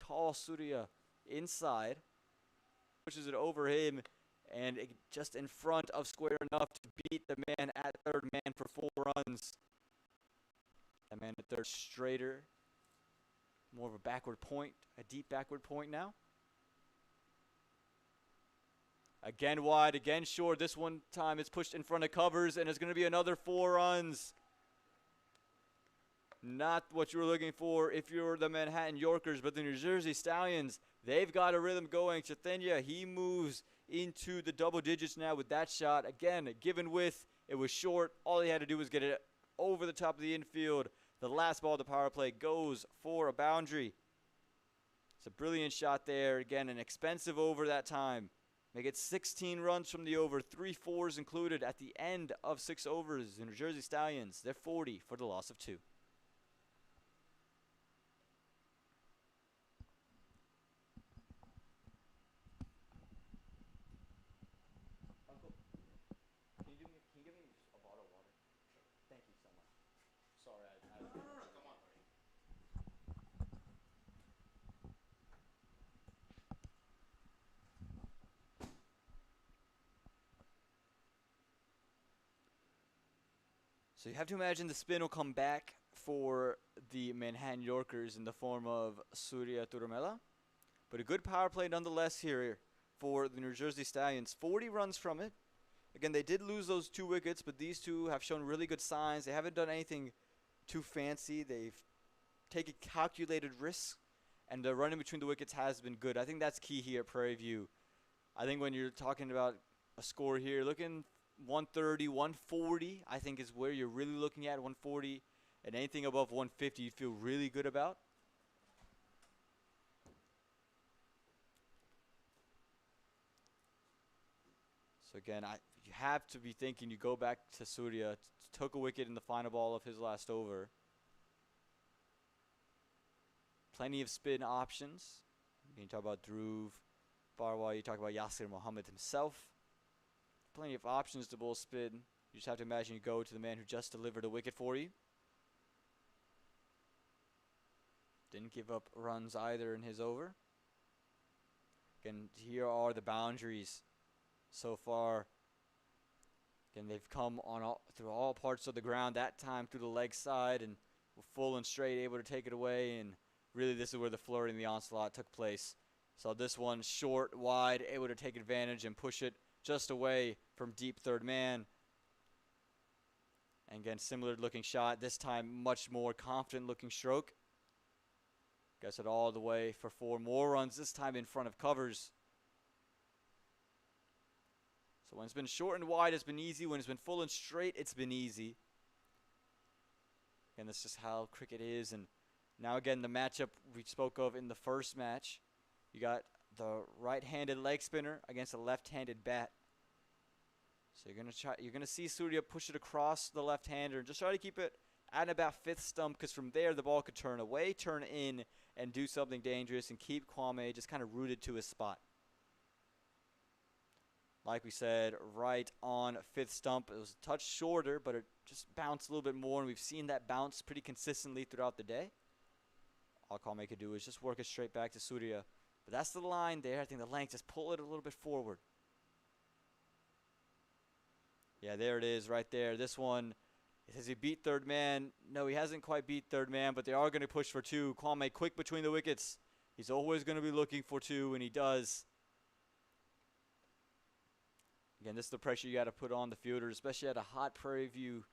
tall Surya inside. Pushes it over him, and just in front of square enough to beat the man at third man for 4 runs. That man at third straighter. More of a backward point, a deep backward point now. Again wide, again short. This one time it's pushed in front of covers, and it's going to be another 4 runs. Not what you were looking for if you're the Manhattan Yorkers, but the New Jersey Stallions, they've got a rhythm going. Chaitanya, he moves into the double digits now with that shot. Again, given width, it was short. All he had to do was get it over the top of the infield. The last ball of the power play goes for a boundary. It's a brilliant shot there. Again, an expensive over that time. They get 16 runs from the over, 3 fours included at the end of 6 overs. The New Jersey Stallions, they're 40 for the loss of 2. Uncle, can you give me a bottle of water? Thank you so much. Sorry, come on, buddy. So you have to imagine the spin will come back for the Manhattan Yorkers in the form of Surya Turumela. But a good power play nonetheless here for the New Jersey Stallions. 40 runs from it. Again, they did lose those 2 wickets, but these two have shown really good signs. They haven't done anything too fancy. They've taken calculated risks, and the running between the wickets has been good. I think that's key here at Prairie View. I think when you're talking about a score here, looking 130, 140, I think is where you're really looking at. 140, and anything above 150 you feel really good about. So again, you have to be thinking you go back to Surya. Took a wicket in the final ball of his last over. Plenty of spin options. You talk about Dhruv Barwa, you talk about Yasir Mohammed himself. Plenty of options to bowl spin. You just have to imagine you go to the man who just delivered a wicket for you. Didn't give up runs either in his over. Again, here are the boundaries so far. Again, they've come on through all parts of the ground, that time through the leg side, and were full and straight, able to take it away. And really, this is where the flurry and the onslaught took place. So this one short, wide, able to take advantage and push it just away from deep third man. And again, similar looking shot. This time, much more confident looking stroke. Gets it all the way for 4 more runs, this time in front of covers. So when it's been short and wide, it's been easy. When it's been full and straight, it's been easy. And that's just how cricket is. And now again, the matchup we spoke of in the first match. You got the right-handed leg spinner against a left-handed bat. So you're gonna see Surya push it across the left-hander and just try to keep it at about 5th stump, because from there the ball could turn away, turn in, and do something dangerous and keep Kwame just kind of rooted to his spot. Like we said, right on 5th stump. It was a touch shorter, but it just bounced a little bit more, and we've seen that bounce pretty consistently throughout the day. All Kwame could do is just work it straight back to Surya. But that's the line there. I think the length, just pull it a little bit forward. Yeah, there it is right there. This one, it says he beat third man. No, he hasn't quite beat third man, but they are going to push for 2. Kwame quick between the wickets. He's always going to be looking for 2, and he does. Again, this is the pressure you got to put on the fielder, especially at a hot Prairie View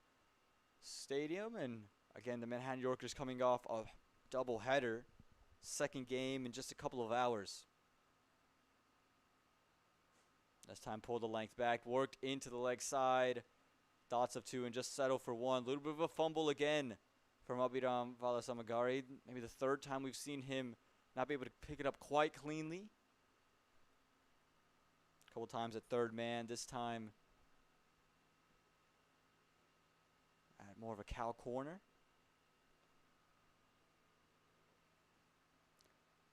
stadium. And again, the Manhattan Yorkers coming off a doubleheader, second game in just a couple of hours. This time pulled the length back, worked into the leg side. Thoughts of 2 and just settle for 1. A little bit of a fumble again from Abhiram Valasamagari. Maybe the 3rd time we've seen him not be able to pick it up quite cleanly. A couple times at third man, this time at more of a cow corner.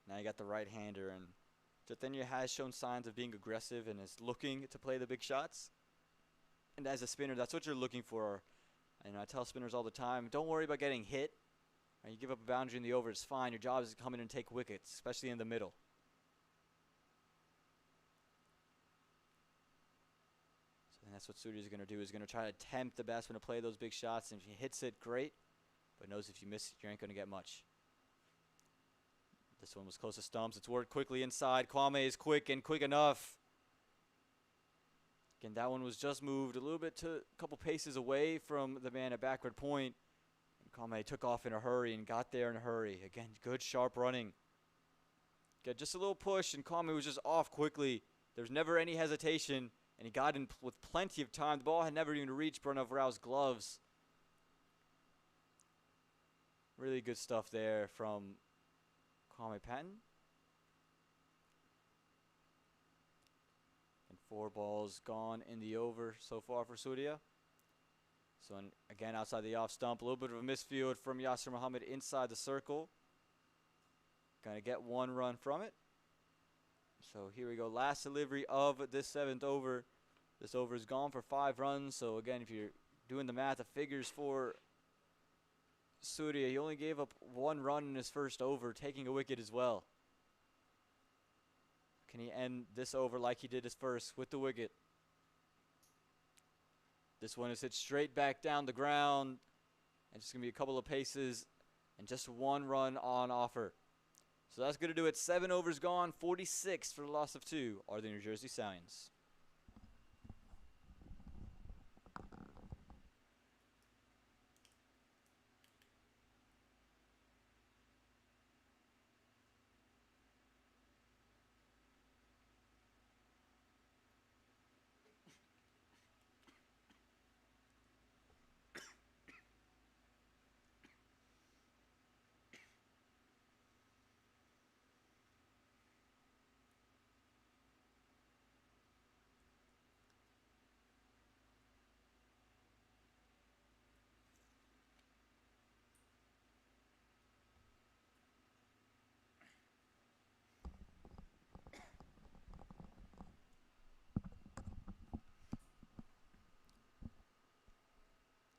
Now you got the right-hander, and Chaitanya has shown signs of being aggressive and is looking to play the big shots. And as a spinner, that's what you're looking for. And I tell spinners all the time, don't worry about getting hit. You give up a boundary in the over, it's fine. Your job is to come in and take wickets, especially in the middle. So I think that's what Surya is going to do. Is going to try to tempt the batsman to play those big shots. And if he hits it, great. But knows if you miss it, you ain't going to get much. This one was close to stumps. It's worked quickly inside. Kwame is quick and quick enough. Again, that one was just moved a little bit to a couple paces away from the man at backward point. And Kwame took off in a hurry and got there in a hurry. Again, good sharp running. Again, just a little push and Kwame was just off quickly. There was never any hesitation and he got in with plenty of time. The ball had never even reached Pranav Rao's gloves. Really good stuff there from Kwame Patton. And 4 balls gone in the over so far for Surya. So again, outside the off stump, a little bit of a misfield from Yasir Mohammed inside the circle. Gonna get 1 run from it. So here we go, last delivery of this 7th over. This over is gone for 5 runs. So again, if you're doing the math, the figures for Surya, he only gave up 1 run in his first over, taking a wicket as well. Can he end this over like he did his first with the wicket? This one is hit straight back down the ground. And just going to be a couple of paces and just 1 run on offer. So that's going to do it. 7 overs gone, 46 for the loss of 2 are the New Jersey Stallions.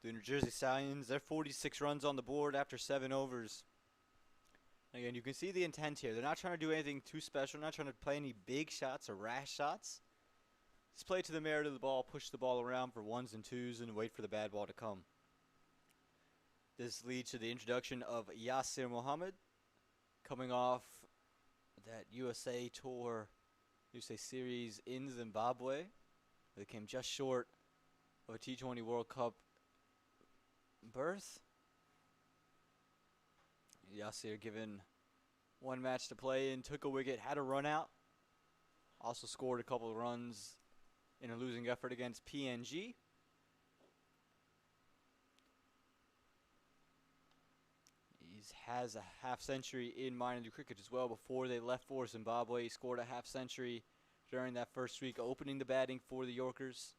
The New Jersey Stallions, they're 46 runs on the board after 7 overs. Again, you can see the intent here. They're not trying to do anything too special. They're not trying to play any big shots or rash shots. Just play to the merit of the ball, push the ball around for 1s and 2s, and wait for the bad ball to come. This leads to the introduction of Yasir Mohammed, coming off that USA Tour, USA Series in Zimbabwe. They came just short of a T20 World Cup berth. Yasir given 1 match to play in, took a wicket, had a run out. Also scored a couple of runs in a losing effort against PNG. He has a half-century in minor league cricket as well. Before they left for Zimbabwe, he scored a half-century during that first week, opening the batting for the Yorkers.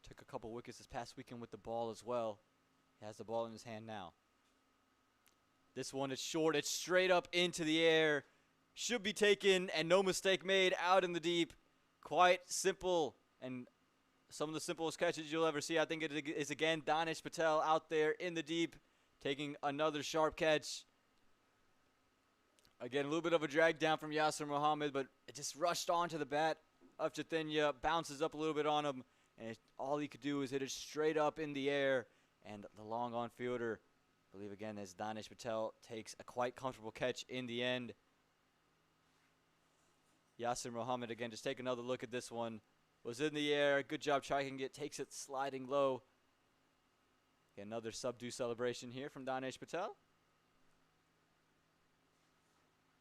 Took a couple wickets this past weekend with the ball as well. He has the ball in his hand now. This one is short. It's straight up into the air. Should be taken, and no mistake made, out in the deep. Quite simple, and some of the simplest catches you'll ever see. I think it is, again, Danish Patel out there in the deep, taking another sharp catch. Again, a little bit of a drag down from Yasir Mohammed, but it just rushed onto the bat of Chaitanya, bounces up a little bit on him, and all he could do is hit it straight up in the air, and the long on fielder, I believe again as Danish Patel, takes a quite comfortable catch in the end. Yasir Mohammed, again, just take another look at this one. Was in the air, good job tracking it, takes it sliding low. Again, another subdue celebration here from Danish Patel.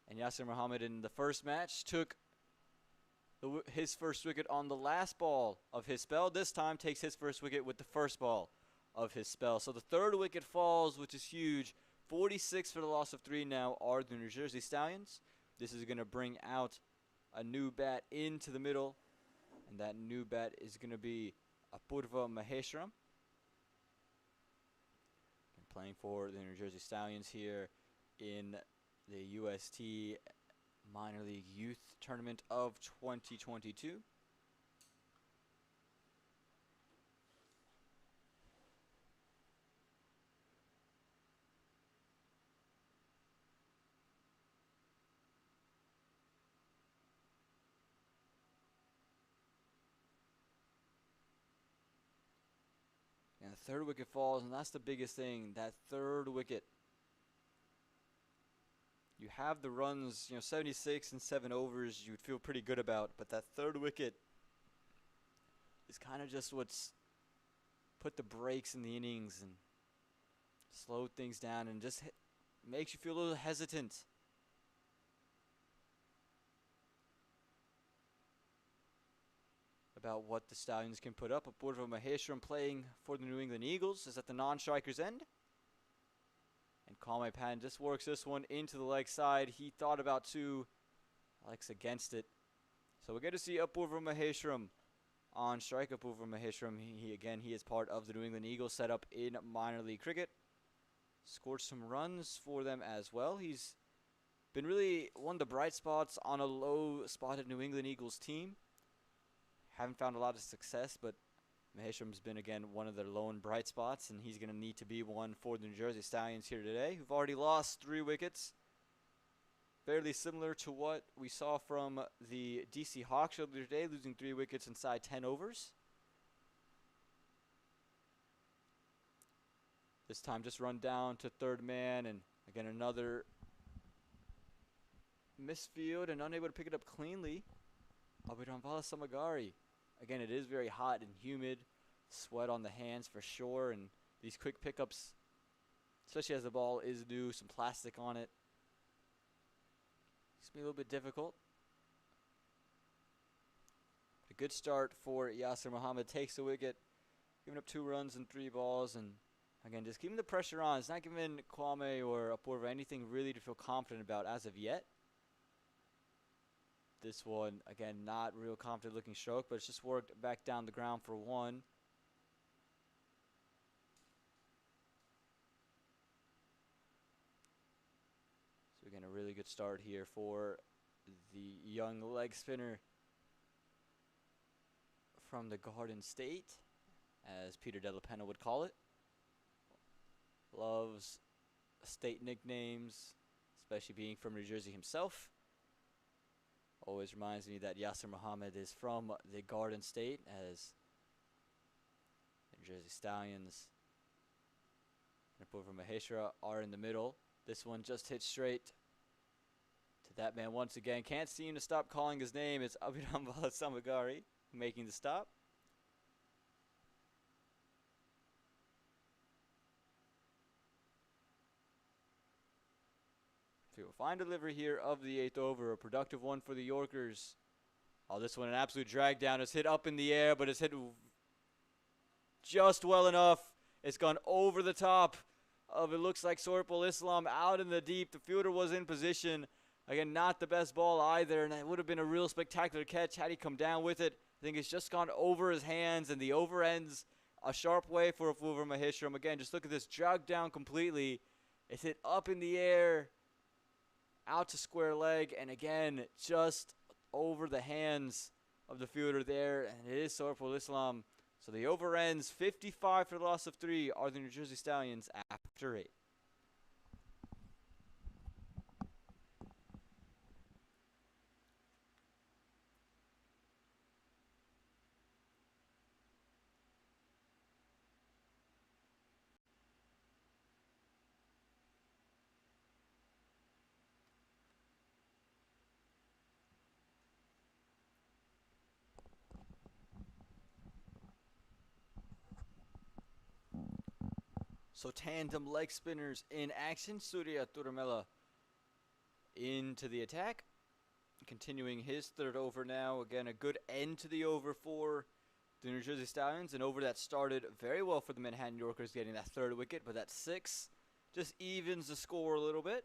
And Yasir Mohammed in the first match took his first wicket on the last ball of his spell. This time takes his first wicket with the first ball of his spell. So the 3rd wicket falls, which is huge. 46 for the loss of 3 now are the New Jersey Stallions. This is going to bring out a new bat into the middle. And that new bat is going to be Apurva Maheshwaram. And playing for the New Jersey Stallions here in the UST Minor League Youth Tournament of 2022. third wicket falls, and that's the biggest thing. That third wicket. You have the runs, 76 and 7 overs. You would feel pretty good about, but that third wicket is kind of just what's put the brakes in the innings and slowed things down, and just makes you feel a little hesitant. About what the Stallions can put up. Apurva Maheshwaran playing for the New England Eagles is at the non-striker's end. And Kwame Pan just works this one into the leg side. He thought about two. Alex against it. So we're going to see Apurva Maheshwaran on strike. Apurva Maheshwaran, he is part of the New England Eagles setup in minor league cricket. Scored some runs for them as well. He's been really one of the bright spots on a low-spotted New England Eagles team. Haven't found a lot of success, but Maheshwaran's been, again, one of their lone bright spots, and he's going to need to be one for the New Jersey Stallions here today, who've already lost 3 wickets. Fairly similar to what we saw from the DC Hawks the other day, losing 3 wickets inside 10 overs. This time just run down to third man, and again another misfield and unable to pick it up cleanly. Abhiramvala Samagari. Again, it is very hot and humid. Sweat on the hands for sure. And these quick pickups, especially as the ball is new, some plastic on it, it's going to be a little bit difficult. A good start for Yasir Muhammad. Takes the wicket, giving up 2 runs and 3 balls. And again, just keeping the pressure on. It's not giving Kwame or Apurva anything really to feel confident about as of yet. This one, again, not real confident looking stroke, but it's just worked back down the ground for 1. So again, a really good start here for the young leg spinner from the Garden State, as Peter Della Penna would call it. Loves state nicknames, especially being from New Jersey himself. Always reminds me that Yasir Muhammad is from the Garden State, as the New Jersey Stallions and Apurva Maheshwaran are in the middle. This one just hit straight to that man once again. Can't seem to stop calling his name. It's Abhiramvala Samagari making the stop. Fine delivery here of the 8th over. A productive one for the Yorkers. Oh, this one an absolute drag down. It's hit up in the air, but it's hit just well enough. It's gone over the top of, it looks like, Sorpal Islam out in the deep. The fielder was in position. Again, not the best ball either, and it would have been a real spectacular catch had he come down with it. I think it's just gone over his hands, and the over ends a sharp way for Apurva Maheshwaran. Again, just look at this, jogged down completely. It's hit up in the air, out to square leg, and again, just over the hands of the fielder there, and it is Sorpal Islam. So the over ends 55 for the loss of 3 are the New Jersey Stallions after 8. So tandem leg spinners in action. Surya Turamela into the attack. Continuing his 3rd over now. Again, a good end to the over for the New Jersey Stallions. An over that started very well for the Manhattan Yorkers, getting that 3rd wicket. But that 6 just evens the score a little bit.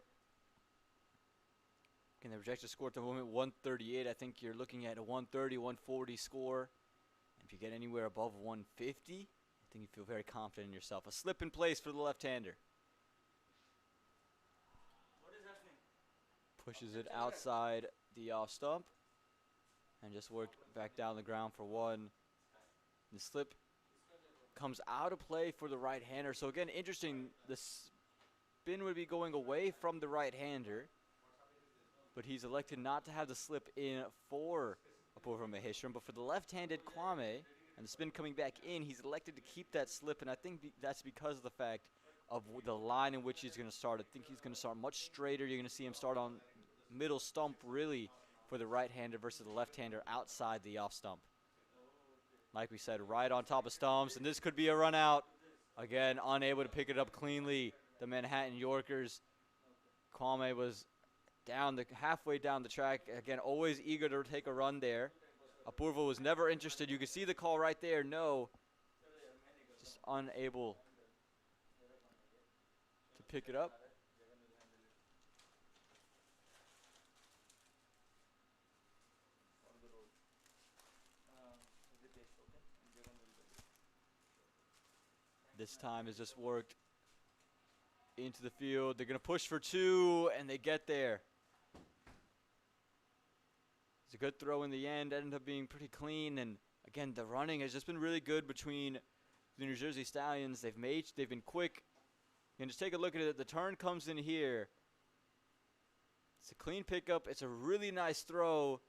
Again, the projected score at the moment, 138. I think you're looking at a 130, 140 score. If you get anywhere above 150... I think you feel very confident in yourself. A slip in place for the left-hander. What is happening? Pushes it outside the off stump. And just worked back down the ground for 1. The slip comes out of play for the right-hander. So again, interesting. The spin would be going away from the right-hander. But he's elected not to have the slip in for Apurva Maheshwaran. But for the left-handed Kwame, And the spin coming back in, he's elected to keep that slip, and I think that's because of the fact of the line in which he's going to start. I think he's going to start much straighter. You're going to see him start on middle stump, really, for the right-hander versus the left-hander outside the off stump. Like we said, right on top of stumps, and this could be a run out. Again, unable to pick it up cleanly. The Manhattan Yorkers. Kwame was halfway down the track. Again, always eager to take a run there. Apurva was never interested. You can see the call right there. No. Just unable to pick it up. This time has just worked into the field. They're going to push for 2, and they get there. It's a good throw in the end. Ended up being pretty clean. And, again, the running has just been really good between the New Jersey Stallions. They've been quick. You can just take a look at it. The turn comes in here. It's a clean pickup. It's a really nice throw.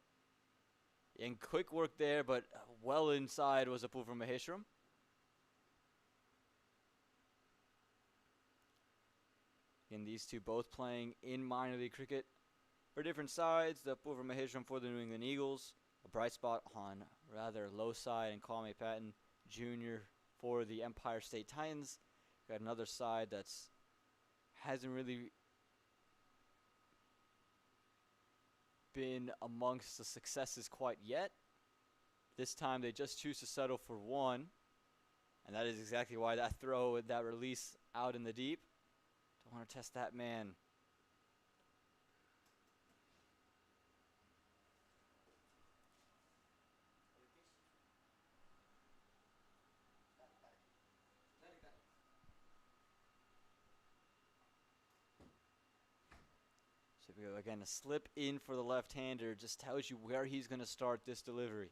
And quick work there, but well inside was Apurva Maheshwaram. And these two both playing in minor league cricket for different sides. The Apurva Maheshwaram for the New England Eagles, a bright spot on rather low side, and Kwame Patton Jr. for the Empire State Titans. Got another side that's hasn't really been amongst the successes quite yet. This time they just choose to settle for 1, and that is exactly why that throw and that release out in the deep. Don't want to test that man. So we go again, a slip in for the left-hander just tells you where he's going to start this delivery.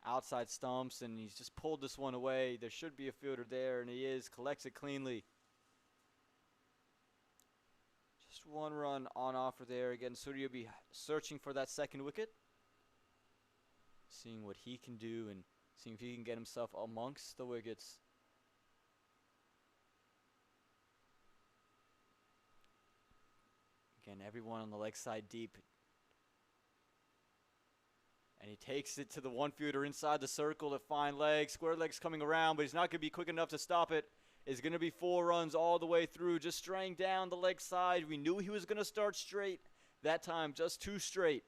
Outside stumps, and he's just pulled this one away. There should be a fielder there, and he is. Collects it cleanly. Just 1 run on offer there. Again, Surya will be searching for that second wicket. Seeing what he can do and seeing if he can get himself amongst the wickets. Again, everyone on the leg side deep. And he takes it to the one fielder inside the circle to fine leg. Square leg's coming around, but he's not going to be quick enough to stop it. It's going to be 4 runs all the way through, just straying down the leg side. We knew he was going to start straight. That time, just 2 straight.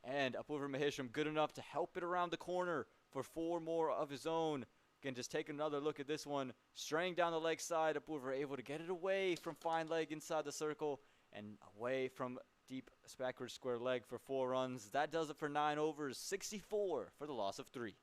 And Apurva Maheshwaram good enough to help it around the corner for 4 more of his own. Again, just take another look at this one. Straying down the leg side, Apurva able to get it away from fine leg inside the circle and away from deep backward square leg for 4 runs. That does it for 9 overs, 64 for the loss of 3.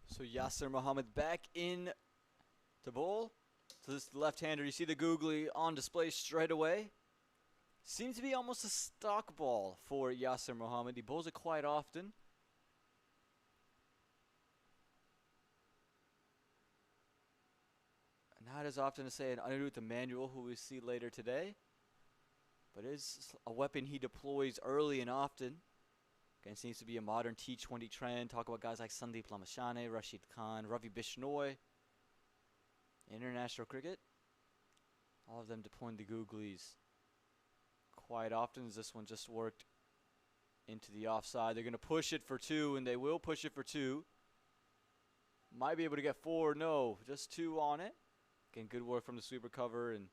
So Yasser Mohammed back in to bowl. So this left-hander, you see the googly on display straight away. Seems to be almost a stock ball for Yasser Mohammed. He bowls it quite often. Not as often as, say, an Anirudh Emanuel, who we see later today. But is a weapon he deploys early and often. Again, seems to be a modern T20 trend. Talk about guys like Sandeep Lamashane, Rashid Khan, Ravi Bishnoi. International cricket. All of them deploying the googlies quite often, as this one just worked into the offside. They're going to push it for 2, and they will push it for 2. Might be able to get 4. No, just 2 on it. Again, good work from the sweeper cover, and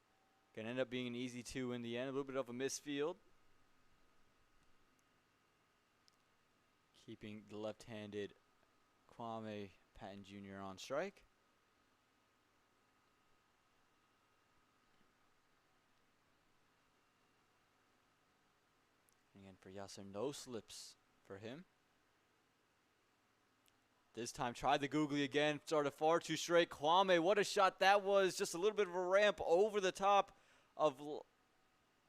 going to end up being an easy 2 in the end. A little bit of a misfield. Keeping the left-handed Kwame Patton Jr. on strike. Again, for Yasser, no slips for him. This time, tried the googly again. Started far too straight. Kwame, what a shot that was. Just a little bit of a ramp over the top of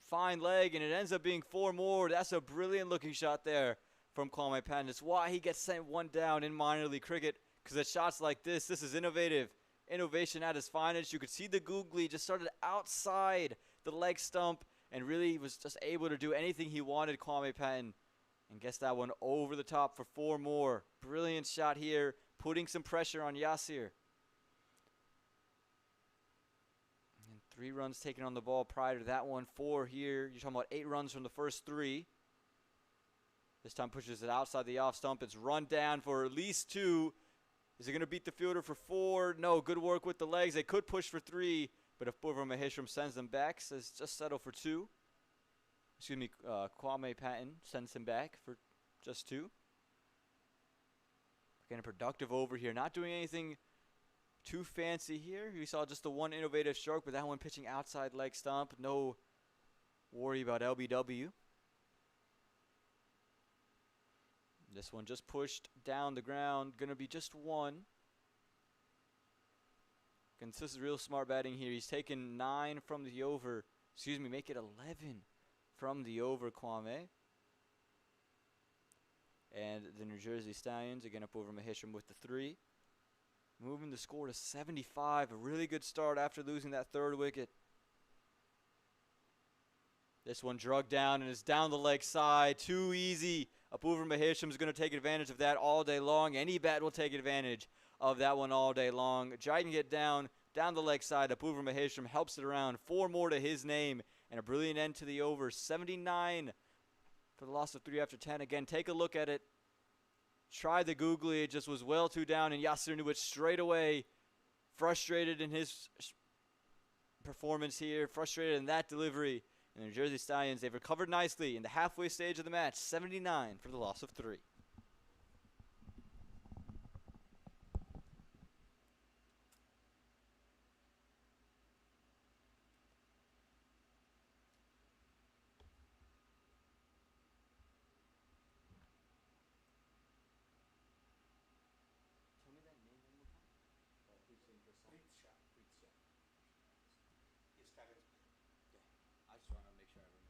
fine leg, and it ends up being 4 more. That's a brilliant looking shot there from Kwame Patton. It's why he gets sent 1 down in minor league cricket, because at shots like this is innovative. Innovation at its finest. You could see the googly just started outside the leg stump, and really was just able to do anything he wanted, Kwame Patton. And gets that one over the top for 4 more. Brilliant shot here, putting some pressure on Yasser. And 3 runs taken on the ball prior to that one. 4 here. You're talking about 8 runs from the first 3. This time pushes it outside the off stump. It's run down for at least 2. Is it going to beat the fielder for 4? No, good work with the legs. They could push for 3. But if Purva Maheshram sends them back, says just settle for 2. Excuse me, Kwame Patton sends him back for just 2. Again, a productive over here. Not doing anything too fancy here. We saw just the 1 innovative stroke, but that one pitching outside leg stump. No worry about LBW. This one just pushed down the ground. Going to be just 1. And this is real smart batting here. He's taken 9 from the over. Excuse me, make it 11 from the over, Kwame. And the New Jersey Stallions, again up over Maheshram with the 3. Moving the score to 75. A really good start after losing that 3rd wicket. This one drugged down and is down the leg side. Too easy. Apurva Maheshram is going to take advantage of that all day long. Any bat will take advantage of that one all day long. Jai can get down the leg side. Apurva Maheshram helps it around. 4 more to his name. And a brilliant end to the over. 79 for the loss of 3 after 10. Again, take a look at it. Tried the googly. It just was well too down. And Yasser knew it straight away. Frustrated in his performance here. Frustrated in that delivery. And the New Jersey Stallions, they've recovered nicely in the halfway stage of the match. 79 for the loss of 3. I just want to make sure I remember.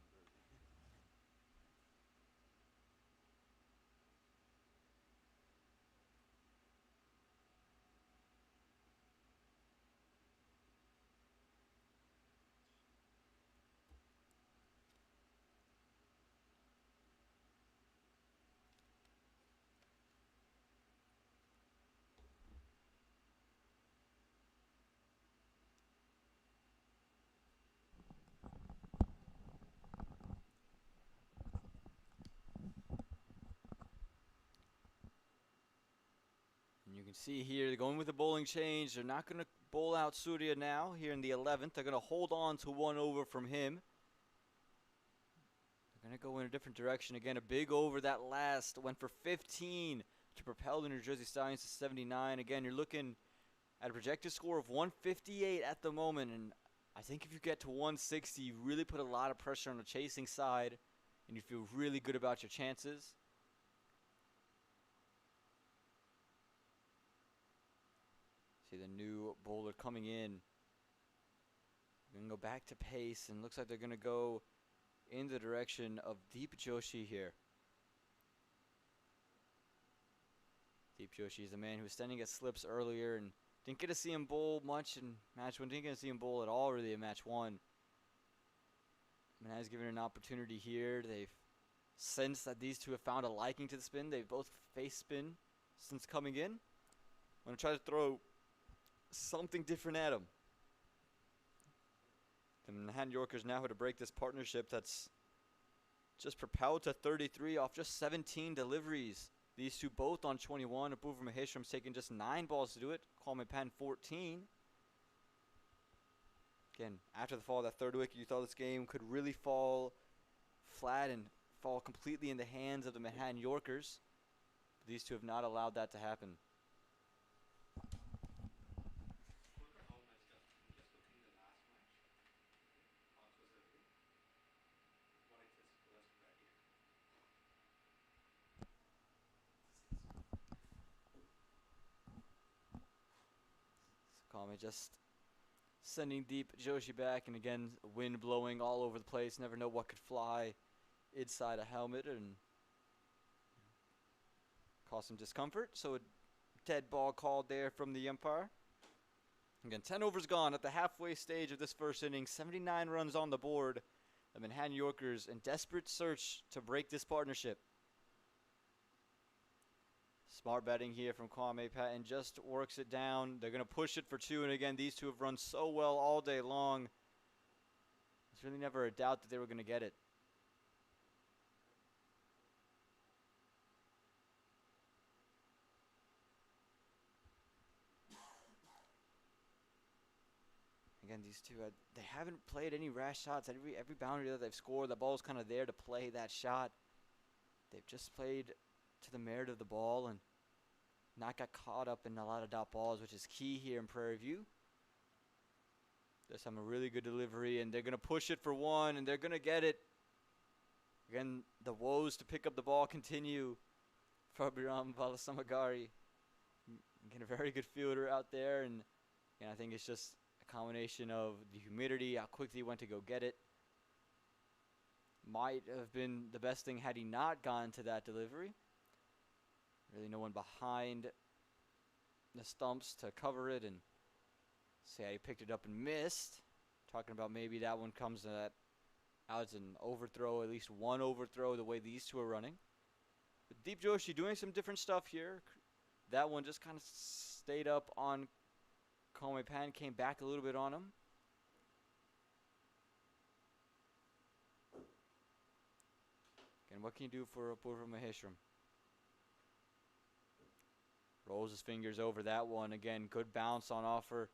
And you can see here, they're going with the bowling change. They're not going to bowl out Surya now here in the 11th. They're going to hold on to 1 over from him. They're going to go in a different direction. Again, a big over that last. Went for 15 to propel the New Jersey Stallions to 79. Again, you're looking at a projected score of 158 at the moment. And I think if you get to 160, you really put a lot of pressure on the chasing side. And you feel really good about your chances. See the new bowler coming in. We're going to go back to pace, and looks like they're going to go in the direction of Deep Joshi here. Deep Joshi is a man who was standing at slips earlier and didn't get to see him bowl much in match 1. Didn't get to see him bowl at all really in match 1. Manaz given an opportunity here. They've sensed that these two have found a liking to the spin. They've both faced spin since coming in. I'm going to try to throw something different at him. The Manhattan Yorkers now have to break this partnership that's just propelled to 33 off just 17 deliveries. These two both on 21. Apurva Maheshwaram's taking just 9 balls to do it. Kwame Pan 14. Again, after the fall of that third wicket, you thought this game could really fall flat and fall completely in the hands of the Manhattan Yorkers. These two have not allowed that to happen. Kwame just sending Deep Joshi back, and again, wind blowing all over the place. Never know what could fly inside a helmet and cause some discomfort. So a dead ball called there from the umpire. Again, 10 overs gone at the halfway stage of this first inning. 79 runs on the board. The Manhattan Yorkers in desperate search to break this partnership. Smart batting here from Kwame Patton, just works it down. They're going to push it for 2, and again, these two have run so well all day long. There's really never a doubt that they were going to get it. Again, these two, they haven't played any rash shots. Every boundary that they've scored, the ball's kind of there to play that shot. They've just played to the merit of the ball and not got caught up in a lot of dot balls, which is key here in Prairie View. This time a really good delivery, and they're going to push it for 1, and they're going to get it. Again, the woes to pick up the ball continue for Abhiram Valasamagari. Again, a very good fielder out there, and I think it's just a combination of the humidity, how quickly he went to go get it. Might have been the best thing had he not gone to that delivery. Really no one behind the stumps to cover it, and see how he picked it up and missed. Talking about maybe that one comes to that as an overthrow, at least one overthrow, the way these two are running. But Deep Joshi doing some different stuff here. That one just kind of stayed up on Kwame Pan, came back a little bit on him. Again, what can you do for Apurva Maheshwaram? Rolls his fingers over that one. Again, good bounce on offer.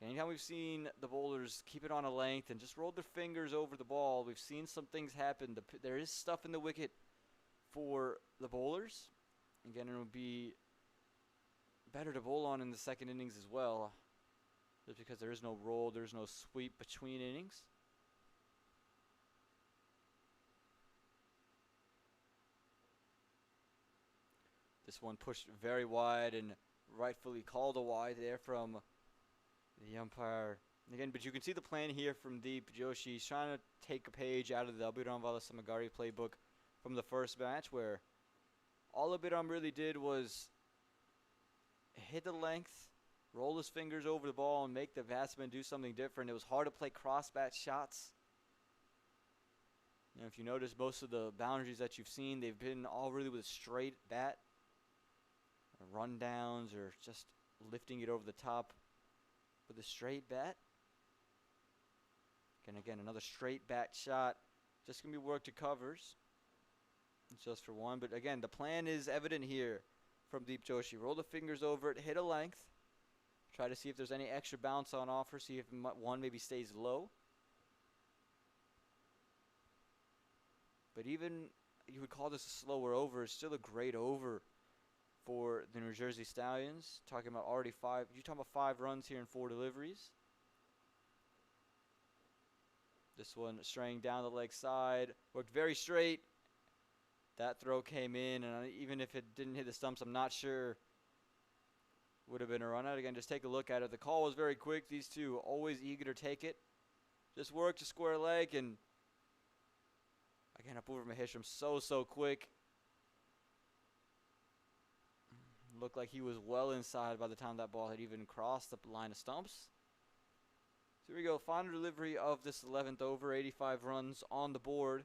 Anytime we've seen the bowlers keep it on a length and just roll their fingers over the ball, we've seen some things happen. There is stuff in the wicket for the bowlers. Again, it would be better to bowl on in the second innings as well, just because there is no roll, there's no sweep between innings. This one pushed very wide and rightfully called a wide there from the umpire. Again, but you can see the plan here from Deep Joshi. He's trying to take a page out of the Abhiram Valasamagari playbook from the first match, where all Abhiram really did was hit the length, roll his fingers over the ball, and make the batsman do something different. It was hard to play cross-bat shots. If you notice, most of the boundaries that you've seen, they've been all really with a straight bat. Rundowns or just lifting it over the top with a straight bat. And again, another straight bat shot. Just going to be worked to covers. It's just for 1. But again, the plan is evident here from Deep Joshi. Roll the fingers over it, hit a length. Try to see if there's any extra bounce on offer. See if one maybe stays low. But even you would call this a slower over. It's still a great over for the New Jersey Stallions. Talking about already 5. You're talking about 5 runs here in 4 deliveries. This one straying down the leg side. Worked very straight. That throw came in, and even if it didn't hit the stumps, I'm not sure would have been a run out. Again, just take a look at it. The call was very quick. These two always eager to take it. Just worked a square leg, and again, Apurva Maheshwaram so quick. Looked like he was well inside by the time that ball had even crossed the line of stumps. So here we go. Final delivery of this 11th over. 85 runs on the board.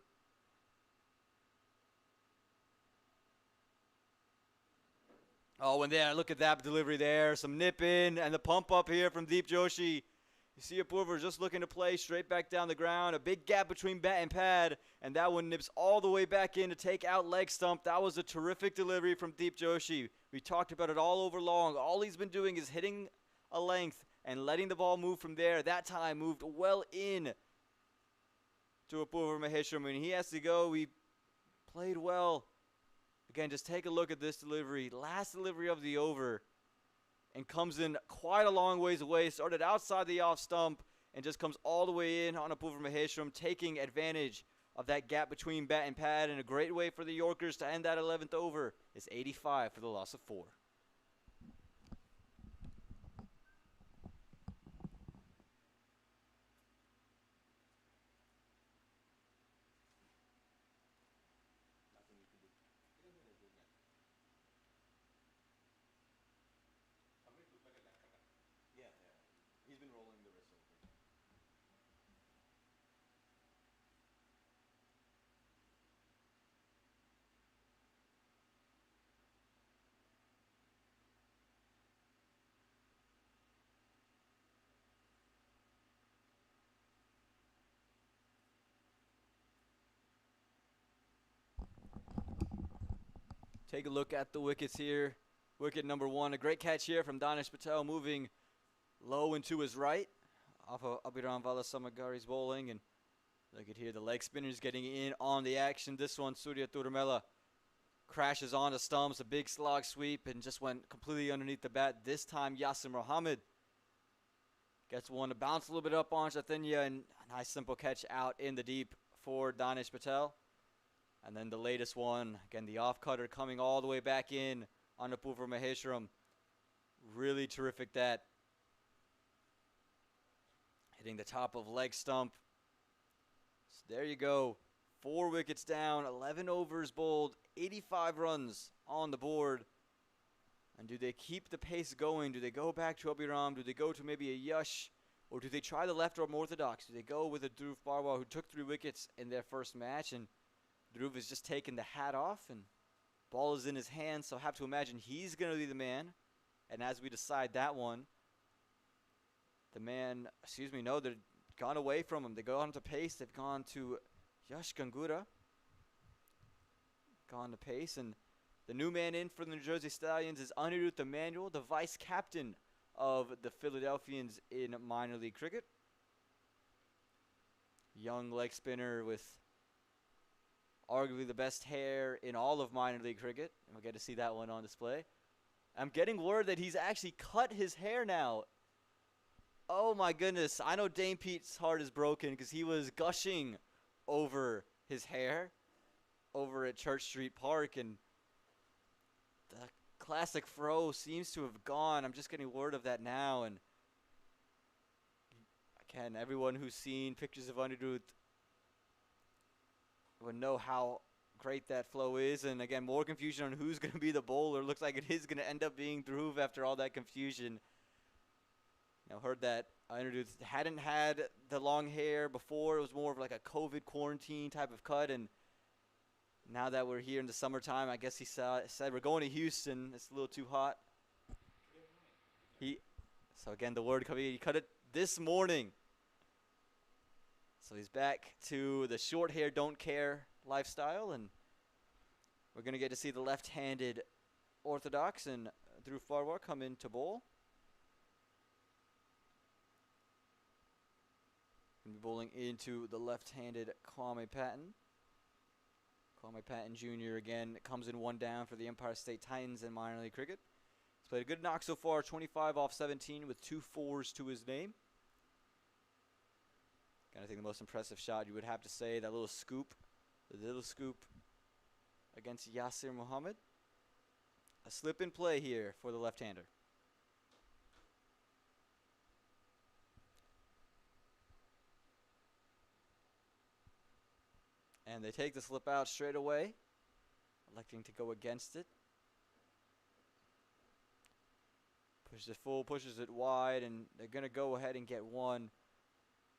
Oh, and there, look at that delivery there. Some nip in and the pump up here from Deep Joshi. You see Apurva just looking to play straight back down the ground. A big gap between bat and pad, and that one nips all the way back in to take out leg stump. That was a terrific delivery from Deep Joshi. We talked about it all over long. All he's been doing is hitting a length and letting the ball move from there. That time moved well in to Apurva Maheshwaran. When he has to go, he played well. Again, just take a look at this delivery. Last delivery of the over. And comes in quite a long ways away. Started outside the off stump and just comes all the way in on Apurva Maheshwaran, taking advantage of that gap between bat and pad. And a great way for the Yorkers to end that 11th over is 85 for the loss of 4. He's been rolling the wrist over. Take a look at the wickets here. Wicket number 1, a great catch here from Danish Patel, moving low and to his right off of Abhiram Valasamagari's bowling. And look at here, the leg spinners getting in on the action. This one, Surya Turumela crashes on the stumps, a big slog sweep, and just went completely underneath the bat. This time, Yasir Mohammed gets one to bounce a little bit up on Chaitanya, and a nice simple catch out in the deep for Danish Patel. And then the latest one, again, the off-cutter coming all the way back in on Apurva Maheshwaran. Really terrific that. Hitting the top of leg stump. So there you go. 4 wickets down, 11 overs bowled, 85 runs on the board. And do they keep the pace going? Do they go back to Abhiram? Do they go to maybe a Yash? Or do they try the left-arm orthodox? Do they go with a Dhruv Barwa who took 3 wickets in their first match? And Dhruv has just taken the hat off and ball is in his hands. So I have to imagine he's going to be the man. And as we decide that one, they've gone away from him. They go on to pace. They've gone to Yash Gangura. Gone to pace. And the new man in for the New Jersey Stallions is Anirudh Emanuel, the vice captain of the Philadelphians in minor league cricket. Young leg spinner with arguably the best hair in all of minor league cricket. And we'll get to see that one on display. I'm getting word that he's actually cut his hair now. Oh my goodness. I know Dame Pete's heart is broken because he was gushing over his hair over at Church Street Park, and the classic fro seems to have gone. I'm just getting word of that now, and again, everyone who's seen pictures of Anirudh would know how great that flow is. And again, more confusion on who's going to be the bowler. Looks like it is going to end up being Dhruv after all that confusion. Now, heard that Anirudh hadn't had the long hair before. It was more of like a COVID quarantine type of cut. And now that we're here in the summertime, I guess he said we're going to Houston. It's a little too hot. So again, the word coming, he cut it this morning. So he's back to the short hair, don't care lifestyle. And we're going to get to see the left-handed orthodox and Dhruv Barwa come in to bowl. Going to be bowling into the left-handed Kwame Patton. Kwame Patton Jr. again comes in 1 down for the Empire State Titans in minor league cricket. He's played a good knock so far, 25 off 17 with 2 fours to his name. I think the most impressive shot you would have to say, that little scoop against Yasir Mohammed. A slip in play here for the left-hander. And they take the slip out straight away, electing to go against it. Pushes it full, pushes it wide, and they're going to go ahead and get one.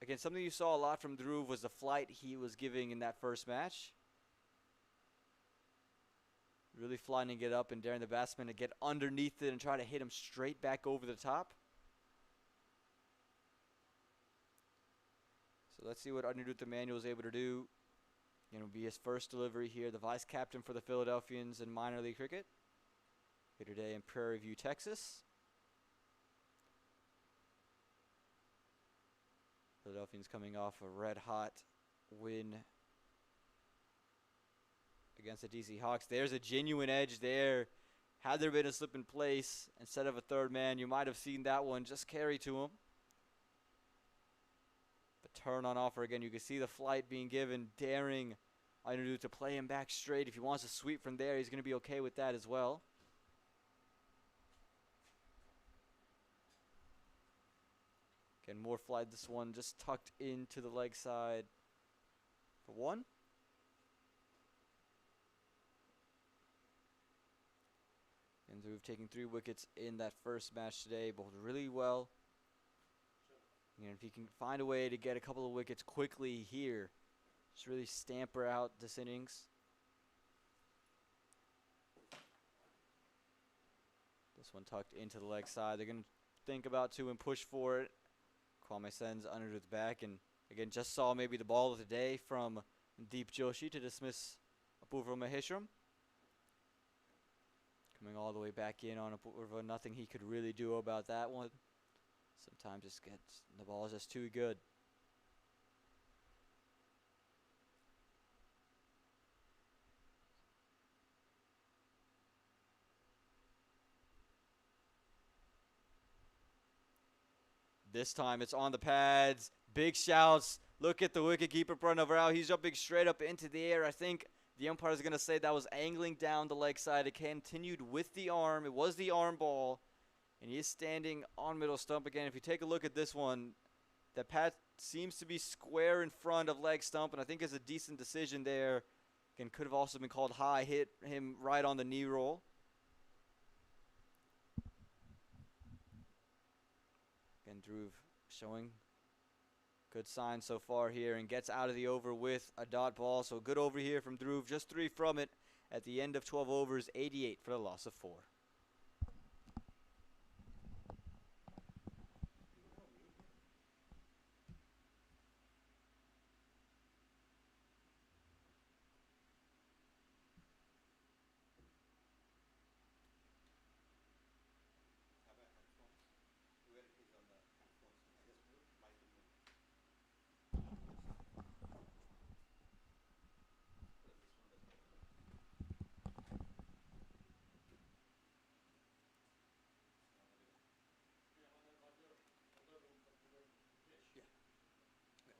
Again, something you saw a lot from Dhruv was the flight he was giving in that first match. Really flying it up and daring the batsman to get underneath it and try to hit him straight back over the top. So let's see what Anirudh Emanuel is able to do. It'll be his first delivery here. The vice captain for the Philadelphians in minor league cricket. Here today in Prairie View, Texas. Philadelphians coming off a red-hot win against the DC Hawks. There's a genuine edge there. Had there been a slip in place instead of a third man, you might have seen that one just carry to him. But turn on offer again. You can see the flight being given, daring Anirudh to play him back straight. If he wants to sweep from there, he's going to be okay with that as well. Again, more flight. This one just tucked into the leg side for one. And we've taken 3 wickets in that first match today, bowled really well. And if he can find a way to get a couple of wickets quickly here, just really stamper out this innings. This one tucked into the leg side. They're going to think about 2 and push for it. Kwame sends Anirudh back, and again, just saw maybe the ball of the day from Deep Joshi to dismiss Apurva Maheshwaram. Coming all the way back in on Apurva, nothing he could really do about that one. Sometimes just gets the ball is just too good. This time it's on the pads. Big shouts. Look at the wicketkeeper Pranav. He's jumping straight up into the air. I think the umpire is going to say that was angling down the leg side. It continued with the arm. It was the arm ball. And he is standing on middle stump again. If you take a look at this one, that pad seems to be square in front of leg stump. And I think it's a decent decision there. Again, could have also been called high. Hit him right on the knee roll. Again, Dhruv showing good signs so far here and gets out of the over with a dot ball. So good over here from Dhruv. Just 3 from it at the end of 12 overs, 88 for the loss of 4.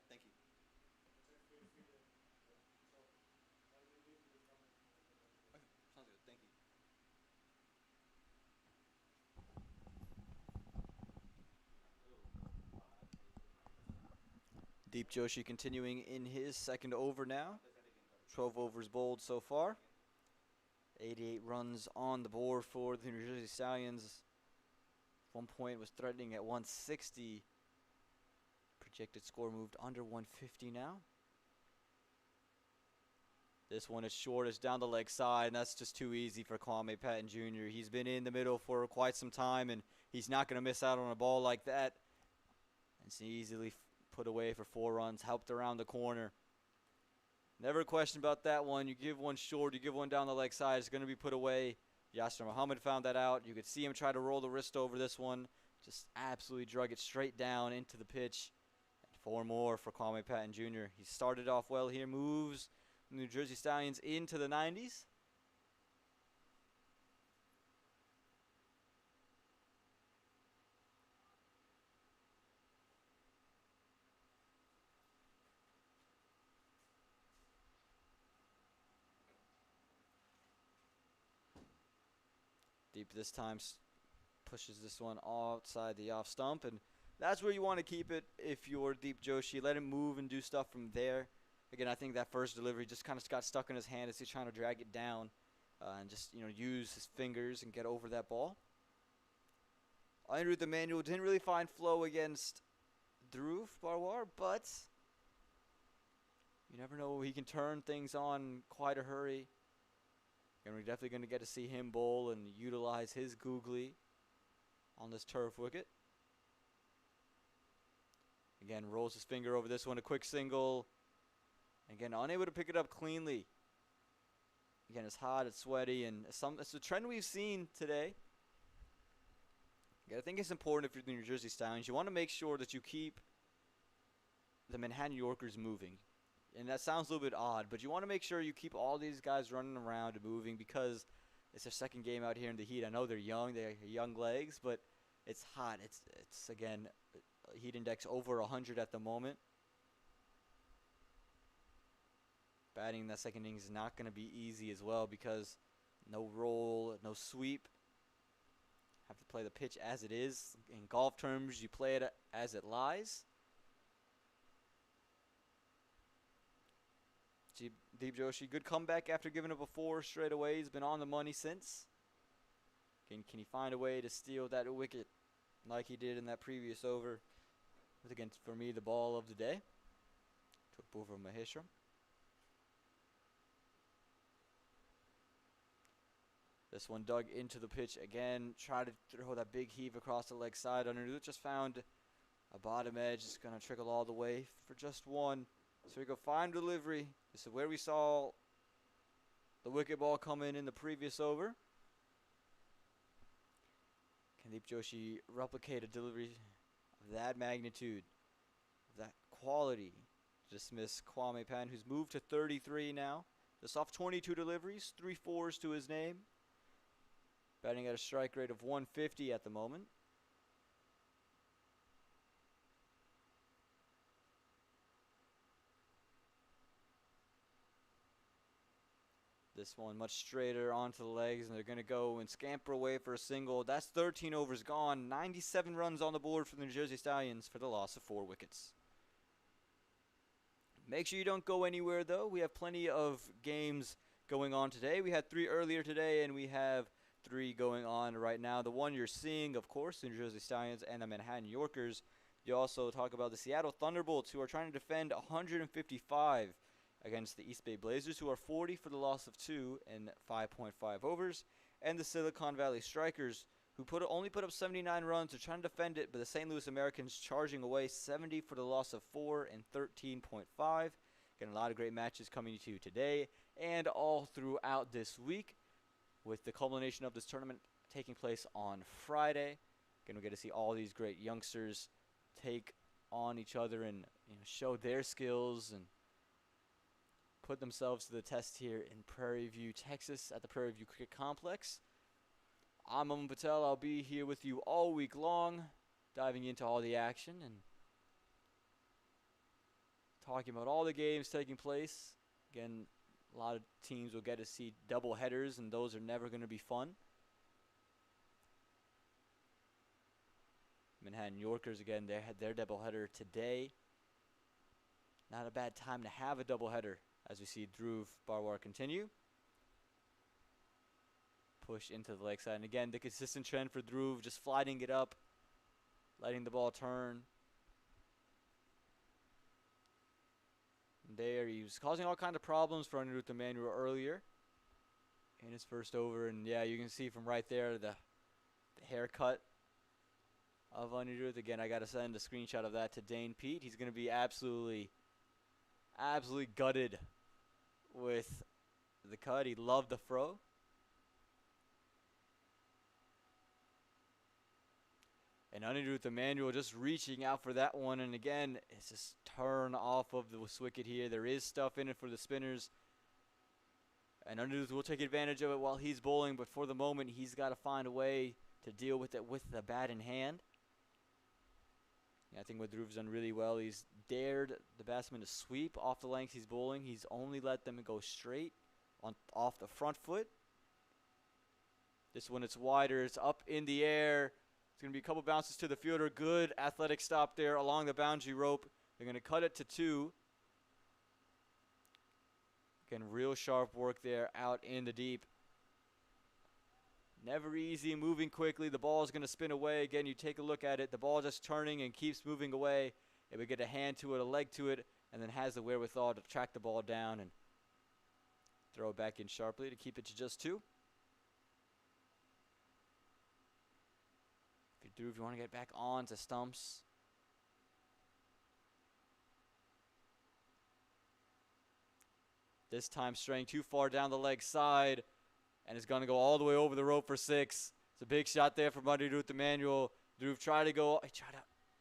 Thank you. Okay, sounds good. Thank you. Deep Joshi continuing in his second over now. 12 overs bowled so far. 88 runs on the board for the New Jersey Stallions. At one point was threatening at 160. Projected score moved under 150 now. This one is short, it's down the leg side, and that's just too easy for Kwame Patton Jr. He's been in the middle for quite some time, and he's not going to miss out on a ball like that. It's easily put away for 4 runs, helped around the corner. Never a question about that one. You give one short, you give one down the leg side, it's going to be put away. Yasser Muhammad found that out. You could see him try to roll the wrist over this one. Just absolutely drug it straight down into the pitch. 4 more for Kwame Patton Jr. He started off well here, moves New Jersey Stallions into the 90s. Deep this time pushes this one outside the off stump, and that's where you want to keep it if you're Deep Joshi. Let him move and do stuff from there. Again, I think that first delivery just kind of got stuck in his hand as he's trying to drag it down and just, use his fingers and get over that ball. Anirudh Emanuel didn't really find flow against Dhruv Barwar, but you never know. He can turn things on in quite a hurry. And we're definitely going to get to see him bowl and utilize his googly on this turf wicket. Again, rolls his finger over this one, a quick single. Again, unable to pick it up cleanly. Again, it's hot, it's sweaty, and it's a trend we've seen today. Again, I think it's important if you're the New Jersey Stallions. You want to make sure that you keep the Manhattan Yorkers moving. And that sounds a little bit odd, but you want to make sure you keep all these guys running around and moving because it's their second game out here in the heat. I know they're young, they're young legs, but it's hot. It's again, heat index over 100 at the moment. Batting in that second innings is not going to be easy as well because no roll, no sweep. Have to play the pitch as it is. In golf terms, you play it as it lies. Deep Joshi, good comeback after giving up a 4 straight away. He's been on the money since. Can he find a way to steal that wicket like he did in that previous over? With, again, for me, the ball of the day. To Bhuva Maheshram. This one dug into the pitch again. Tried to throw that big heave across the leg side. Underneath just found a bottom edge. It's going to trickle all the way for just one. So we go fine delivery. This is where we saw the wicket ball come in the previous over. Can Deep Joshi replicate a delivery of that magnitude, of that quality, to dismiss Kwame Pan, who's moved to 33 now. This off 22 deliveries, 3 fours to his name. Batting at a strike rate of 150 at the moment. This one much straighter onto the legs, and they're going to go and scamper away for a single. That's 13 overs gone. 97 runs on the board for the New Jersey Stallions for the loss of 4 wickets. Make sure you don't go anywhere, though. We have plenty of games going on today. We had 3 earlier today, and we have 3 going on right now. The one you're seeing, of course, the New Jersey Stallions and the Manhattan Yorkers. You also talk about the Seattle Thunderbolts, who are trying to defend 155 against the East Bay Blazers, who are 40 for the loss of 2 in 5.5 overs, and the Silicon Valley Strikers, who only put up 79 runs. They're trying to defend it, but the St. Louis Americans charging away 70 for the loss of 4 in 13.5. Getting a lot of great matches coming to you today and all throughout this week, with the culmination of this tournament taking place on Friday. Again, we get to see all these great youngsters take on each other and show their skills and put themselves to the test here in Prairie View, Texas, at the Prairie View Cricket Complex. I'm Aman Patel. I'll be here with you all week long, diving into all the action and talking about all the games taking place. Again, a lot of teams will get to see double headers, and those are never going to be fun. Manhattan Yorkers, again, they had their doubleheader today. Not a bad time to have a doubleheader, as we see Dhruv Barwar continue. Push into the leg side. And again, the consistent trend for Dhruv, just flying it up, letting the ball turn. There, he was causing all kinds of problems for Anirudh Emmanuel earlier in his first over. And yeah, you can see from right there the haircut of Anirudh. Again, I got to send a screenshot of that to Dane Pete. He's going to be absolutely gutted with the cut. He loved the fro. And Anirudh Emmanuel just reaching out for that one. And again, it's just turn off of the wicket here. There is stuff in it for the spinners. And Anirudh will take advantage of it while he's bowling. But for the moment, he's got to find a way to deal with it with the bat in hand. Yeah, I think what Dhruv's done really well, he's dared the batsman to sweep off the length he's bowling. He's only let them go straight off the front foot. This one, it's wider. It's up in the air. It's going to be a couple bounces to the fielder. Good athletic stop there along the boundary rope. They're going to cut it to 2. Again, real sharp work there out in the deep. Never easy, moving quickly. The ball is going to spin away. Again, you take a look at it. The ball just turning and keeps moving away. It would get a hand to it, a leg to it, and then has the wherewithal to track the ball down and throw it back in sharply to keep it to just 2. If you want to get back on to stumps, This time straying too far down the leg side, and it's going to go all the way over the rope for 6. It's a big shot there from Anirudh Emanuel. Dhruv tried to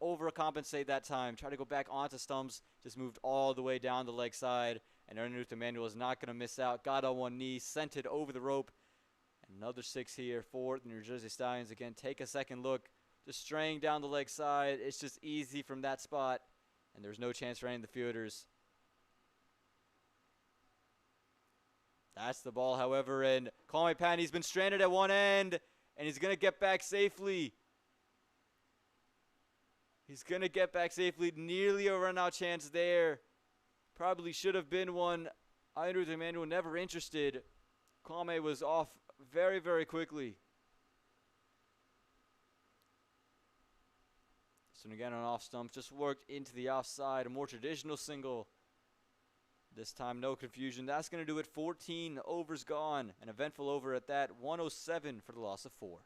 overcompensate that time. Tried to go back onto stumps. Just moved all the way down the leg side. And Anirudh Emanuel is not going to miss out. Got on one knee. Sent it over the rope. Another 6 here for the New Jersey Stallions. Again, take a second look. Just straying down the leg side. It's just easy from that spot. And there's no chance for any of the fielders. That's the ball, however, and Kwame Patton's been stranded at one end, and he's going to get back safely. He's going to get back safely. Nearly a run-out chance there. Probably should have been one. Anirudh Emanuel never interested. Kwame was off very, very quickly. So again on off stump, just worked into the offside, a more traditional single. This time, no confusion. That's going to do it. 14 overs gone. An eventful over at that. 107 for the loss of 4.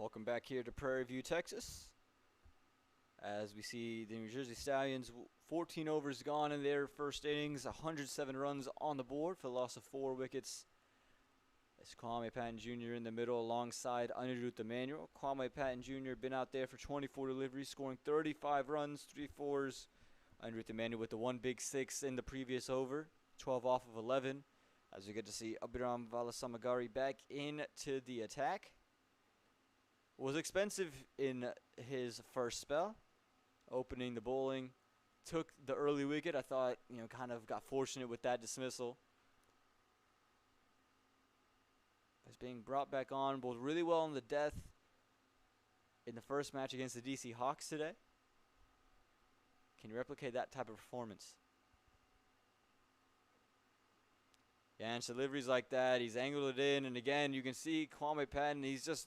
Welcome back here to Prairie View, Texas. As we see the New Jersey Stallions, 14 overs gone in their first innings, 107 runs on the board for the loss of 4 wickets. It's Kwame Patton Jr. in the middle alongside Anirudh Emanuel. Kwame Patton Jr. been out there for 24 deliveries, scoring 35 runs, 3 fours. Anirudh Emanuel with the 1 big 6 in the previous over, 12 off of 11. As we get to see Abhiram Valasamagari back into the attack. Was expensive in his first spell, opening the bowling, took the early wicket. I thought, kind of got fortunate with that dismissal. He's being brought back on, bowled really well in the death in the first match against the DC Hawks today. Can you replicate that type of performance? Yeah, and deliveries like that, he's angled it in, and again, you can see Kwame Patton, he's just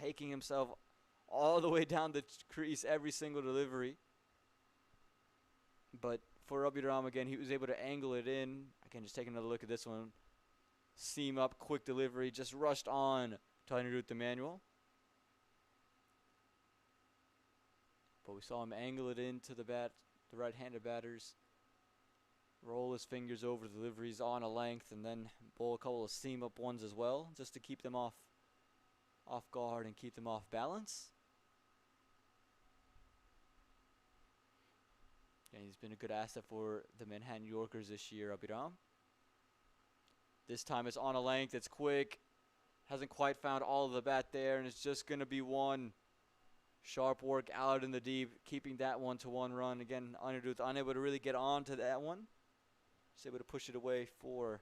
taking himself all the way down the crease every single delivery. But for Abhiram, again, he was able to angle it in. Again, just taking another look at this one. Seam up, quick delivery, just rushed on to Anirudh Emanuel. But we saw him angle it into the right-handed batters. Roll his fingers over the deliveries on a length, and then bowl a couple of seam up ones as well, just to keep them off guard and keep them off balance. And he's been a good asset for the Manhattan Yorkers this year, Abhiram. This time it's on a length, it's quick. Hasn't quite found all of the bat there, and it's just going to be one. Sharp work out in the deep, keeping that one to 1 run. Again, Anirudh unable to really get on to that one. Just able to push it away for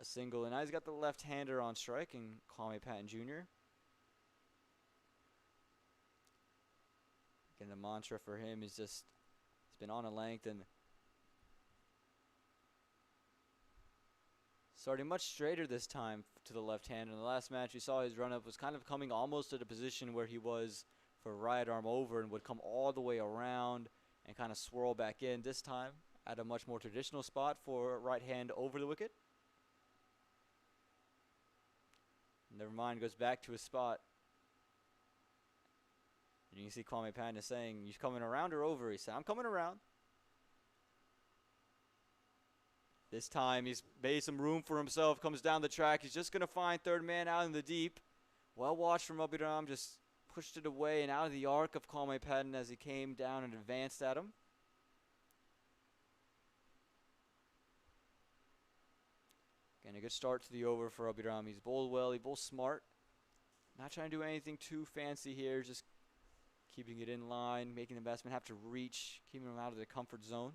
a single. And now he's got the left-hander on strike in Kwame Patton Jr. Again, the mantra for him is just, he's been on a length and starting much straighter this time to the left hand. In the last match, we saw his run-up was kind of coming almost to the position where he was for right arm over and would come all the way around and kind of swirl back in. This time, at a much more traditional spot for right hand over the wicket. Never mind, goes back to his spot. And you can see Kwame Patton is saying, "You coming around or over?" He said, "I'm coming around." This time he's made some room for himself, comes down the track. He's just going to find third man out in the deep. Well watched from Abhiram, just pushed it away and out of the arc of Kwame Patton as he came down and advanced at him. Again, a good start to the over for Abhiram. He's bowled well, he bowled smart. Not trying to do anything too fancy here, just keeping it in line, making the batsman have to reach, keeping him out of the comfort zone.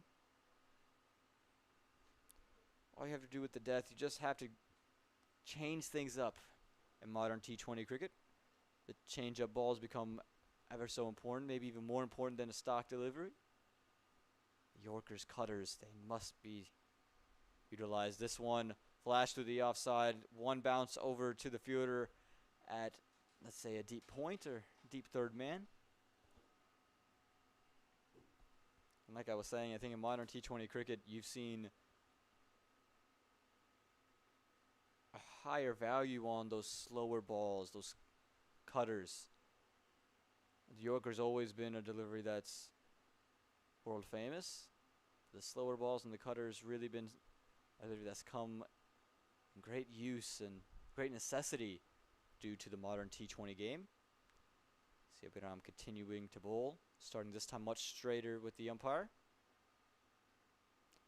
All you have to do with the death, you just have to change things up in modern T20 cricket. The change-up balls become ever so important, maybe even more important than a stock delivery. Yorkers, cutters, they must be utilized. This one flashed through the offside, one bounce over to the fielder at, let's say, a deep point or deep third man. And like I was saying, I think in modern T20 cricket, you've seen a higher value on those slower balls, those cutters. The Yorker's always been a delivery that's world famous. The slower balls and the cutters really been a delivery that's come in great use and great necessity due to the modern T20 game. See Abhiram continuing to bowl, starting this time much straighter with the umpire.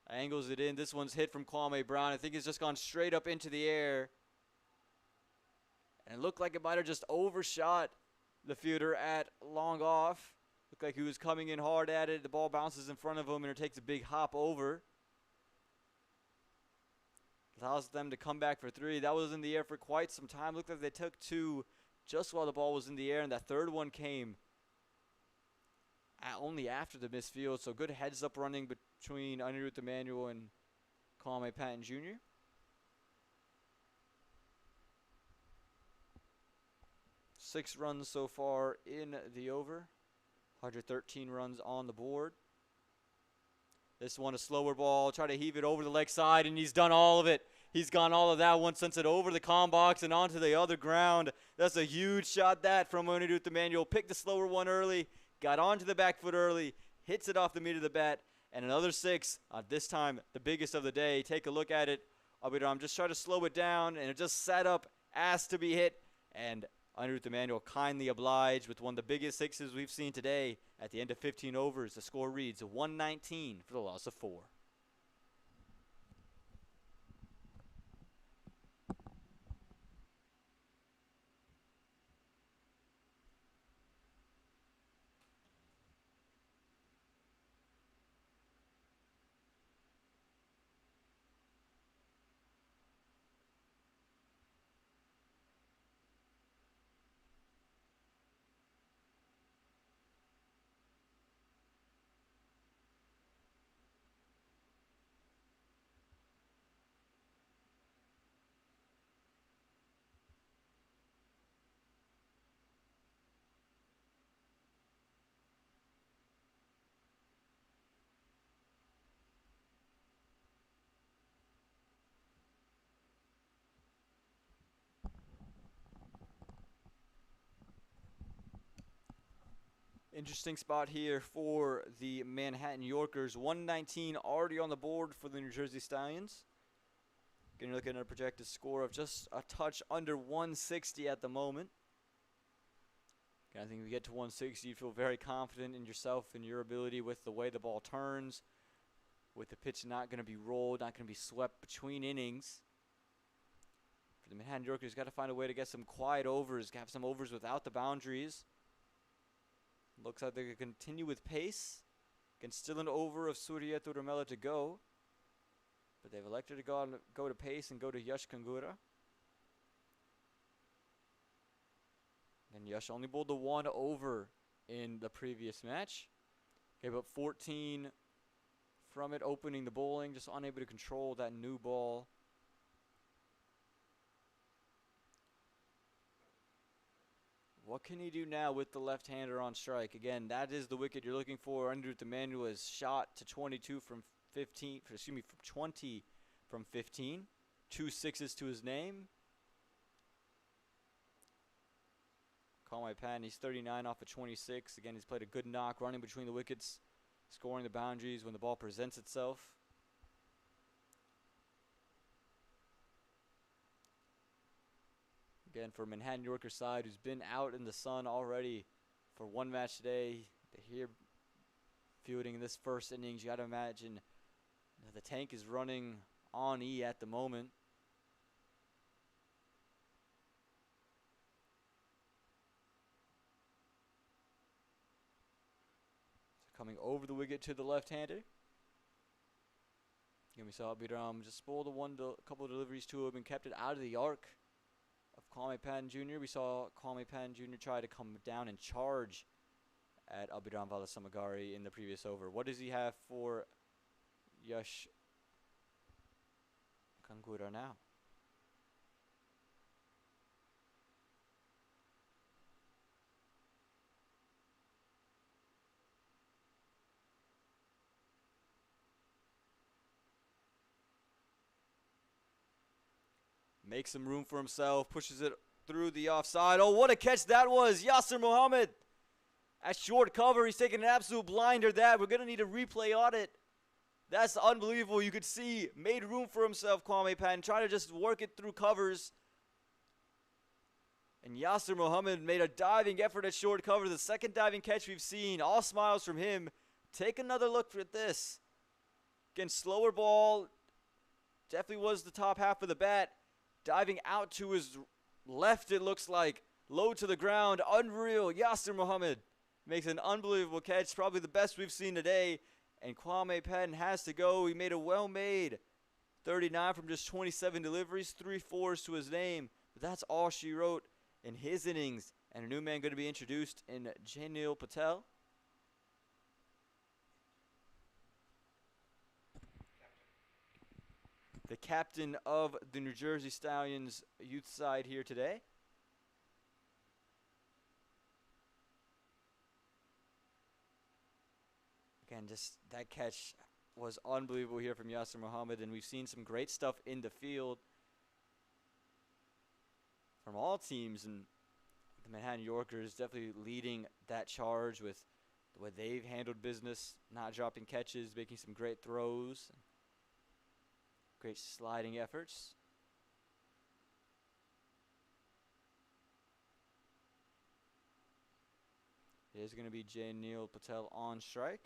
Angles it in. This one's hit from Kwame Brown. I think it's just gone straight up into the air. And it looked like it might have just overshot the fielder at long off. Looked like he was coming in hard at it. The ball bounces in front of him and it takes a big hop over. Allows them to come back for three. That was in the air for quite some time. Looked like they took two just while the ball was in the air. And that third one came only after the missed field. So good heads up running between Anirudh Emmanuel and Kwame Patton Jr. Six runs so far in the over. 113 runs on the board. This one a slower ball. Try to heave it over the leg side, and he's done all of it. He's gone all of that one, sends it over the comm box and onto the other ground. That's a huge shot that from Anirudh Emmanuel. Picked the slower one early, got onto the back foot early, hits it off the meat of the bat, and another six. This time, the biggest of the day. Take a look at it. Abhiram just try to slow it down, and it just sat up, asked to be hit, and Anirudh Emmanuel kindly obliged with one of the biggest sixes we've seen today at the end of 15 overs. The score reads 119 for the loss of 4. Interesting spot here for the Manhattan Yorkers. 119 already on the board for the New Jersey Stallions. Going to look at a projected score of just a touch under 160 at the moment. I think if you get to 160, you feel very confident in yourself and your ability with the way the ball turns, with the pitch not going to be rolled, not going to be swept between innings. For the Manhattan Yorkers, got to find a way to get some quiet overs, have some overs without the boundaries. Looks like they could continue with pace. Again, still an over of Surya Thurumela to go. But they've elected to go to pace and go to Yash Kangura. And Yash only bowled the one over in the previous match. Gave up 14 from it, opening the bowling. Just unable to control that new ball. What can he do now with the left-hander on strike? Again, that is the wicket you're looking for. Anirudh Emmanuel is shot to 22 from 15. Excuse me, from 20 from 15. 2 sixes to his name. Kwame Patton, he's 39 off of 26. Again, he's played a good knock, running between the wickets, scoring the boundaries when the ball presents itself. Again, for Manhattan Yorker side, who's been out in the sun already for one match today. They're here fielding in this first innings. You got to imagine the tank is running on E at the moment. So coming over the wicket to the left-hander. Again, we saw Abhiram just spoiled a couple of deliveries to him and kept it out of the arc of Kwame Patton Jr. We saw Kwame Patton Jr. try to come down and charge at Abhiram Valasamagari in the previous over. What does he have for Yash Gangura now? Makes some room for himself, pushes it through the offside. Oh, what a catch that was. Yasir Mohammed at short cover. He's taking an absolute blinder that. We're going to need a replay on it. That's unbelievable. You could see, made room for himself, Kwame Patton, trying to just work it through covers. And Yasir Mohammed made a diving effort at short cover. The second diving catch we've seen. All smiles from him. Take another look at this. Again, slower ball. Definitely was the top half of the bat. Diving out to his left, it looks like. Low to the ground. Unreal. Yasir Mohammed makes an unbelievable catch. Probably the best we've seen today. And Kwame Patton has to go. He made a well-made 39 from just 27 deliveries. 3 fours to his name. But that's all she wrote in his innings. And a new man going to be introduced in Jainil Patel. The captain of the New Jersey Stallions youth side here today. Again, just that catch was unbelievable here from Yasir Mohammed, and we've seen some great stuff in the field from all teams, and the Manhattan Yorkers definitely leading that charge with the way they've handled business, not dropping catches, making some great throws. Great sliding efforts. It is going to be Jainil Patel on strike.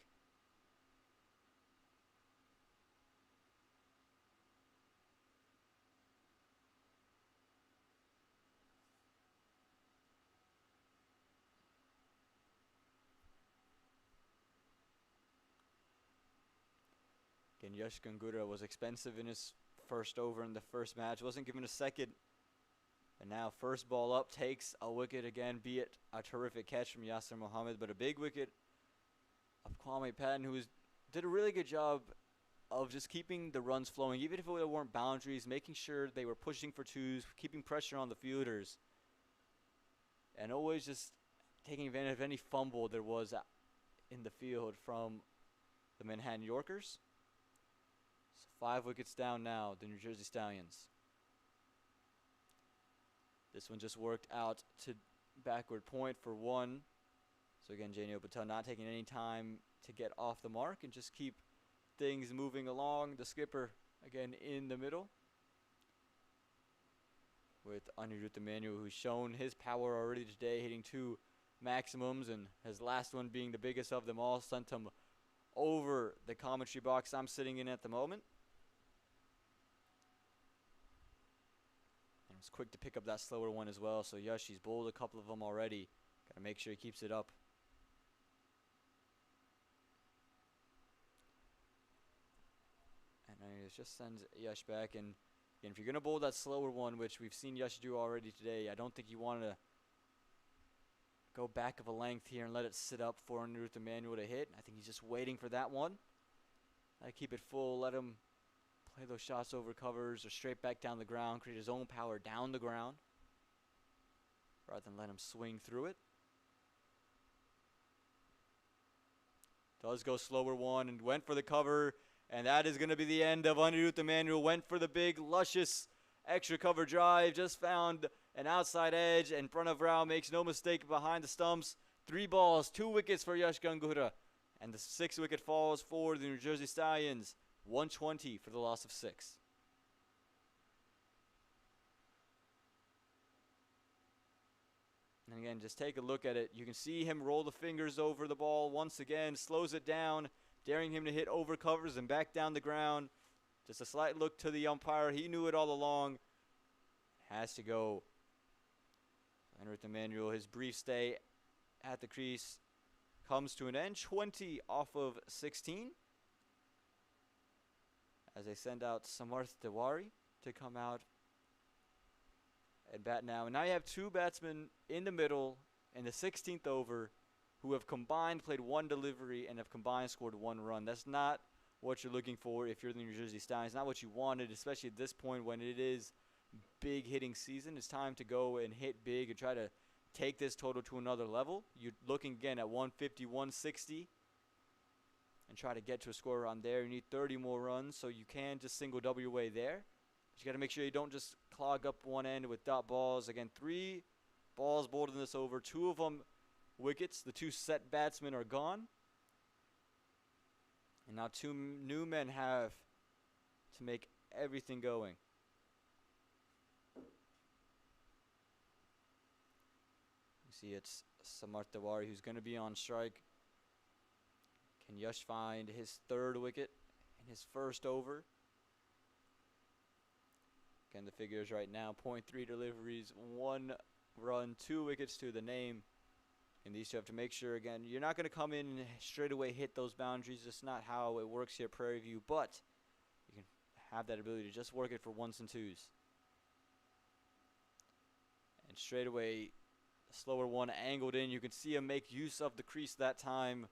Again, Yash Gangura was expensive in his first over in the first match. Wasn't given a second. And now first ball up takes a wicket again, be it a terrific catch from Yasir Mohammed, but a big wicket of Kwame Patton, who did a really good job of just keeping the runs flowing, even if there weren't boundaries, making sure they were pushing for twos, keeping pressure on the fielders, and always just taking advantage of any fumble there was in the field from the Manhattan Yorkers. 5 wickets down now, the New Jersey Stallions. This one just worked out to backward point for 1. So again, Jainil Patel not taking any time to get off the mark and just keep things moving along. The skipper, again, in the middle. With Anirudh Emmanuel, who's shown his power already today, hitting 2 maximums, and his last one being the biggest of them all, sent him over the commentary box I'm sitting in at the moment. Was quick to pick up that slower one as well. So Yash, he's bowled a couple of them already. Got to make sure he keeps it up. And it just sends Yash back. And again, if you're going to bowl that slower one, which we've seen Yash do already today, I don't think you want to go back of a length here and let it sit up for Anirudh Emmanuel to hit. I think he's just waiting for that one. I keep it full, let him play those shots over covers or straight back down the ground, create his own power down the ground rather than let him swing through it. Does go slower one and went for the cover, and that is going to be the end of Anirudh Emmanuel. Went for the big, luscious extra cover drive, just found an outside edge in front of Rao, makes no mistake behind the stumps. 3 balls, 2 wickets for Yash Gangura, and the 6th wicket falls for the New Jersey Stallions. 120 for the loss of 6. And again, just take a look at it. You can see him roll the fingers over the ball once again, slows it down, daring him to hit over covers and back down the ground. Just a slight look to the umpire. He knew it all along. Has to go. Henrik Emanuel, his brief stay at the crease comes to an end. 20 off of 16. As they send out Samarth Tiwari to come out and bat now. And now you have two batsmen in the middle in the 16th over who have combined played one delivery and have combined scored one run. That's not what you're looking for if you're the New Jersey Stallions. Not what you wanted, especially at this point when it is big hitting season. It's time to go and hit big and try to take this total to another level. You're looking again at 150, 160 and try to get to a score around there. You need 30 more runs, so you can just single double your way there. But you got to make sure you don't just clog up one end with dot balls. Again, 3 balls bowled in this over, 2 of them wickets. The 2 set batsmen are gone. And now 2 new men have to make everything going. You see it's Samarth Tiwari who's going to be on strike. Can Yash find his 3rd wicket in his first over? Again, the figures right now, 0.3 deliveries, 1 run, 2 wickets to the name. And these two have to make sure, again, you're not going to come in and straight away hit those boundaries. That's not how it works here at Prairie View. But you can have that ability to just work it for 1s and 2s. And straight away, the slower one angled in. You can see him make use of the crease that time.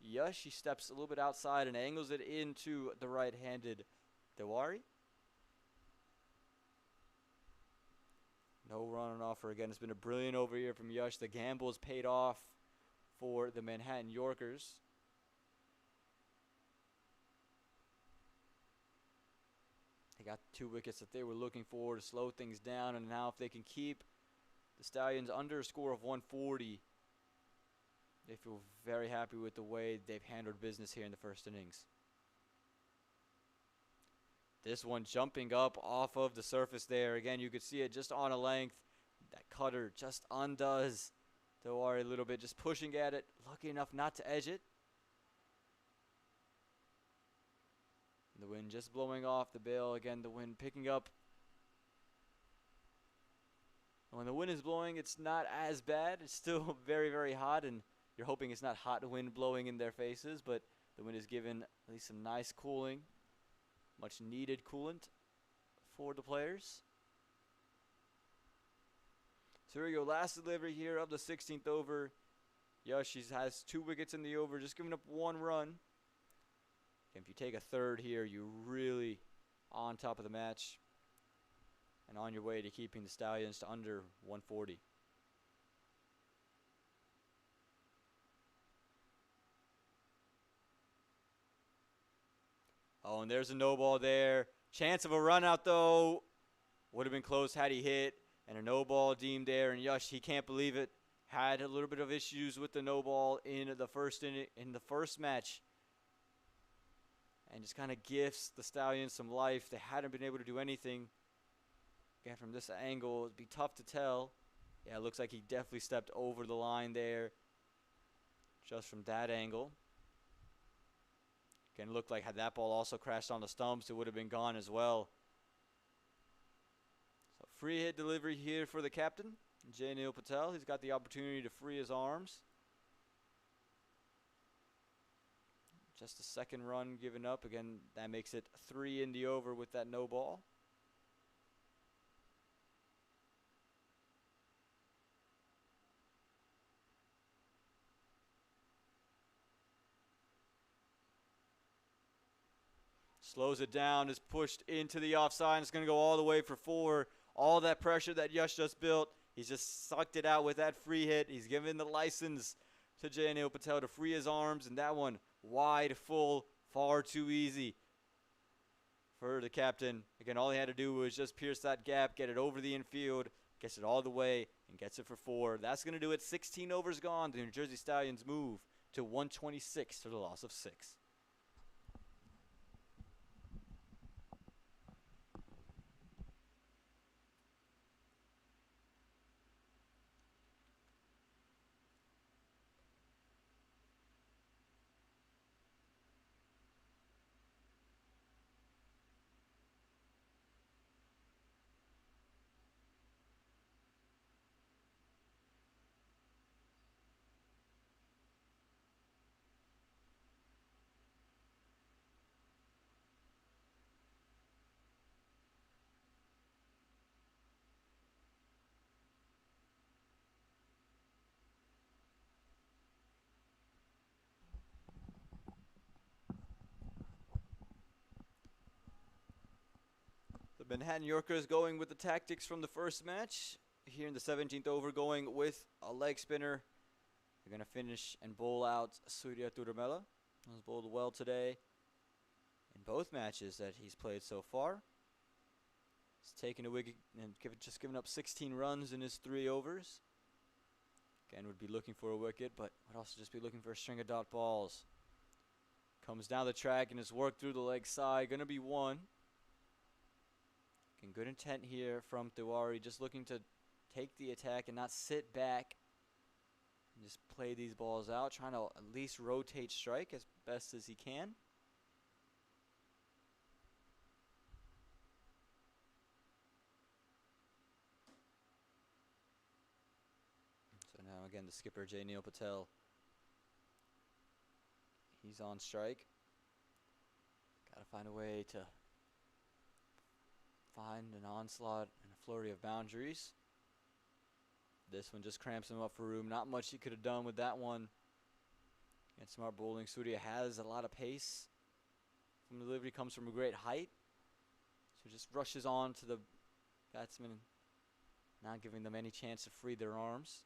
Yash, he steps a little bit outside and angles it into the right-handed Tiwari. No run on offer. Again, it's been a brilliant over here from Yash. The gamble has paid off for the Manhattan Yorkers. They got 2 wickets that they were looking for to slow things down. And now if they can keep the Stallions under a score of 140, they feel very happy with the way they've handled business here in the first innings. This one jumping up off of the surface there. Again, you could see it just on a length. That cutter just undoes Tiwari a little bit, just pushing at it. Lucky enough not to edge it. The wind just blowing off the bill. Again, the wind picking up. When the wind is blowing, it's not as bad. It's still very, very hot, and you're hoping it's not hot wind blowing in their faces, but the wind is giving at least some nice cooling. Much needed coolant for the players. So here we go. Last delivery here of the 16th over. Yash has 2 wickets in the over, just giving up 1 run. If you take a 3rd here, you're really on top of the match and on your way to keeping the Stallions to under 140. Oh, and there's a no ball there. Chance of a run out, though. Would have been close had he hit. And a no ball deemed there. And Yash, he can't believe it. Had a little bit of issues with the no ball in the first match. And just kind of gifts the Stallions some life. They hadn't been able to do anything. Again, from this angle, it'd be tough to tell. Yeah, it looks like he definitely stepped over the line there. Just from that angle. Again, it looked like had that ball also crashed on the stumps, it would have been gone as well. So free hit delivery here for the captain, Jainil Patel. He's got the opportunity to free his arms. Just a 2nd run given up. Again, that makes it 3 in the over with that no ball. Slows it down, is pushed into the offside. It's going to go all the way for 4. All that pressure that Yash just built, he's just sucked it out with that free hit. He's given the license to Jainil Patel to free his arms, and that one wide, full, far too easy for the captain. Again, all he had to do was just pierce that gap, get it over the infield, gets it all the way, and gets it for 4. That's going to do it. 16 overs gone. The New Jersey Stallions move to 126 to the loss of 6. Manhattan Yorkers going with the tactics from the first match. Here in the 17th over, going with a leg spinner. They're going to finish and bowl out Surya Turumela. He's bowled well today in both matches that he's played so far. He's taken a wicket and just given up 16 runs in his 3 overs. Again, would be looking for a wicket, but would also just be looking for a string of dot balls. Comes down the track and has worked through the leg side. Going to be 1. Again, good intent here from Tiwari, just looking to take the attack and not sit back and just play these balls out, trying to at least rotate strike as best as he can. So now again the skipper J. Neil Patel, he's on strike. Gotta find a way to find an onslaught and a flurry of boundaries. This one just cramps him up for room. Not much he could have done with that one. And smart bowling. Surya has a lot of pace. From delivery comes from a great height. So just rushes on to the batsman, not giving them any chance to free their arms.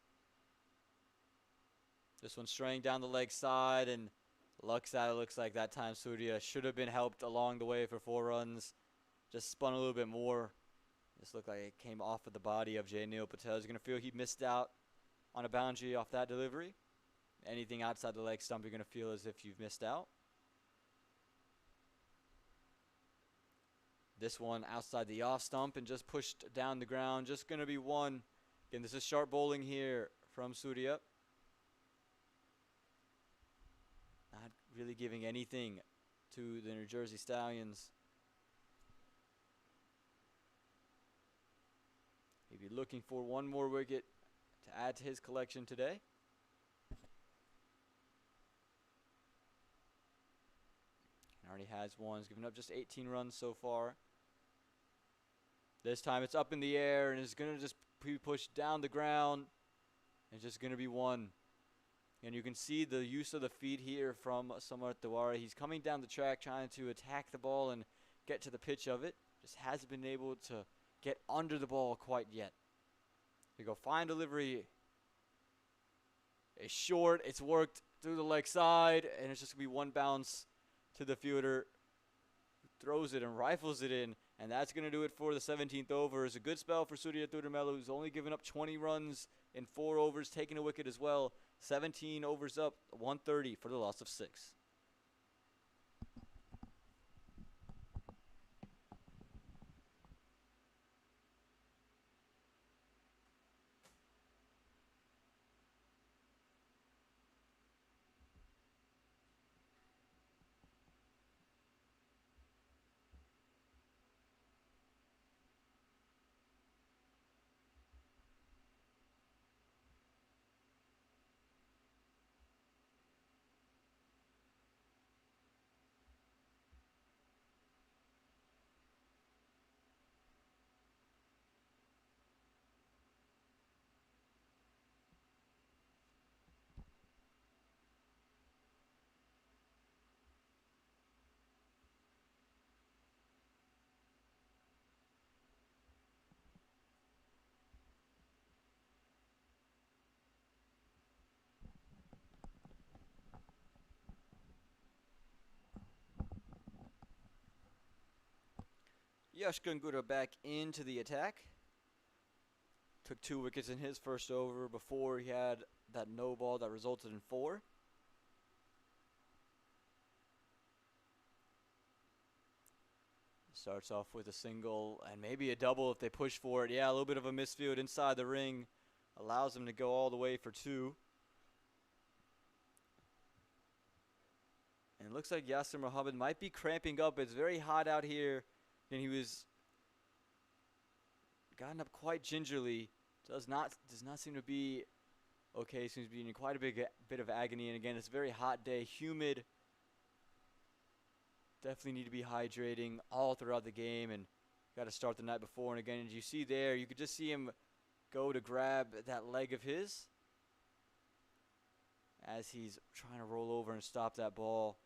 This one straying down the leg side, and looks like that time Surya should have been helped along the way for 4 runs. Just spun a little bit more. This looked like it came off of the body of J. Neil Patel. He's going to feel he missed out on a boundary off that delivery. Anything outside the leg stump, you're going to feel as if you've missed out. This one outside the off stump and just pushed down the ground. Just going to be 1. Again, this is sharp bowling here from Surya. Not really giving anything to the New Jersey Stallions. He'd be looking for 1 more wicket to add to his collection today. And already has 1. He's given up just 18 runs so far. This time it's up in the air and is going to just be pushed down the ground. It's just going to be 1. And you can see the use of the feet here from Samar Tiwari. He's coming down the track trying to attack the ball and get to the pitch of it. Just hasn't been able to get under the ball quite yet. We go fine delivery. It's short. It's worked through the leg side, and it's just going to be 1 bounce to the fielder. Throws it and rifles it in, and that's going to do it for the 17th over. It's a good spell for Surya Turumela, who's only given up 20 runs in 4 overs, taking a wicket as well. 17 overs up, 130 for the loss of 6. Yash Gangura back into the attack. Took 2 wickets in his first over before he had that no ball that resulted in 4. Starts off with a single and maybe a double if they push for it. Yeah, a little bit of a misfield inside the ring. Allows him to go all the way for 2. And it looks like Yasser Mohammed might be cramping up. It's very hot out here. And he was gotten up quite gingerly. Does not seem to be okay. Seems to be in quite a bit of agony. And again, it's a very hot day, humid. Definitely need to be hydrating all throughout the game, and got to start the night before. And again, as you see there, you could just see him go to grab that leg of his as he's trying to roll over and stop that ball.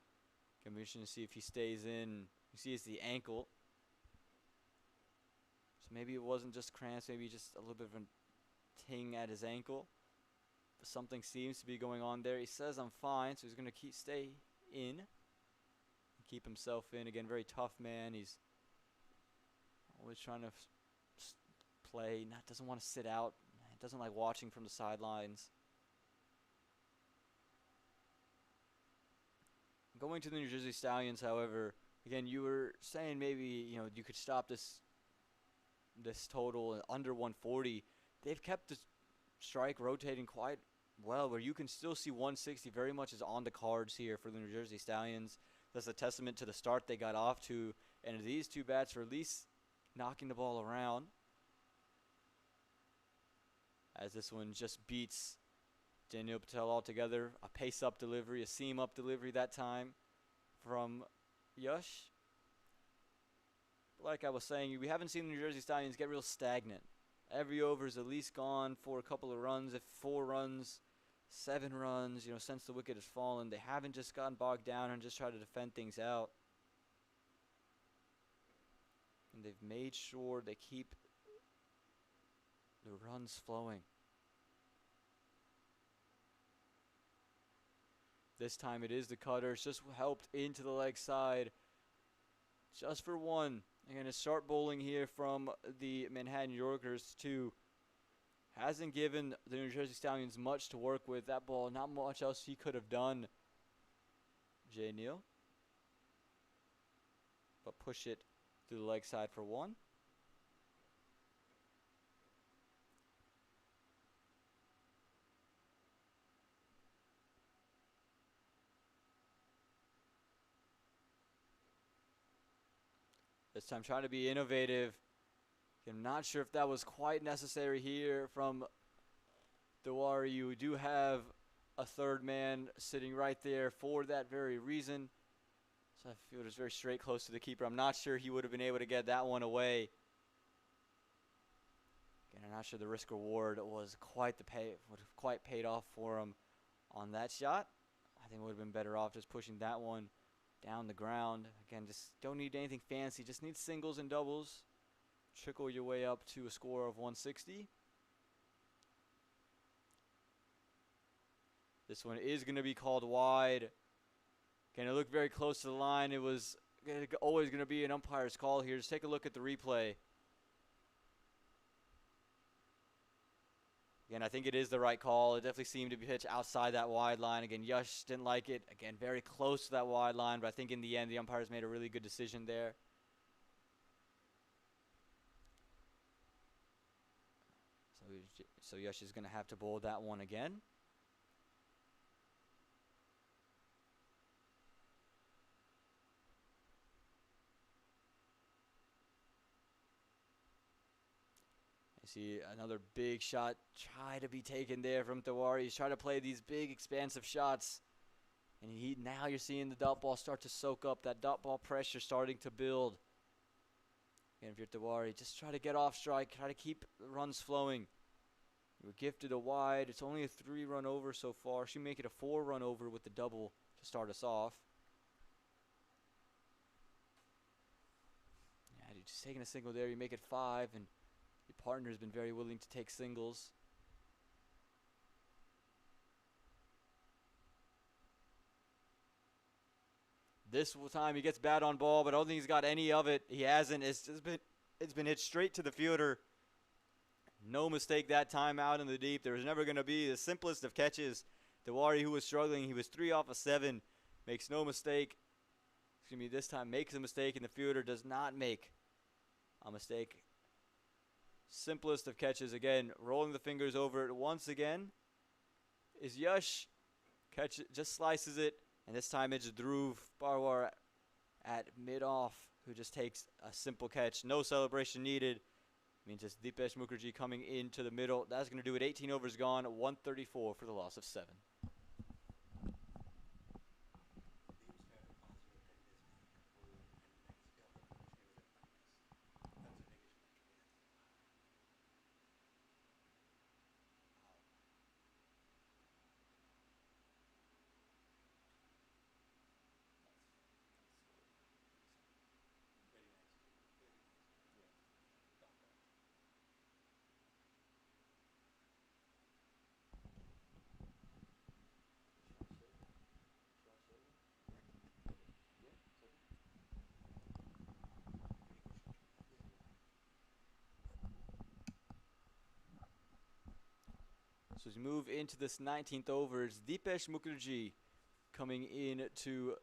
Commission to see if he stays in. You see it's the ankle. So maybe it wasn't just cramps, maybe just a little bit of a ting at his ankle. But something seems to be going on there. He says, I'm fine, so he's going to stay in. Keep himself in. Again, very tough man. He's always trying to play. Doesn't want to sit out. Doesn't like watching from the sidelines. Going to the New Jersey Stallions, however, again, you were saying maybe, you could stop this total under 140. They've kept the strike rotating quite well, where you can still see 160 very much is on the cards here for the New Jersey Stallions. That's a testament to the start they got off to, and these two bats are at least knocking the ball around. As this one just beats Daniel Patel altogether. A pace-up delivery, a seam-up delivery that time from Yash. Like I was saying, we haven't seen the New Jersey Stallions get real stagnant. Every over is at least gone for a couple of runs, if 4 runs, 7 runs, since the wicket has fallen. They haven't just gotten bogged down and just tried to defend things out. And they've made sure they keep the runs flowing. This time it is the cutter. It's just helped into the leg side. Just for one. Again, a sharp bowling here from the Manhattan Yorkers, too. Hasn't given the New Jersey Stallions much to work with. That ball, not much else he could have done. Jay Neal. But push it to the leg side for one. This time trying to be innovative. I'm not sure if that was quite necessary here from Dewari. You do have a third man sitting right there for that very reason. So I feel it was very straight, close to the keeper. I'm not sure he would have been able to get that one away. Again, I'm not sure the risk reward was would have quite paid off for him on that shot. I think it would have been better off just pushing that one down the ground. Again, just don't need anything fancy. Just need singles and doubles. Trickle your way up to a score of 160. This one is going to be called wide. Again, it looked very close to the line. It was always going to be an umpire's call here. Just take a look at the replay. Again, I think it is the right call. It definitely seemed to be pitched outside that wide line. Again, Yash didn't like it. Again, very close to that wide line, but I think in the end, the umpires made a really good decision there. So Yash is going to have to bowl that one again. See another big shot try to be taken there from Tewari. He's trying to play these big expansive shots. And now you're seeing the dot ball start to soak up. That dot ball pressure starting to build. Again, if you're Tewari, just try to get off strike. Try to keep the runs flowing. You were gifted a wide. It's only a 3-run over so far. Should make it a 4-run over with the double to start us off. Yeah, you're just taking a single there. You make it 5, and your partner has been very willing to take singles. This time he gets bat on ball, but I don't think he's got any of it. He hasn't. It's been hit straight to the fielder. No mistake that time out in the deep. There was never going to be the simplest of catches. Dewari, who was struggling, he was 3 off of 7. Makes no mistake. Excuse me, this time makes a mistake, and the fielder does not make a mistake. Simplest of catches again. Rolling the fingers over it once again is Yash. Catch it, just slices it. And this time it's Dhruv Barwar at mid-off who just takes a simple catch. No celebration needed. Means it's Dipesh Mukherjee coming into the middle. That's going to do it. 18 overs gone. 134 for the loss of 7. So as we move into this 19th over, it's Dipesh Mukherjee coming into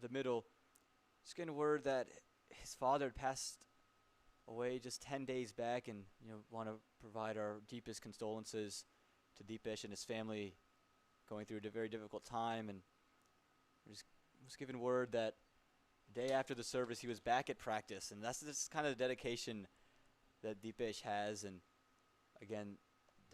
the middle. Just getting word that his father had passed away just 10 days back, and want to provide our deepest condolences to Dipesh and his family going through a very difficult time. And just was given word that the day after the service he was back at practice, and that's just kind of the dedication that Dipesh has. And again,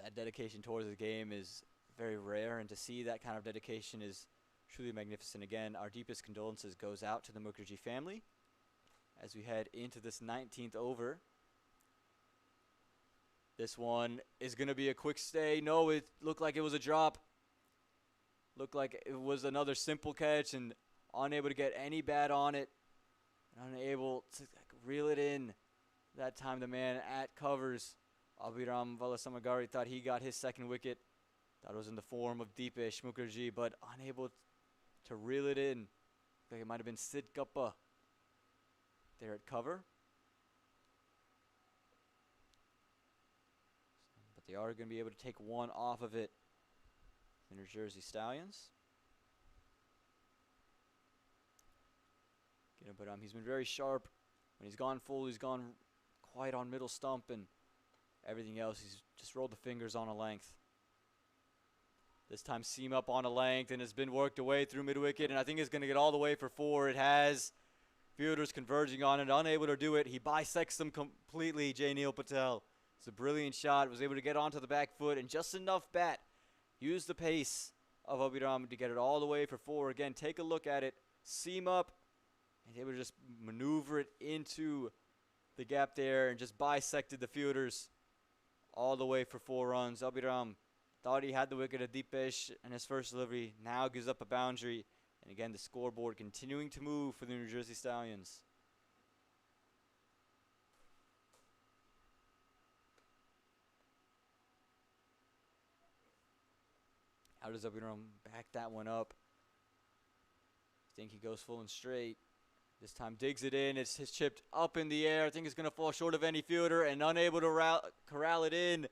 that dedication towards the game is very rare, and to see that kind of dedication is truly magnificent. Again, our deepest condolences goes out to the Mukherjee family as we head into this 19th over. This one is going to be a quick stay. No, it looked like it was a drop. Looked like it was another simple catch, and unable to get any bat on it. Unable to reel it in. That time the man at covers, Abhiram Valasamagari, thought he got his second wicket. Thought it was in the form of Dipesh Mukherjee, but unable to reel it in. I think it might have been Sid Kappa there at cover. But they are going to be able to take one off of it, the New Jersey Stallions. But he's been very sharp. When he's gone full, he's gone quite on middle stump, and everything else, he's just rolled the fingers on a length. This time seam up on a length, and has been worked away through mid-wicket, and I think it's going to get all the way for 4. It has. Fielders converging on it, unable to do it. He bisects them completely, Neil Patel. It's a brilliant shot. Was able to get onto the back foot, and just enough bat. Use the pace of Abhiram to get it all the way for 4. Again, take a look at it. Seam up, and able to just maneuver it into the gap there, and just bisected the fielders all the way for 4 runs. Abhiram thought he had the wicket at Dipesh in his first delivery. Now gives up a boundary. And again, the scoreboard continuing to move for the New Jersey Stallions. How does Abhiram back that one up? I think he goes full and straight. This time digs it in. It's chipped up in the air. I think it's going to fall short of any fielder, and unable to corral it in.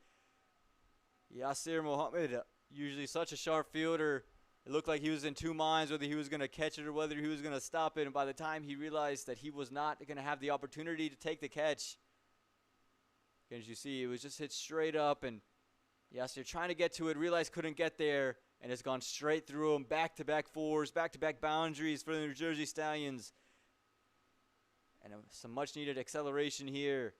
Yasir Mohammed, usually such a sharp fielder. It looked like he was in two minds whether he was going to catch it or whether he was going to stop it. And by the time he realized that he was not going to have the opportunity to take the catch, as you see, it was just hit straight up. And Yasir trying to get to it, realized couldn't get there, and it's gone straight through him. Back-to-back 4s, back-to-back boundaries for the New Jersey Stallions. And some much-needed acceleration here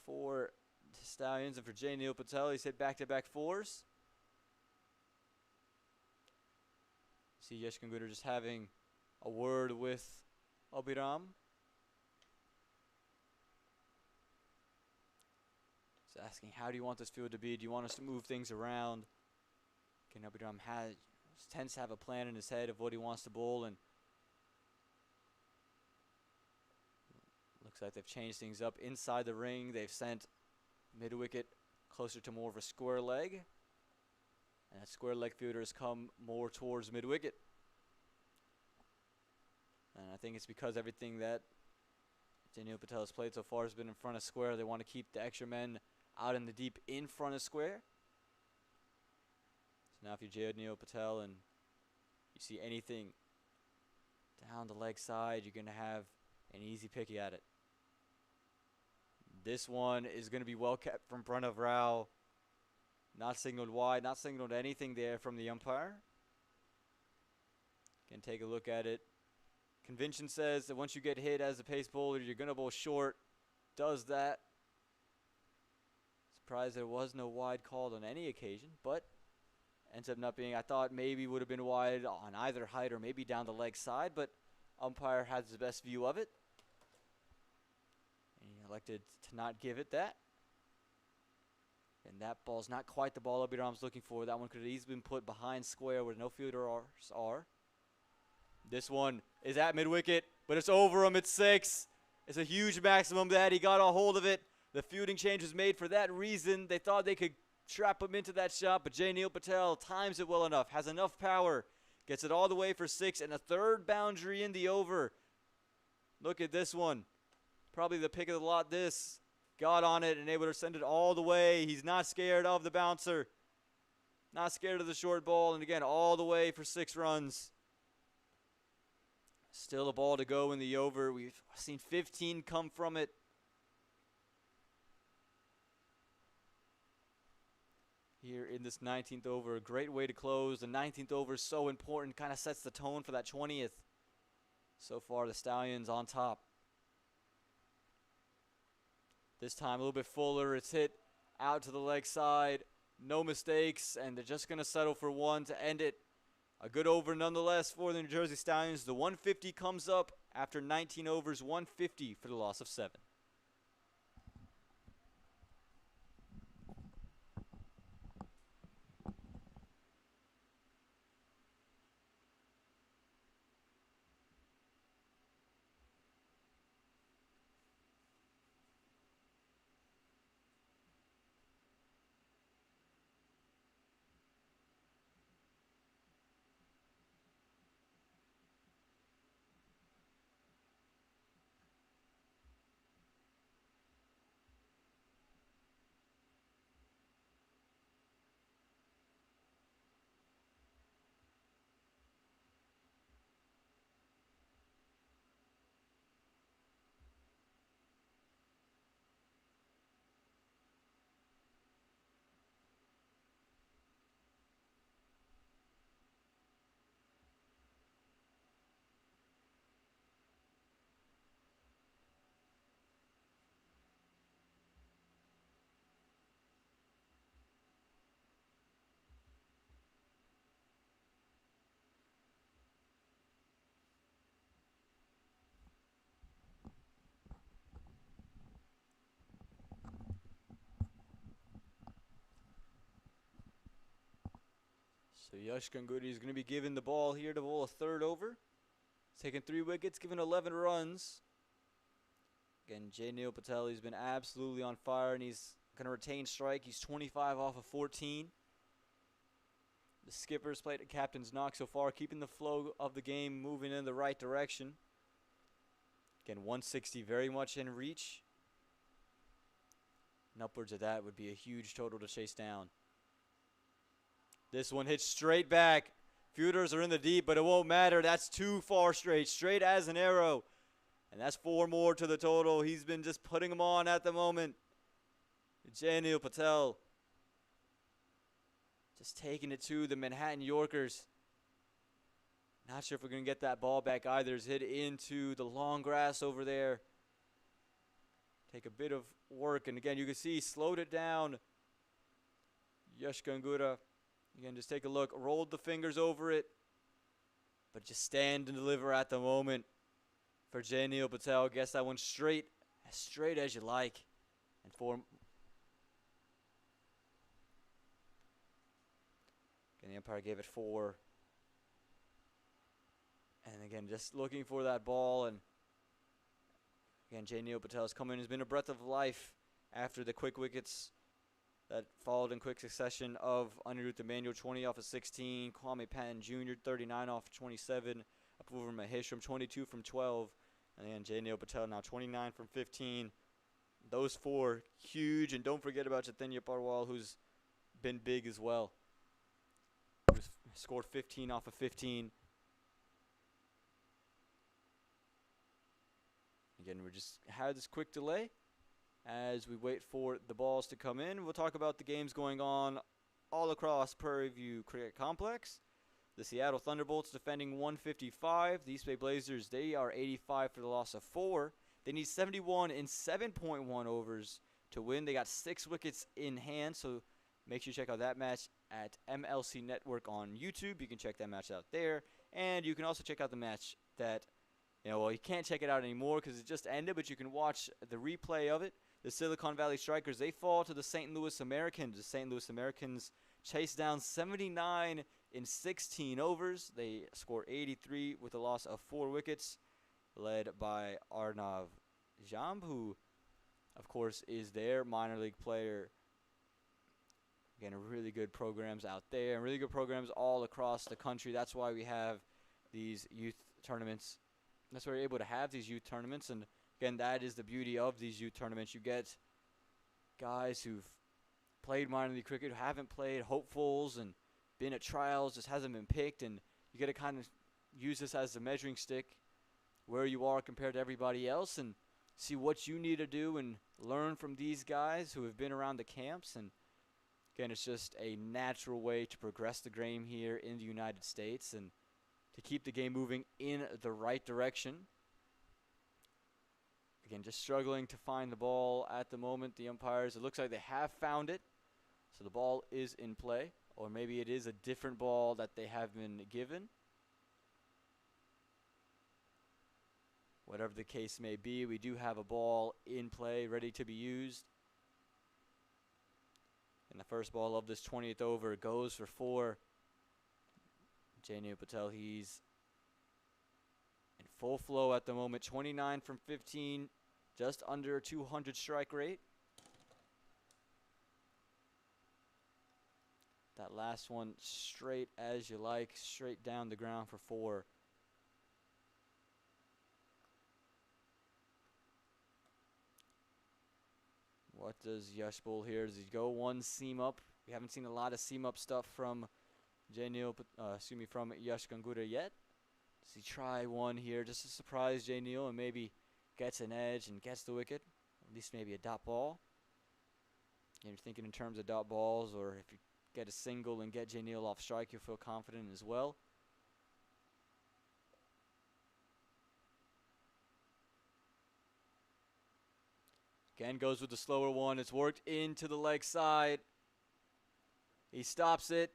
for the Stallions and for Neil Patel. He's hit back-to-back 4s. See Yash Ganguder just having a word with Abhiram. He's asking, how do you want this field to be? Do you want us to move things around? Again, Abhiram tends to have a plan in his head of what he wants to bowl, and looks like they've changed things up inside the ring. They've sent mid-wicket closer to more of a square leg. And that square leg fielder has come more towards mid-wicket. And I think it's because everything that Neil Patel has played so far has been in front of square. They want to keep the extra men out in the deep in front of square. So now if you're Neil Patel and you see anything down the leg side, you're going to have an easy pick at it. This one is going to be well kept from front of Rao. Not signaled wide, not signaled anything there from the umpire. Can take a look at it. Convention says that once you get hit as a pace bowler, you're going to bowl short. Does that. Surprised there was no wide called on any occasion, but ends up not being. I thought maybe would have been wide on either height or maybe down the leg side, but umpire has the best view of it. And he elected to not give it that. And that ball's not quite the ball Abhiram's looking for. That one could have easily been put behind square where no fielders are. This one is at mid-wicket, but it's over him. It's 6. It's a huge maximum that he got a hold of it. The fielding change was made for that reason. They thought they could trap him into that shot, but Neil Patel times it well enough, has enough power, gets it all the way for 6, and a third boundary in the over. Look at this one. Probably the pick of the lot this. Got on it and able to send it all the way. He's not scared of the bouncer. Not scared of the short ball. And again, all the way for 6 runs. Still a ball to go in the over. We've seen 15 come from it. Here in this 19th over, a great way to close. The 19th over is so important, kind of sets the tone for that 20th. So far, the Stallions on top. This time a little bit fuller. It's hit out to the leg side. No mistakes, and they're just going to settle for 1 to end it. A good over nonetheless for the New Jersey Stallions. The 150 comes up after 19 overs, 150 for the loss of 7. So Yash Ganguly is going to be given the ball here to bowl a 3rd over. Taking 3 wickets, given 11 runs. Again, Neil Patel, he's been absolutely on fire, and he's going to retain strike. He's 25 off of 14. The skipper's played a captain's knock so far, keeping the flow of the game moving in the right direction. Again, 160 very much in reach. And upwards of that would be a huge total to chase down. This one hits straight back. Fielders are in the deep, but it won't matter. That's too far straight as an arrow. And that's 4 more to the total. He's been just putting them on at the moment. Neil Patel just taking it to the Manhattan Yorkers. Not sure if we're going to get that ball back either. It's hit into the long grass over there. Take a bit of work. And again, you can see he slowed it down. Yash Ganguly. Again, just take a look. Rolled the fingers over it. But just stand and deliver at the moment for Neil Patel. Guess that one straight as you like. And again, the umpire gave it 4. And again, just looking for that ball. And again, Neil Patel has come in. Has been a breath of life after the quick wickets that followed in quick succession of Anirudh Emmanuel, 20 off of 16. Kwame Patton Jr., 39 off of 27. Apurva Maheshwam, 22 from 12. And then Neil Patel now 29 from 15. Those 4 huge. And don't forget about Chaitanya Parwal, who's been big as well. Who's scored 15 off of 15. Again, we just had this quick delay as we wait for the balls to come in. We'll talk about the games going on all across Prairie View Cricket Complex. The Seattle Thunderbolts defending 155. The East Bay Blazers, they are 85 for the loss of 4. They need 71 in 7.1 overs to win. They got 6 wickets in hand, so make sure you check out that match at MiLC Network on YouTube. You can check that match out there. And you can also check out the match that, well, you can't check it out anymore because it just ended, but you can watch the replay of it. The Silicon Valley Strikers, they fall to the St. Louis Americans. The St. Louis Americans chase down 79 in 16 overs. They score 83 with a loss of 4 wickets, led by Arnav Jamb, who, of course, is their minor league player. Again, really good programs out there, and really good programs all across the country. That's why we have these youth tournaments. That's why we're able to have these youth tournaments. And again, that is the beauty of these youth tournaments. You get guys who've played minor league cricket, who haven't played, hopefuls, and been at trials, just hasn't been picked, and you got to kind of use this as a measuring stick where you are compared to everybody else and see what you need to do and learn from these guys who have been around the camps. And again, it's just a natural way to progress the game here in the United States and to keep the game moving in the right direction. Again, just struggling to find the ball at the moment. The umpires, it looks like they have found it. So the ball is in play. Or maybe it is a different ball that they have been given. Whatever the case may be, we do have a ball in play, ready to be used. And the first ball of this 20th over goes for 4. Janiel Patel, he's in full flow at the moment. 29 from 15, just under 200 strike rate. That last one straight as you like, straight down the ground for 4. What does Yash bowl here? Does he go one seam up? We haven't seen a lot of seam up stuff from from Yash Gangura yet. Does he try one here just to surprise Jay Neal and maybe gets an edge and gets the wicket? At least maybe a dot ball. And you're thinking in terms of dot balls, or if you get a single and get Jay Neal off strike, you'll feel confident as well. Again, goes with the slower one. It's worked into the leg side. He stops it,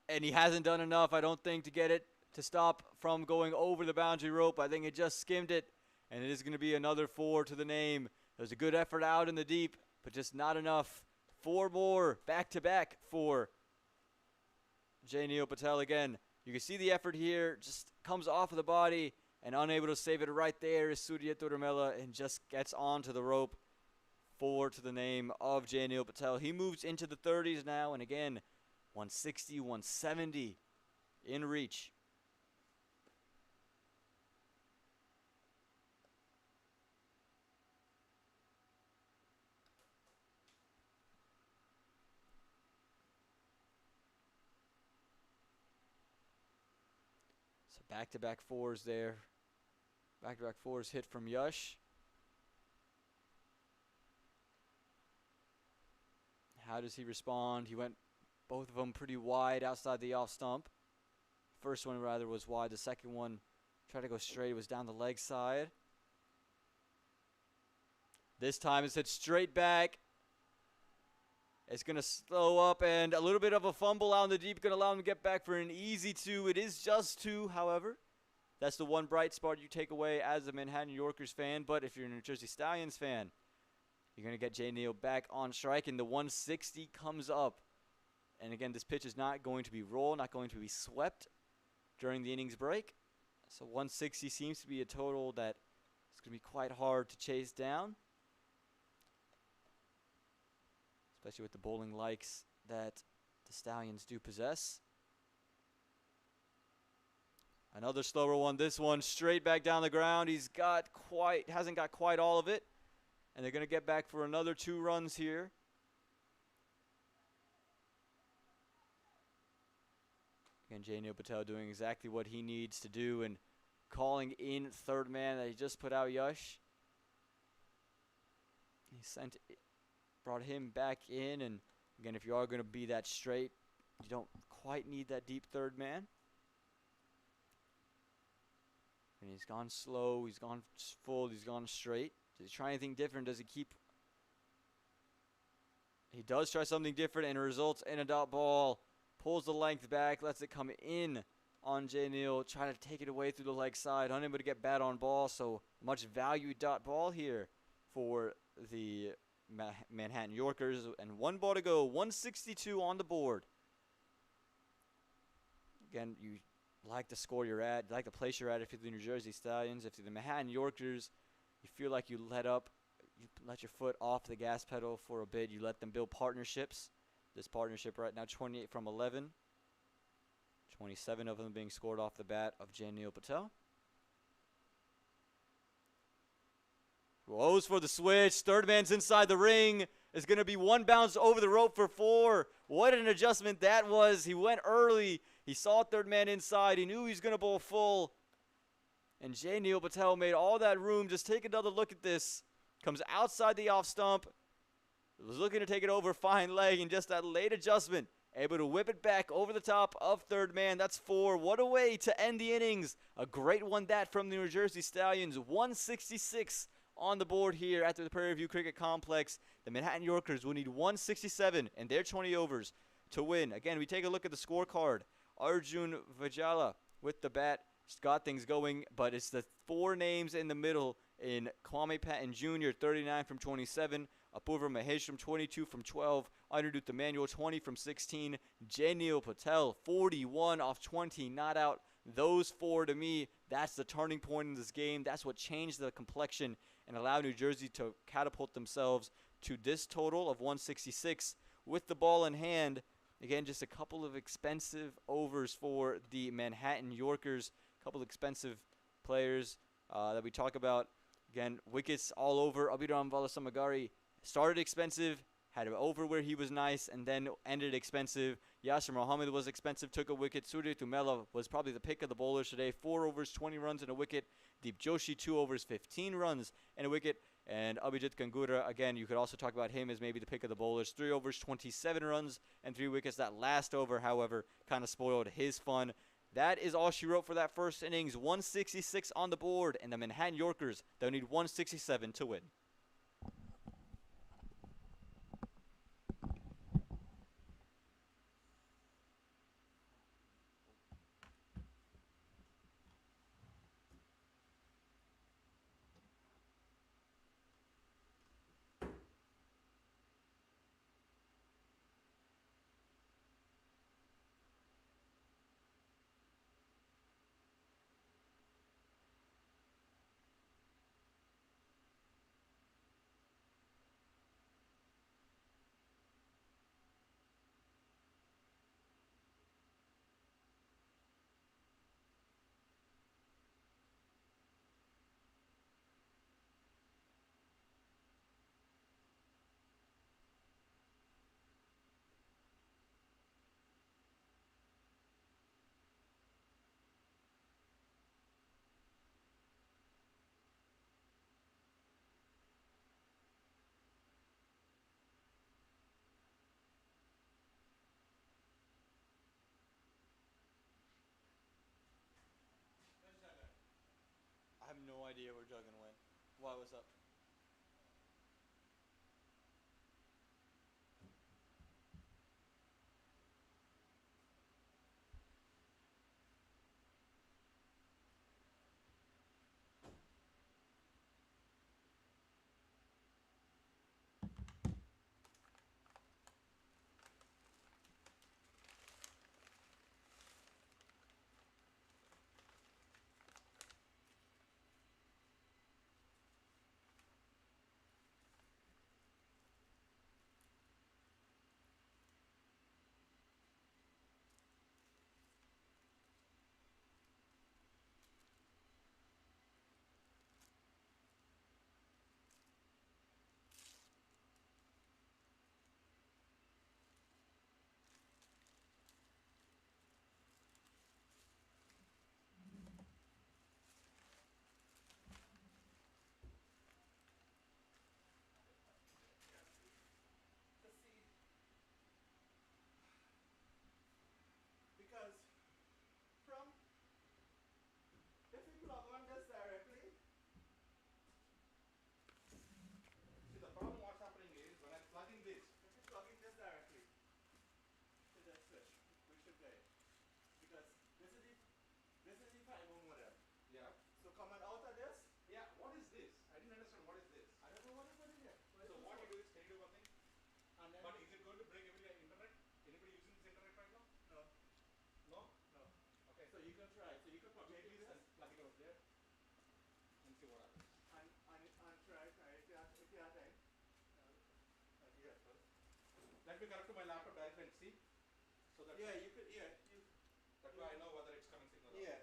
and he hasn't done enough, I don't think, to get it to stop from going over the boundary rope. I think it just skimmed it, and it is going to be another 4 to the name. It was a good effort out in the deep, but just not enough. 4 more back-to-back for Janiel Patel again. You can see the effort here, just comes off of the body, and unable to save it right there is Surya Turumela, and just gets onto the rope. 4 to the name of Janiel Patel. He moves into the 30s now, and again, 160, 170 in reach. So back-to-back 4s there. Back-to-back 4s hit from Yash. How does he respond? He went both of them pretty wide outside the off stump. First one rather was wide. The second one tried to go straight. It was down the leg side. This time it's hit straight back. It's going to slow up, and a little bit of a fumble out in the deep. Going to allow him to get back for an easy 2. It is just 2, however. That's the one bright spot you take away as a Manhattan Yorkers fan. But if you're a New Jersey Stallions fan, you're going to get Jay Neal back on strike, and the 160 comes up. And again, this pitch is not going to be rolled, not going to be swept during the innings break. So 160 seems to be a total that is going to be quite hard to chase down, especially with the bowling likes that the Stallions do possess. Another slower one. This one straight back down the ground. Hasn't got quite all of it. And they're going to get back for another 2 runs here. Again, Janiel Patel doing exactly what he needs to do and calling in third man that he just put out Yash. He brought him back in. And again, if you are going to be that straight, you don't quite need that deep third man. And he's gone slow, he's gone full, he's gone straight. Does he try anything different? Does he keep? He does try something different, and it results in a dot ball. Pulls the length back, lets it come in on Jay Neal, trying to take it away through the leg side. Unable to get bat on ball, so much value dot ball here for the Manhattan Yorkers. And 1 ball to go, 162 on the board. Again, you like the score you're at, you like the place you're at if you're the New Jersey Stallions. If you're the Manhattan Yorkers, you feel like you let your foot off the gas pedal for a bit. You let them build partnerships. This partnership right now, 28 from 11. 27 of them being scored off the bat of Janiel Patel. Goes for the switch. Third man's inside the ring. is going to be one bounce over the rope for 4. What an adjustment that was. He went early. He saw third man inside. He knew he was going to bowl full. And J. Neil Patel made all that room. Just take another look at this. Comes outside the off stump. Was looking to take it over fine leg, and just that late adjustment. Able to whip it back over the top of third man. That's 4. What a way to end the innings. A great one that from the New Jersey Stallions. 166 on the board here at the Prairie View Cricket Complex. The Manhattan Yorkers will need 167 in their 20 overs to win. Again, we take a look at the scorecard. Arjun Vajala with the bat got things going, but it's the 4 names in the middle in Kwame Patton Jr., 39 from 27. Apurva Maheshram, 22 from 12. Anirudh Emmanuel, 20 from 16. J. Neil Patel, 41 off 20, not out. Those 4, to me, that's the turning point in this game. That's what changed the complexion and allowed New Jersey to catapult themselves to this total of 166 with the ball in hand. Again, just a couple of expensive overs for the Manhattan Yorkers. A couple of expensive players that we talk about. Again, wickets all over. Abhiram Valasamagari started expensive, had an over where he was nice, and then ended expensive. Yasir Mohammed was expensive, took a wicket. Surya Tumela was probably the pick of the bowlers today. 4 overs, 20 runs and a wicket. Deep Joshi, 2 overs, 15 runs and a wicket. And Abhijit Kangura, again, you could also talk about him as maybe the pick of the bowlers. 3 overs, 27 runs and 3 wickets. That last over, however, kind of spoiled his fun. That is all she wrote for that first innings. 166 on the board, and the Manhattan Yorkers, they'll need 167 to win. I have no idea where Juggan went. Why, what's up? Because from if you plug on this directly, see the problem what's happening is when I'm plugging this, if you're plugging this directly to the switch, we should play. Because this is the 5 ohm modem. Yeah. So coming out of this. Yeah. What is this? I didn't understand what is this. I don't know what is in here. So what you do is can you do one thing? And then but is it going to break every internet? Anybody using this internet right now? No. No? No. Okay. So you can try. So you can plug take this and plug it over there and see what happens. And try if you have time. Here first. Let me connect to my laptop directly and see. So that yeah, you could that way I know whether it's coming signal. Yeah.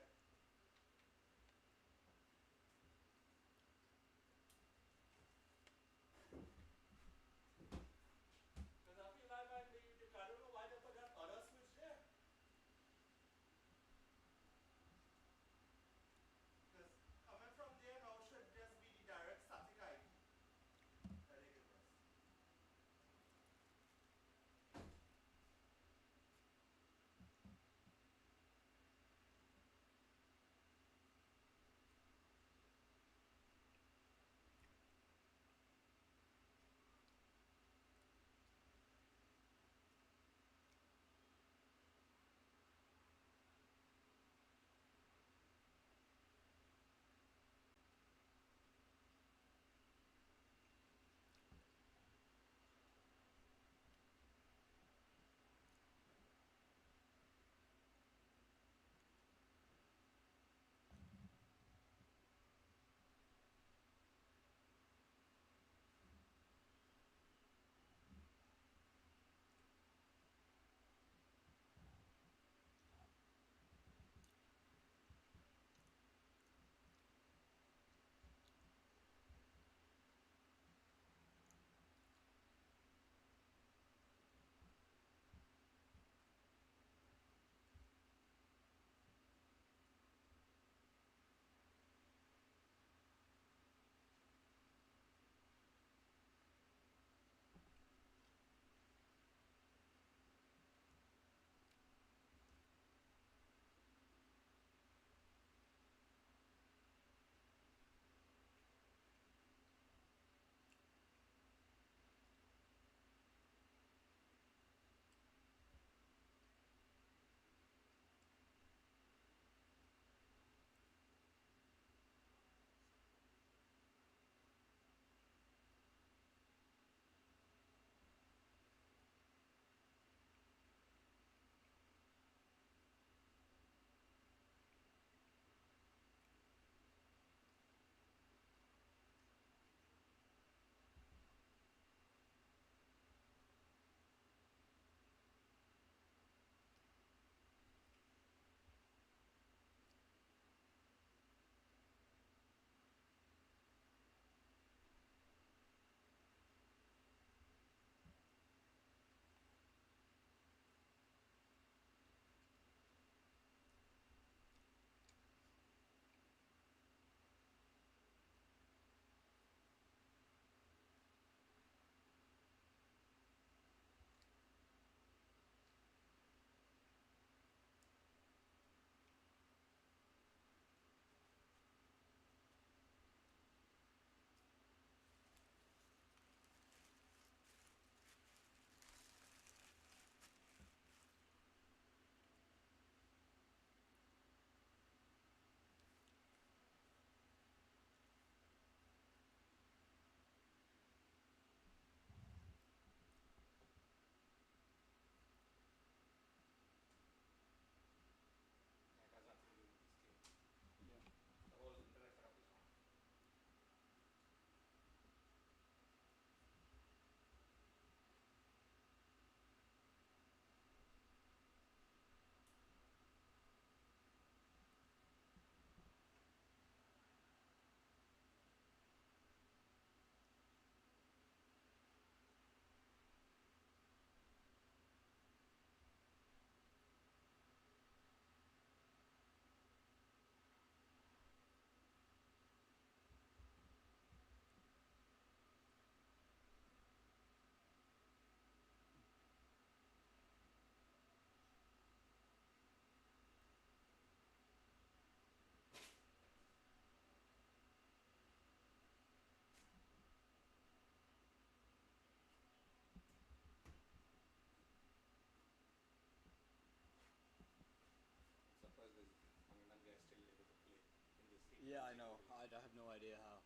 Yeah, I know. I have no idea how.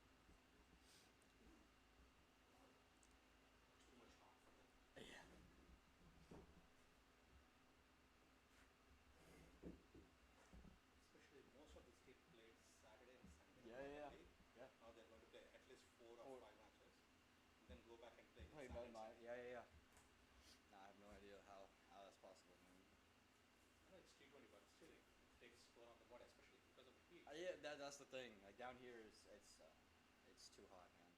Too much hot for them. Yeah. Especially most of these kids played Saturday and Sunday Yeah, yeah, normally. yeah. Now they're going to play at least 4 or Or 5 matches, and then go back and play again play Saturday and Melmai. Sunday. Yeah, yeah, yeah. Nah, I have no idea how that's possible, man. I know it's T20, but still it takes toll on the body, especially because of the heat. Yeah, that's the thing. Like down here is it's too hot, man.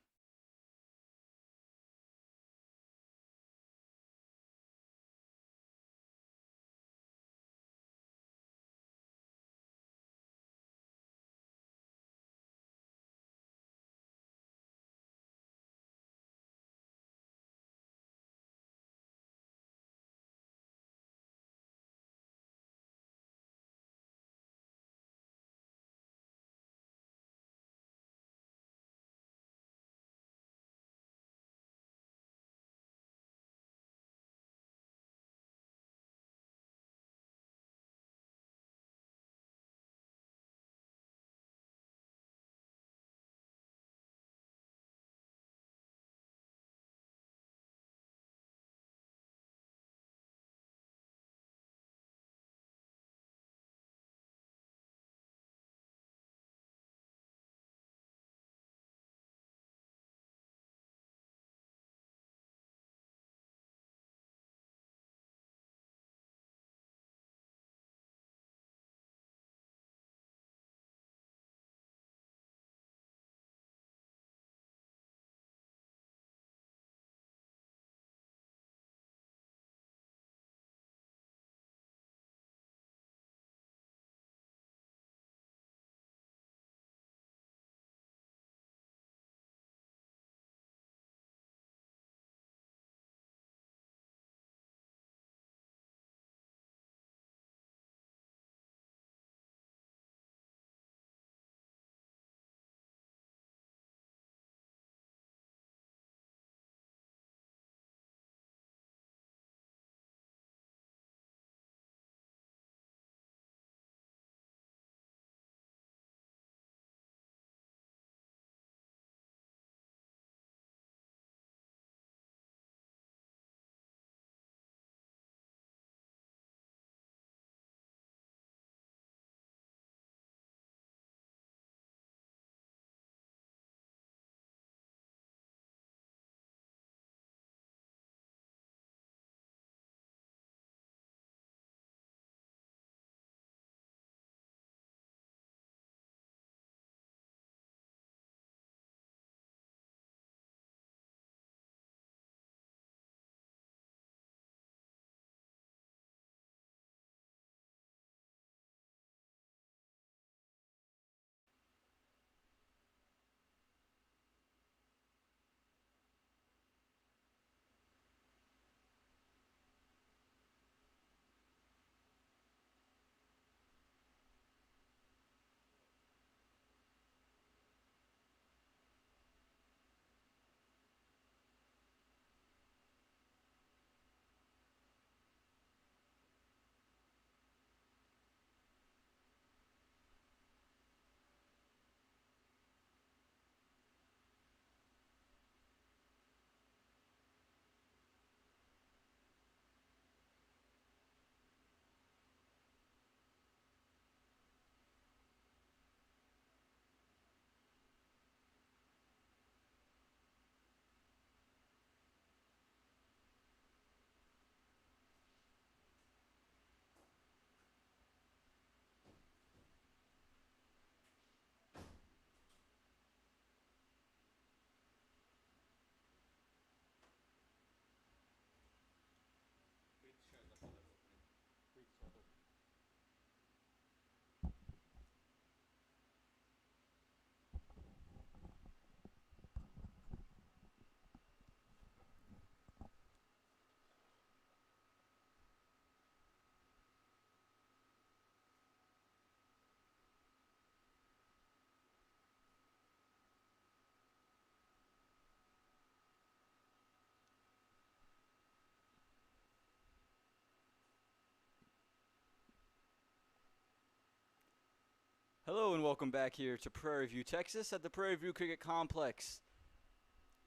Hello and welcome back here to Prairie View, Texas at the Prairie View Cricket Complex.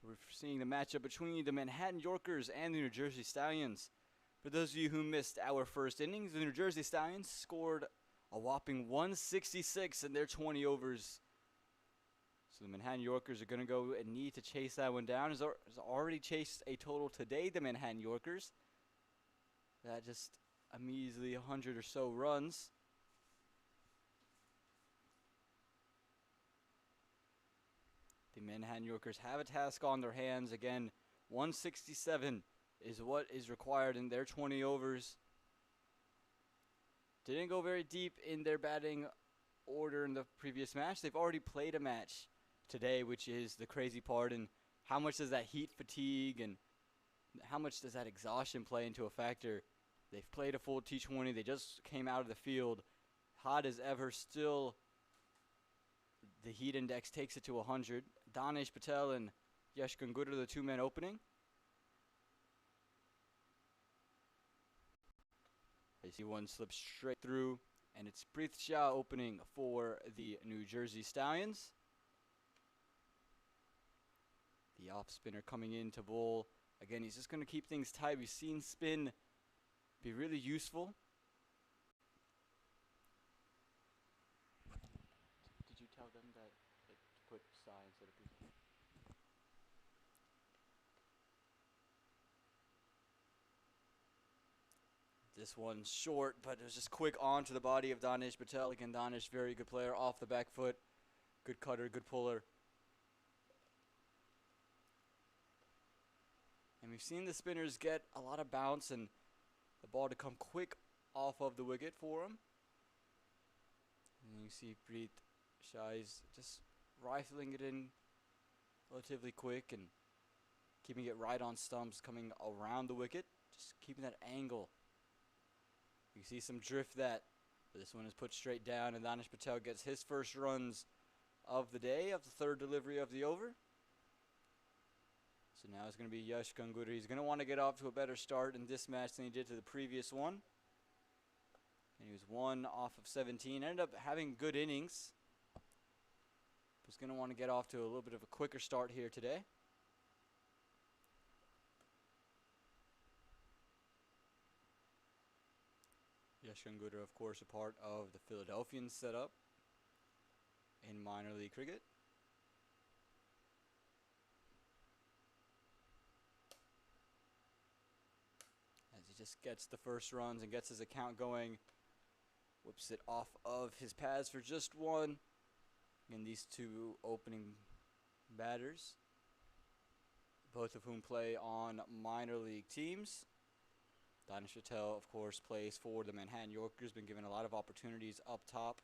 We're seeing the matchup between the Manhattan Yorkers and the New Jersey Stallions. For those of you who missed our first innings, the New Jersey Stallions scored a whopping 166 in their 20 overs. So the Manhattan Yorkers are going to go and need to chase that one down. Has already chased a total today, the Manhattan Yorkers. That just a measly 100 or so runs. The Manhattan Yorkers have a task on their hands. Again, 167 is what is required in their 20 overs. Didn't go very deep in their batting order in the previous match. They've already played a match today, which is the crazy part. And how much does that heat fatigue and how much does that exhaustion play into a factor? They've played a full T20. They just came out of the field hot as ever. Still, the heat index takes it to 100. Danish Patel and Yash Ganguly, the two-man opening. I see one slip straight through, and it's Preet Shah opening for the New Jersey Stallions. The off spinner coming in to bowl. Again, he's just going to keep things tight. We've seen spin be really useful. Did you tell them that to put Sai instead of Preet? This one's short, but it was just quick on to the body of Danish Patel. Again, Danish, very good player off the back foot. Good cutter, good puller. And we've seen the spinners get a lot of bounce and the ball to come quick off of the wicket for him. And you see Preet Shah is just rifling it in relatively quick and keeping it right on stumps, coming around the wicket, just keeping that angle. You see some drift that, but this one is put straight down, and Danish Patel gets his first runs of the day, of the third delivery of the over. So now it's going to be Yash Ganguly. He's going to want to get off to a better start in this match than he did to the previous one. And he was 1 off of 17. Ended up having good innings. He's going to want to get off to a little bit of a quicker start here today. Yash Ganguly, of course, a part of the Philadelphian setup in minor league cricket. As he just gets the first runs and gets his account going, whips it off of his pads for just one. And these two opening batters, both of whom play on minor league teams. Danish Patel, of course, plays for the Manhattan Yorkers, been given a lot of opportunities up top.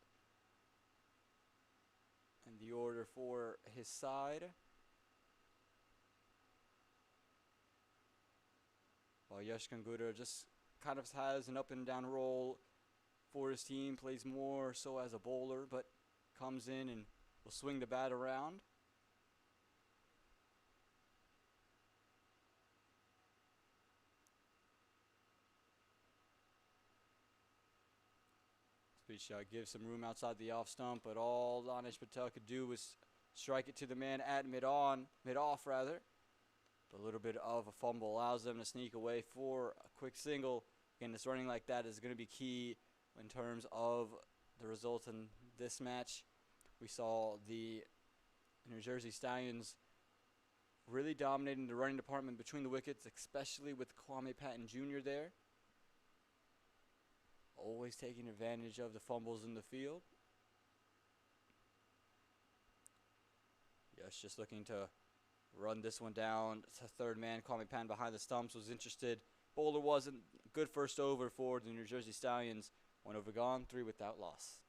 And the order for his side, while Yash Ganguly just kind of has an up and down role for his team, plays more so as a bowler, but comes in and will swing the bat around. Preet Shah gives some room outside the off stump, but all Danish Patel could do was strike it to the man at mid-off rather. But a little bit of a fumble allows them to sneak away for a quick single. Again, this running like that is going to be key in terms of the results in this match. We saw the New Jersey Stallions really dominating the running department between the wickets, especially with Kwame Patton Jr. there. Always taking advantage of the fumbles in the field. Yes, just looking to run this one down. It's a third man. Kwame Patton behind the stumps was interested. Bowler wasn't. Good first over for the New Jersey Stallions. 1 over gone, 3 without loss.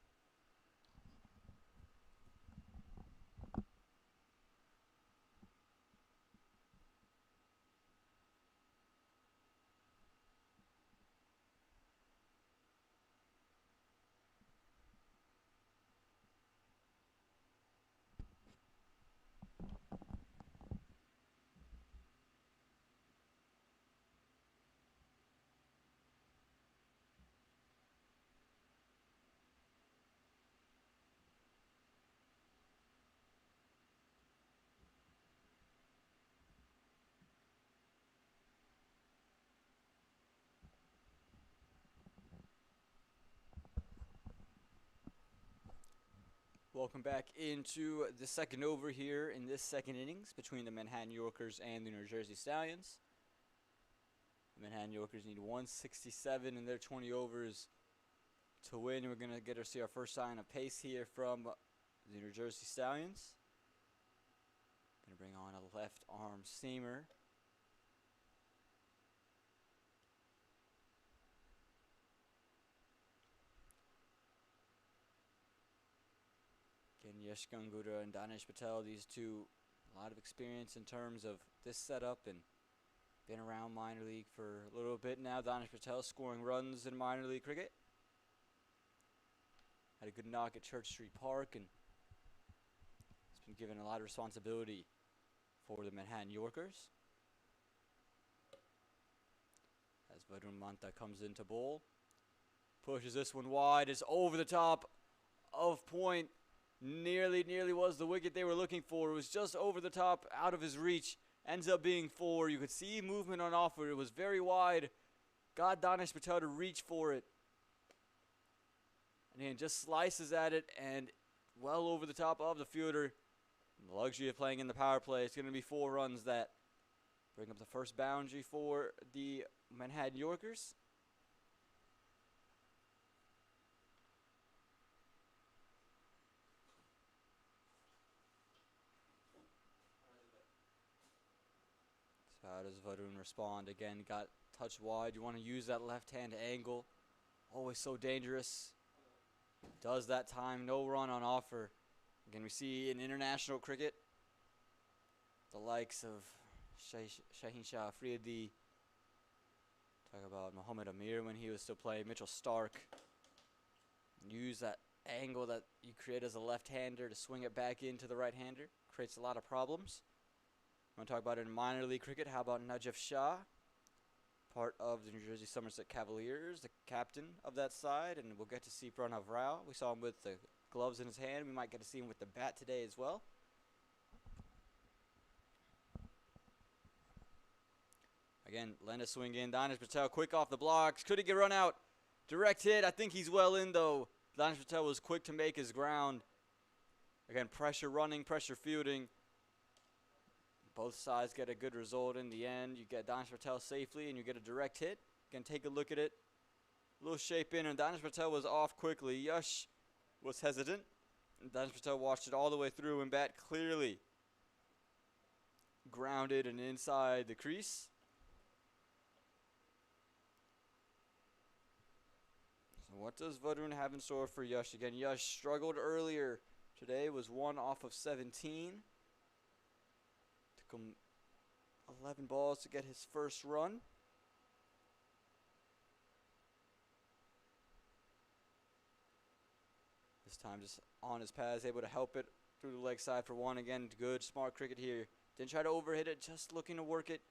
Welcome back into the second over here in this second innings between the Manhattan Yorkers and the New Jersey Stallions. The Manhattan Yorkers need 167 in their 20 overs to win. We're going to see our first sign of pace here from the New Jersey Stallions. Going to bring on a left arm seamer. Again, Yash Gangura and Danish Patel, these two, a lot of experience in terms of this setup and been around minor league for a little bit now. Danish Patel scoring runs in minor league cricket. Had a good knock at Church Street Park and has been given a lot of responsibility for the Manhattan Yorkers. As Varun Manta comes into bowl. Pushes this one wide. It's over the top of point. Nearly was the wicket they were looking for. It was just over the top, out of his reach. Ends up being 4. You could see movement on offer. It was very wide. Got Danish Patel to reach for it. And he just slices at it and well over the top of the fielder. And the luxury of playing in the power play. It's going to be 4 runs that bring up the first boundary for the Manhattan Yorkers. So how does Varun respond? Again, got touched wide. You want to use that left-hand angle. Always so dangerous. Does that time. No run on offer. Again, we see in international cricket the likes of Shaheen Shah Afridi. Talk about Muhammad Amir when he was still playing. Mitchell Stark. Use that angle that you create as a left-hander to swing it back into the right-hander. Creates a lot of problems. Want to talk about it in minor league cricket? How about Najaf Shah? Part of the New Jersey Somerset Cavaliers, the captain of that side, and we'll get to see Pranav Rao. We saw him with the gloves in his hand. We might get to see him with the bat today as well. Again, Lena swing in. Danish Patel quick off the blocks. Could he get run out? Direct hit. I think he's well in though. Danish Patel was quick to make his ground. Again, pressure running, pressure fielding. Both sides get a good result in the end. You get Danish Patel safely and you get a direct hit. Again, take a look at it. A little shape in and Danish Patel was off quickly. Yash was hesitant. And Danish Patel watched it all the way through and bat clearly. Grounded and inside the crease. So what does Varun have in store for Yash? Again, Yash struggled earlier. Today was 1 off of 17. Took him 11 balls to get his first run. This time just on his pads, able to help it through the leg side for 1. Again, good, smart cricket here. Didn't try to overhit it, just looking to work it.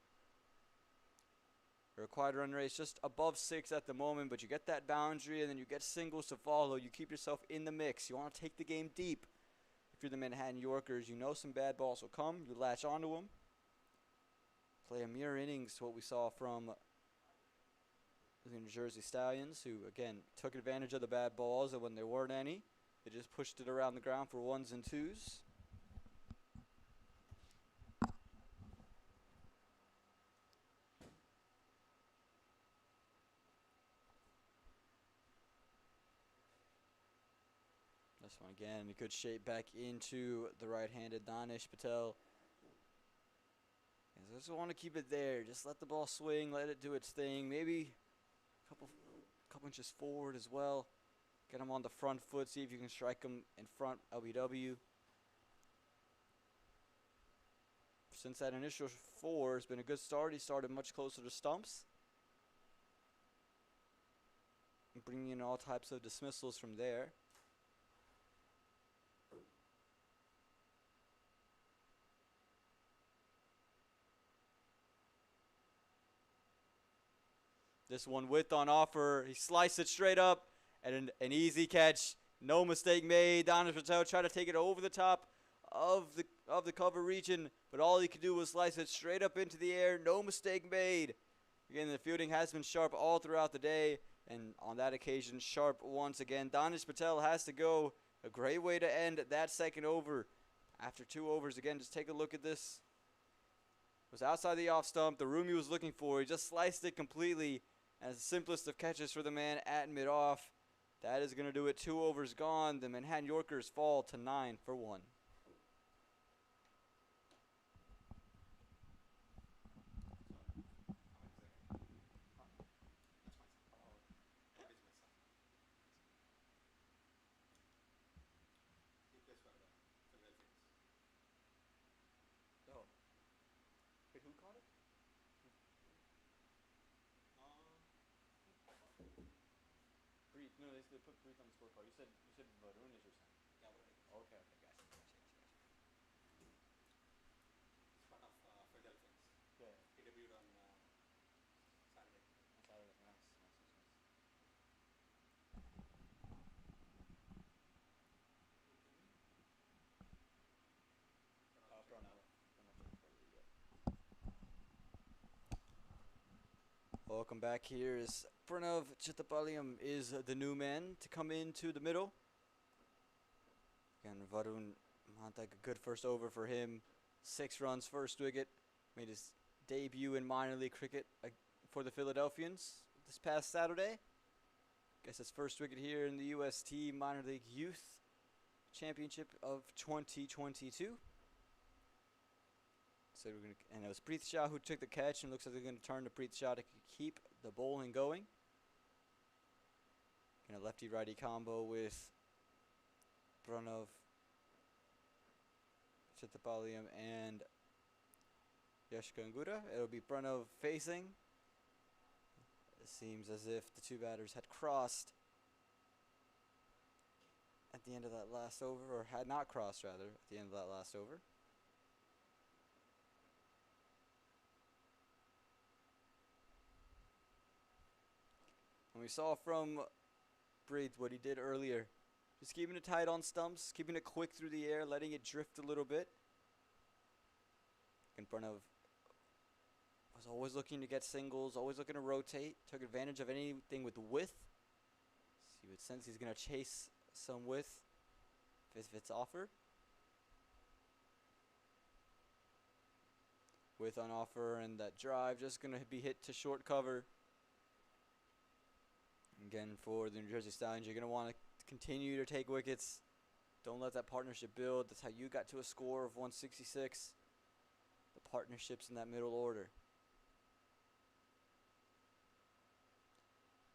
The required run rate is just above 6 at the moment, but you get that boundary and then you get singles to follow. You keep yourself in the mix. You want to take the game deep. If you're the Manhattan Yorkers, you know some bad balls will come. You latch onto them. Play a mirror innings to what we saw from the New Jersey Stallions, who, again, took advantage of the bad balls, and when there weren't any, they just pushed it around the ground for 1s and 2s. This one again, a good shape back into the right-handed Danish Patel. I just want to keep it there. Just let the ball swing, let it do its thing. Maybe a couple inches forward as well. Get him on the front foot, see if you can strike him in front LBW. Since that initial 4 has been a good start. He started much closer to stumps. Bringing in all types of dismissals from there. This one width on offer. He sliced it straight up and an easy catch. No mistake made. Danish Patel tried to take it over the top of the cover region, but all he could do was slice it straight up into the air. No mistake made. Again, the fielding has been sharp all throughout the day, and on that occasion, sharp once again. Danish Patel has to go A great way to end that second over. After 2 overs, again, just take a look at this. It was outside the off stump. The room he was looking for. He just sliced it completely. As the simplest of catches for the man at mid-off. That is going to do it. 2 overs gone. The Manhattan Yorkers fall to 9 for 1. Oh. Wait, who caught it? Breathe. No, they put Breathe on the scorecard. You said Varun is your son. Yeah, what it is. Okay, gotcha. It's part of Philadelphians. Yeah. He debuted on Saturday. On Saturday. Nice. Pranav. Welcome back. Here is Pranav Chittapaliyam is the new man to come into the middle. Again, Varun Mantak, a good first over for him. 6 runs, first wicket. Made his debut in minor league cricket for the Philadelphians this past Saturday. Guess his first wicket here in the UST Minor League Youth Championship of 2022. So and it was Preet Shah who took the catch, and looks like they're going to turn to Preet Shah to keep the bowling going. And a lefty-righty combo with Pranav Chittapaliyam and Yash Gangura. It'll be Pranav facing. It seems as if the 2 batters had crossed at the end of that last over, or had not crossed rather, at the end of that last over. And we saw from Breed what he did earlier. Just keeping it tight on stumps, keeping it quick through the air, letting it drift a little bit. And Pranav was always looking to get singles, always looking to rotate. Took advantage of anything with width. So you would sense he's going to chase some width if it's offered. Width on offer, and that drive just going to be hit to short cover. Again, for the New Jersey Stallions, you're going to want to continue to take wickets. Don't let that partnership build. That's how you got to a score of 166. The partnerships in that middle order.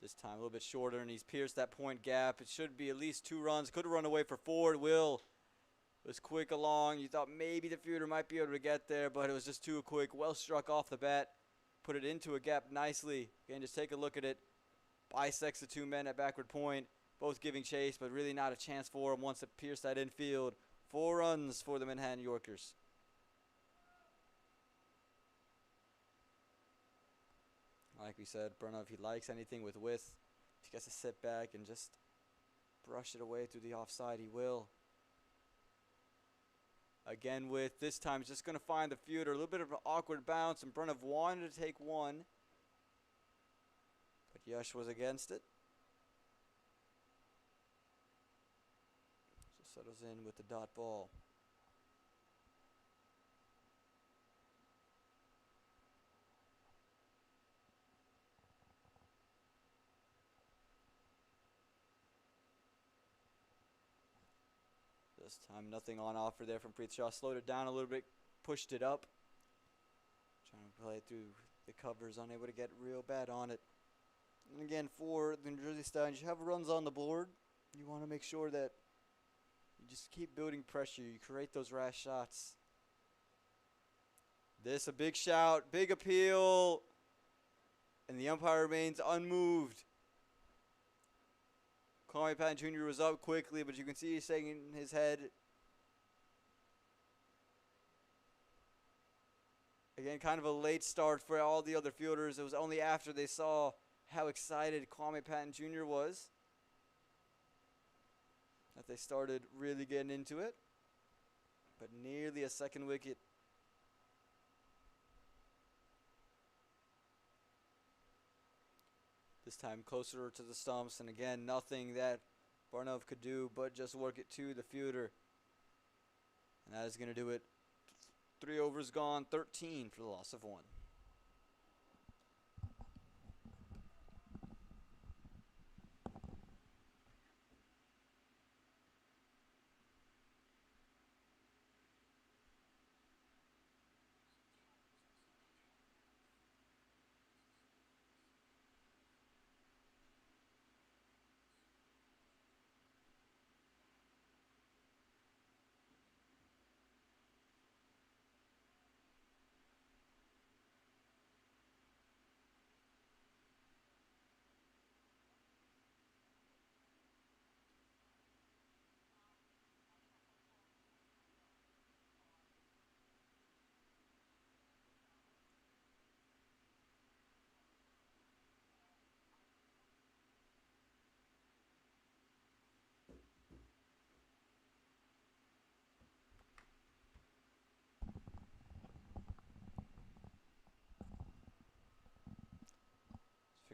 This time a little bit shorter, and he's pierced that point gap. It should be at least 2 runs. Could have run away for 4. It was quick along. You thought maybe the fielder might be able to get there, but it was just too quick. Well struck off the bat. Put it into a gap nicely. Again, just take a look at it. Bisects the 2 men at backward point. Both giving chase, but really not a chance for him once it pierced that infield. 4 runs for the Manhattan Yorkers. Like we said, Pranav, if he likes anything with width, if he gets to sit back and just brush it away through the offside, he will. Again, with this time, he's just going to find the fielder. A little bit of an awkward bounce, and Pranav wanted to take one, but Yash was against it. So settles in with the dot ball. This time, nothing on offer there from Preet Shah. Slowed it down a little bit, pushed it up. Trying to play it through the covers, unable to get real bad on it. And again, for the New Jersey Stallions, you have runs on the board. You want to make sure that you just keep building pressure. You create those rash shots. This, a big shout, big appeal. And the umpire remains unmoved. Kwame Patton Jr. was up quickly, but you can see he's shaking his head. Again, kind of a late start for all the other fielders. It was only after they saw how excited Kwame Patton Jr. was that they started really getting into it. But nearly a second wicket. This time closer to the stumps, and again, nothing that Barnov could do but just work it to the fielder. And that is going to do it. 3 overs gone, 13 for the loss of 1.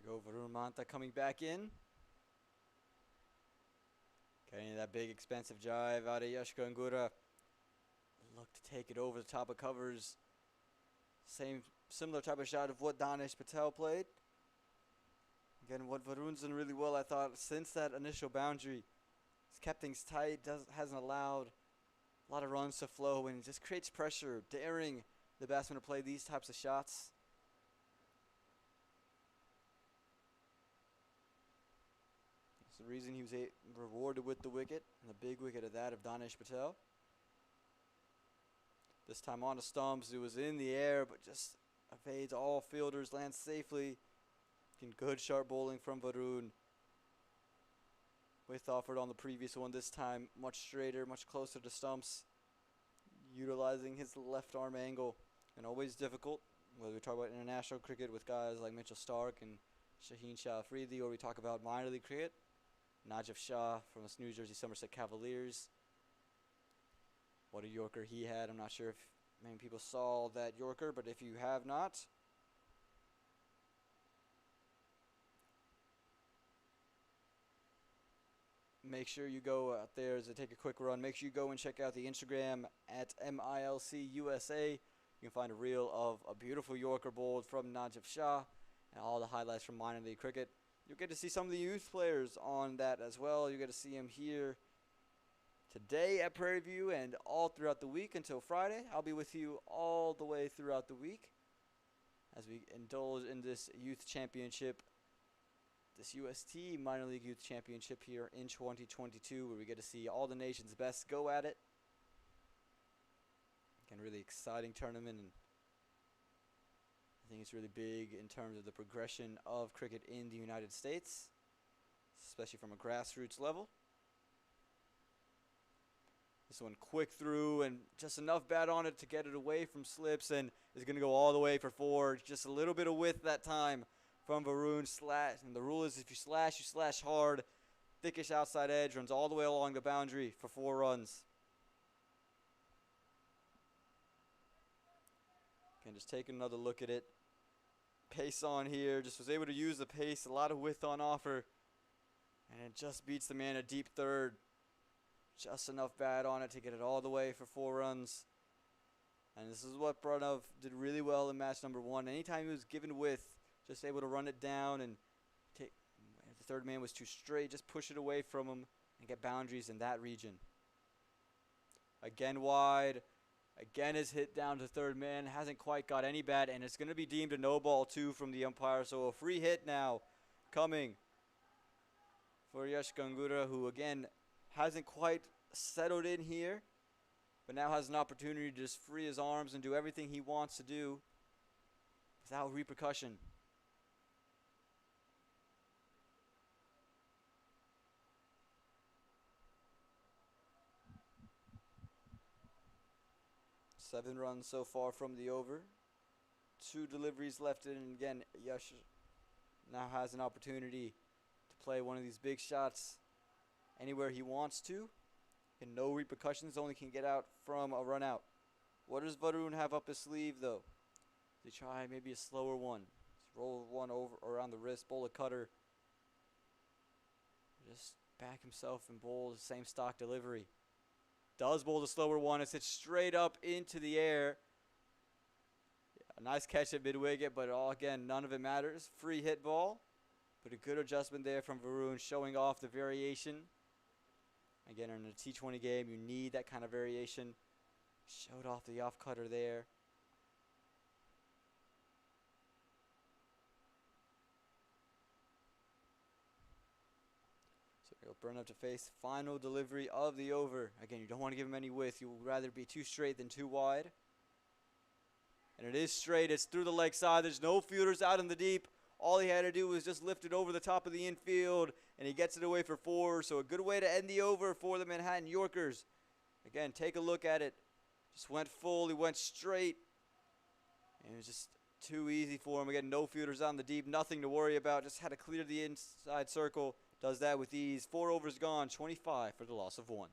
Figo Varun Manta coming back in. Getting that big expensive drive out of Yashka Angura. Look to take it over the top of covers. Similar type of shot of what Danish Patel played. Again, what Varun's done really well, I thought, since that initial boundary. He's kept things tight, hasn't allowed a lot of runs to flow, and just creates pressure, daring the batsman to play these types of shots. It's the reason he was rewarded with the wicket, and the big wicket of that of Danish Patel. This time on the stumps, it was in the air, but just evades all fielders, lands safely. Getting good sharp bowling from Varun. With offered on the previous one, this time much straighter, much closer to stumps. Utilizing his left arm angle, and always difficult. Whether we talk about international cricket with guys like Mitchell Stark and Shaheen Shah Afridi, or we talk about minor league cricket, Najib Shah from the New Jersey Somerset Cavaliers. What a Yorker he had. I'm not sure if many people saw that Yorker, but if you have not, make sure you go out there to take a quick run. Make sure you go and check out the Instagram at MiLC USA. You can find a reel of a beautiful Yorker bowled from Najib Shah and all the highlights from minor league cricket. You'll get to see some of the youth players on that as well. You get to see them here today at Prairie View and all throughout the week until Friday. I'll be with you all the way throughout the week as we indulge in this youth championship, this UST Minor League Youth Championship here in 2022, where we get to see all the nation's best go at it. Again, really exciting tournament, and I think it's really big in terms of the progression of cricket in the United States, especially from a grassroots level. This one quick through and just enough bat on it to get it away from slips, and is going to go all the way for 4. Just a little bit of width that time from Varun. Slash, and the rule is if you slash hard. Thickish outside edge, runs all the way along the boundary for 4 runs. Again, just take another look at it. Pace on here, just was able to use the pace, a lot of width on offer, and it just beats the man at deep third. Just enough bat on it to get it all the way for 4 runs. And this is what Barnov did really well in match number 1. Anytime he was given width, just able to run it down and take. If the third man was too straight, just push it away from him and get boundaries in that region. Again wide. Again is hit down to third man. Hasn't quite got any bat, and it's going to be deemed a no ball too from the umpire. So a free hit now coming for Yash Gangura, who again hasn't quite settled in here, but now has an opportunity to just free his arms and do everything he wants to do without repercussion. Seven runs so far from the over. 2 deliveries left in, and again, Yash now has an opportunity to play one of these big shots anywhere he wants to, and no repercussions, only can get out from a run out. What does Varun have up his sleeve though? Does he try maybe a slower one? Roll one over around the wrist, bowl a cutter. Just back himself and bowl the same stock delivery. Does bowl the slower one. It's hit straight up into the air. A nice catch at mid-wicket, but again, none of it matters. Free hit ball, but a good adjustment there from Varun, showing off the variation. Again, in a T20 game, you need that kind of variation. Showed off the off-cutter there. So he'll burn up to face final delivery of the over. Again, you don't want to give him any width. You would rather be too straight than too wide. And it is straight. It's through the leg side. There's no fielders out in the deep. All he had to do was just lift it over the top of the infield, and he gets it away for 4. So a good way to end the over for the Manhattan Yorkers. Again, take a look at it. Just went full. He went straight. And it was just too easy for him. Again, no fielders on the deep. Nothing to worry about. Just had to clear the inside circle. Does that with ease. 4 overs gone. 25 for the loss of 1.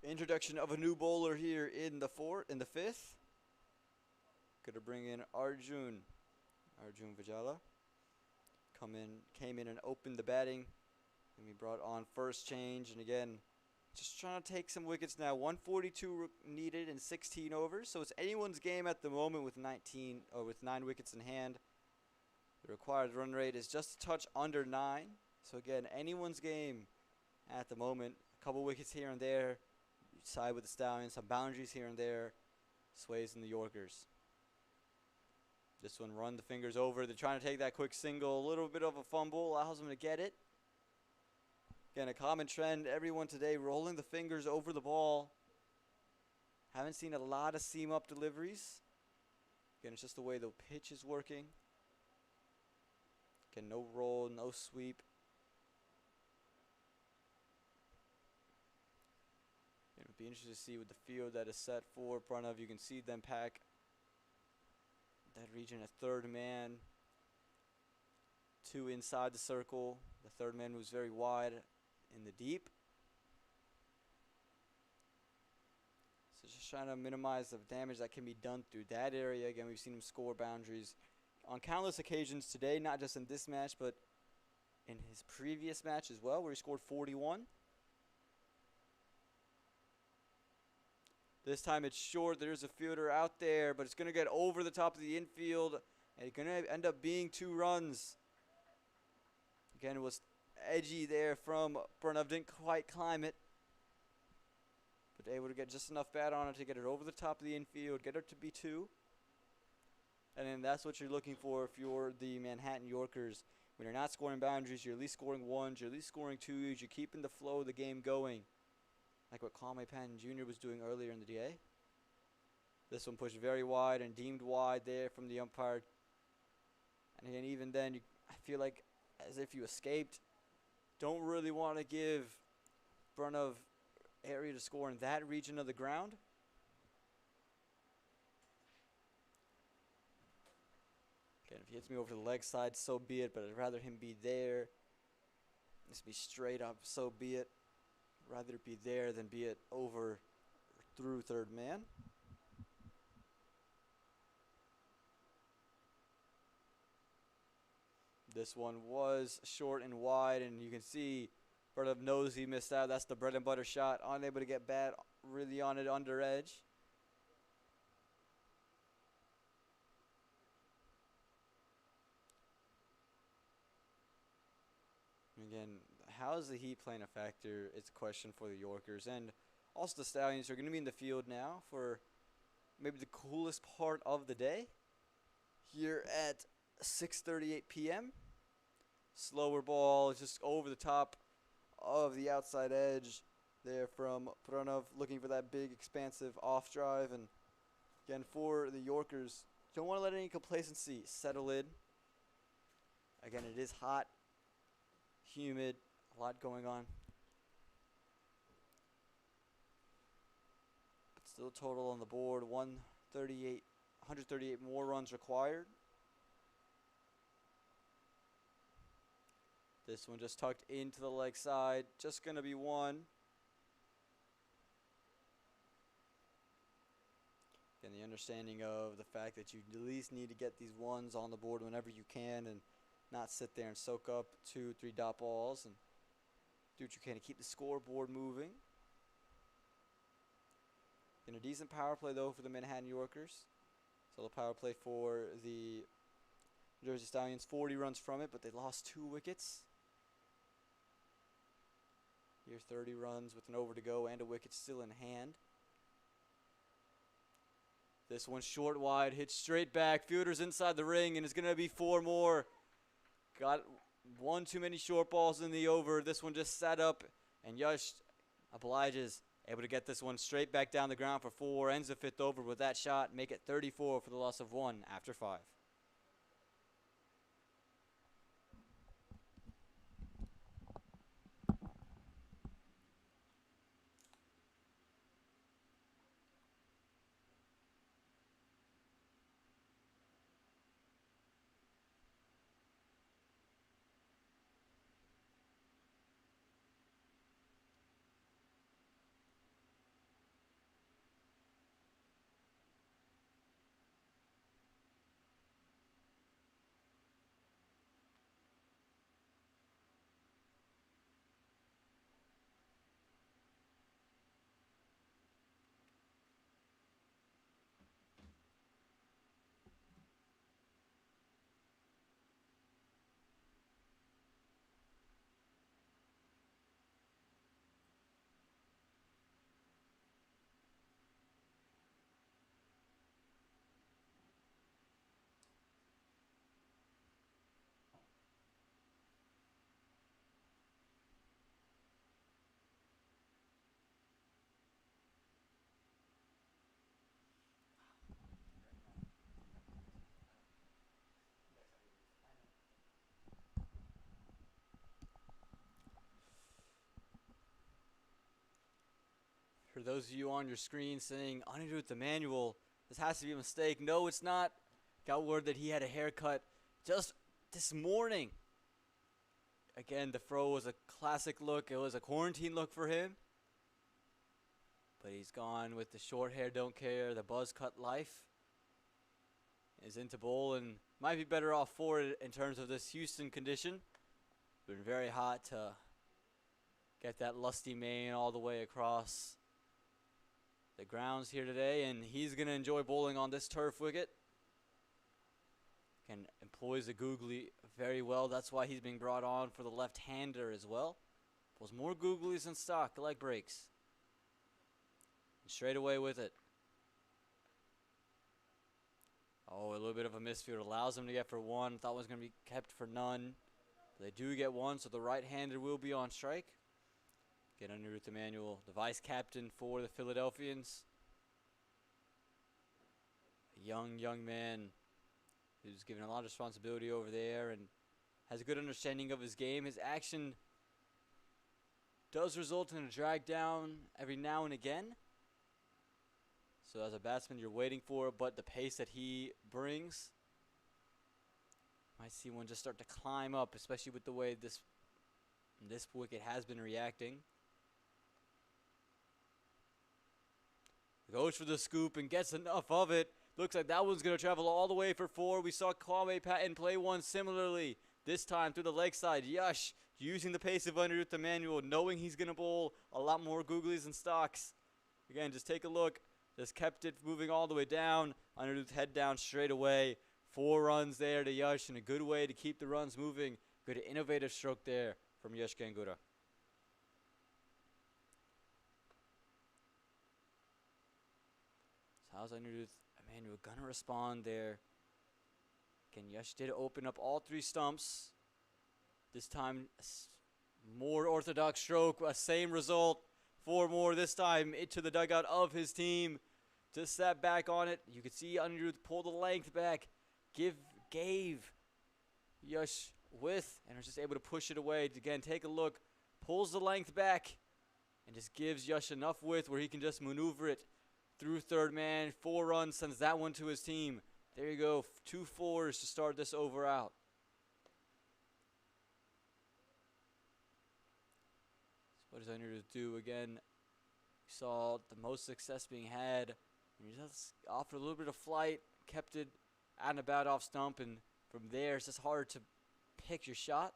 Introduction of a new bowler here in the 5th. Gonna bring in Arjun Vijala. Came in and opened the batting. And we brought on first change, and again, just trying to take some wickets now. 142 needed in 16 overs, so it's anyone's game at the moment with 9 wickets in hand. The required run rate is just a touch under 9. So again, anyone's game at the moment. A couple wickets here and there. Side with the Stallions, some boundaries here and there. Sways in the Yorkers. This one run the fingers over. They're trying to take that quick single. A little bit of a fumble allows them to get it. Again, a common trend. Everyone today rolling the fingers over the ball. Haven't seen a lot of seam up deliveries. Again, it's just the way the pitch is working. Again, no roll, no sweep. It would be interesting to see with the field that is set for Pranav. You can see them pack that region at third man. 2 inside the circle. The third man moves very wide in the deep. So just trying to minimize the damage that can be done through that area. Again, we've seen him score boundaries on countless occasions today, not just in this match, but in his previous match as well, where he scored 41. This time it's short. There's a fielder out there, but it's going to get over the top of the infield, and it's going to end up being 2 runs. Again, it was edgy there from Pranav. Didn't quite climb it, but able to get just enough bat on it to get it over the top of the infield, get it to be 2. And then that's what you're looking for if you're the Manhattan Yorkers. When you're not scoring boundaries, you're at least scoring 1s, you're at least scoring 2s, you're keeping the flow of the game going. Like what Kwame Patton Jr. was doing earlier in the day. This one pushed very wide and deemed wide there from the umpire. And again, even then, I feel like as if you escaped. Don't really want to give Pranav area to score in that region of the ground. Again, if he hits me over the leg side, so be it, but I'd rather him be there. Just be straight up, so be it. Rather it be there than be it over or through third man. This one was short and wide, and you can see Burnham knows he missed out. That's the bread and butter shot. Unable to get bat really on it under edge. Again, how is the heat playing a factor? It's a question for the Yorkers. And also the Stallions are going to be in the field now for maybe the coolest part of the day. Here at 6:38 p.m. Slower ball just over the top of the outside edge there from Pranov, looking for that big expansive off drive. And again, for the Yorkers, don't want to let any complacency settle in. Again, it is hot, humid, a lot going on. But still total on the board, 138 more runs required. This one just tucked into the leg side, just going to be one. Again, the understanding of the fact that you at least need to get these ones on the board whenever you can and not sit there and soak up 2, 3 dot balls and do what you can to keep the scoreboard moving. In a decent power play, though, for the Manhattan Yorkers. So the power play for the Jersey Stallions, 40 runs from it, but they lost 2 wickets. Here 30 runs with an over to go and a wicket still in hand. This one short wide, hit straight back. Fielder's inside the ring, and it's going to be 4 more. Got one too many short balls in the over. This one just sat up, and Yash obliges. Able to get this one straight back down the ground for 4. Ends the 5th over with that shot. Make it 34 for the loss of 1 after 5. For those of you on your screen saying, unable with the manual, this has to be a mistake. No, it's not. Got word that he had a haircut just this morning. Again, the fro was a classic look. It was a quarantine look for him. But he's gone with the short hair, don't care, the buzz cut life. Is into bowl and might be better off for it in terms of this Houston condition. Been very hot to get that lusty mane all the way across the grounds here today, and he's going to enjoy bowling on this turf wicket. Can employs the googly very well. That's why he's being brought on for the left-hander as well. Pulls more googlies than stock, leg breaks. And straight away with it. Oh, a little bit of a misfield. Allows him to get for 1. Thought was going to be kept for none. But they do get 1, so the right-hander will be on strike. Get underneath Emmanuel, the vice captain for the Philadelphians. A young man who's given a lot of responsibility over there and has a good understanding of his game. His action does result in a drag down every now and again. So as a batsman, you're waiting for it, but the pace that he brings, might see one just start to climb up, especially with the way this wicket has been reacting. Goes for the scoop and gets enough of it. Looks like that one's going to travel all the way for 4. We saw Kwame Patton play one similarly. This time through the leg side, Yash using the pace of Anirudh Emmanuel, knowing he's going to bowl a lot more googlies and stocks. Again, just take a look. Just kept it moving all the way down. Anirudh head down straight away. 4 runs there to Yash, and a good way to keep the runs moving. Good innovative stroke there from Yash Gangura. So how's Anirudh Emmanuel gonna respond there? Again, Yash did open up all 3 stumps. This time, more orthodox stroke, same result. 4 more this time into the dugout of his team. Just sat back on it. You could see Anirudh pull the length back. Gave Yash width and was just able to push it away. Again, take a look. Pulls the length back and just gives Yash enough width where he can just maneuver it through third man. 4 runs, sends that one to his team. There you go. 2 4s to start this over out. So what does Anirudh do again? We saw the most success being had. He just offered a little bit of flight, kept it out and about off stump, and from there it's just hard to pick your shot.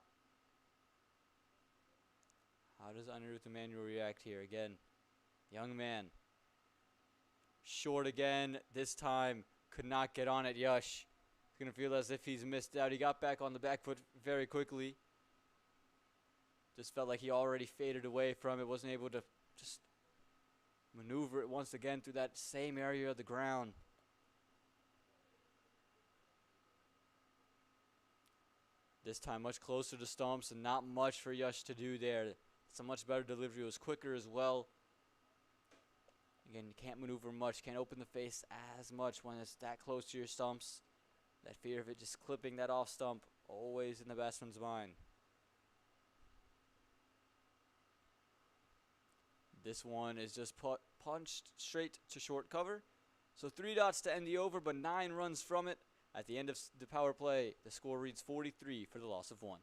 How does Anirudh Emmanuel react here? Again, young man. Short again. This time could not get on it. Yash. He's going to feel as if he's missed out. He got back on the back foot very quickly. Just felt like he already faded away from it. Wasn't able to just maneuver it once again through that same area of the ground. This time much closer to stumps and not much for Yash to do there. It's a much better delivery. It was quicker as well. Again, you can't maneuver much. Can't open the face as much when it's that close to your stumps. That fear of it just clipping that off stump always in the batsman's mind. This one is just punched straight to short cover. So 3 dots to end the over, but 9 runs from it. At the end of the power play, the score reads 43 for the loss of 1.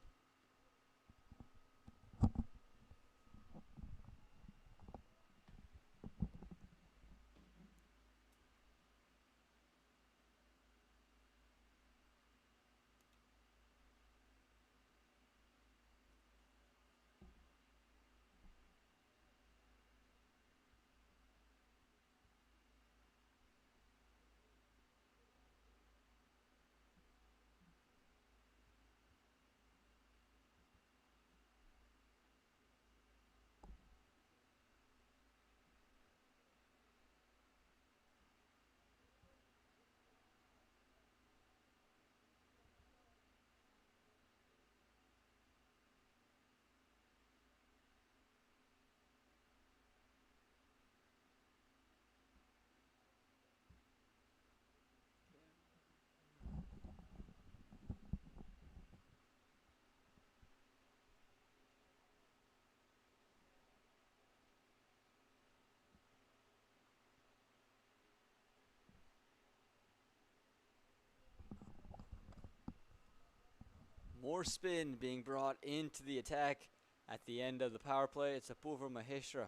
More spin being brought into the attack at the end of the power play. It's Apurva Maheshra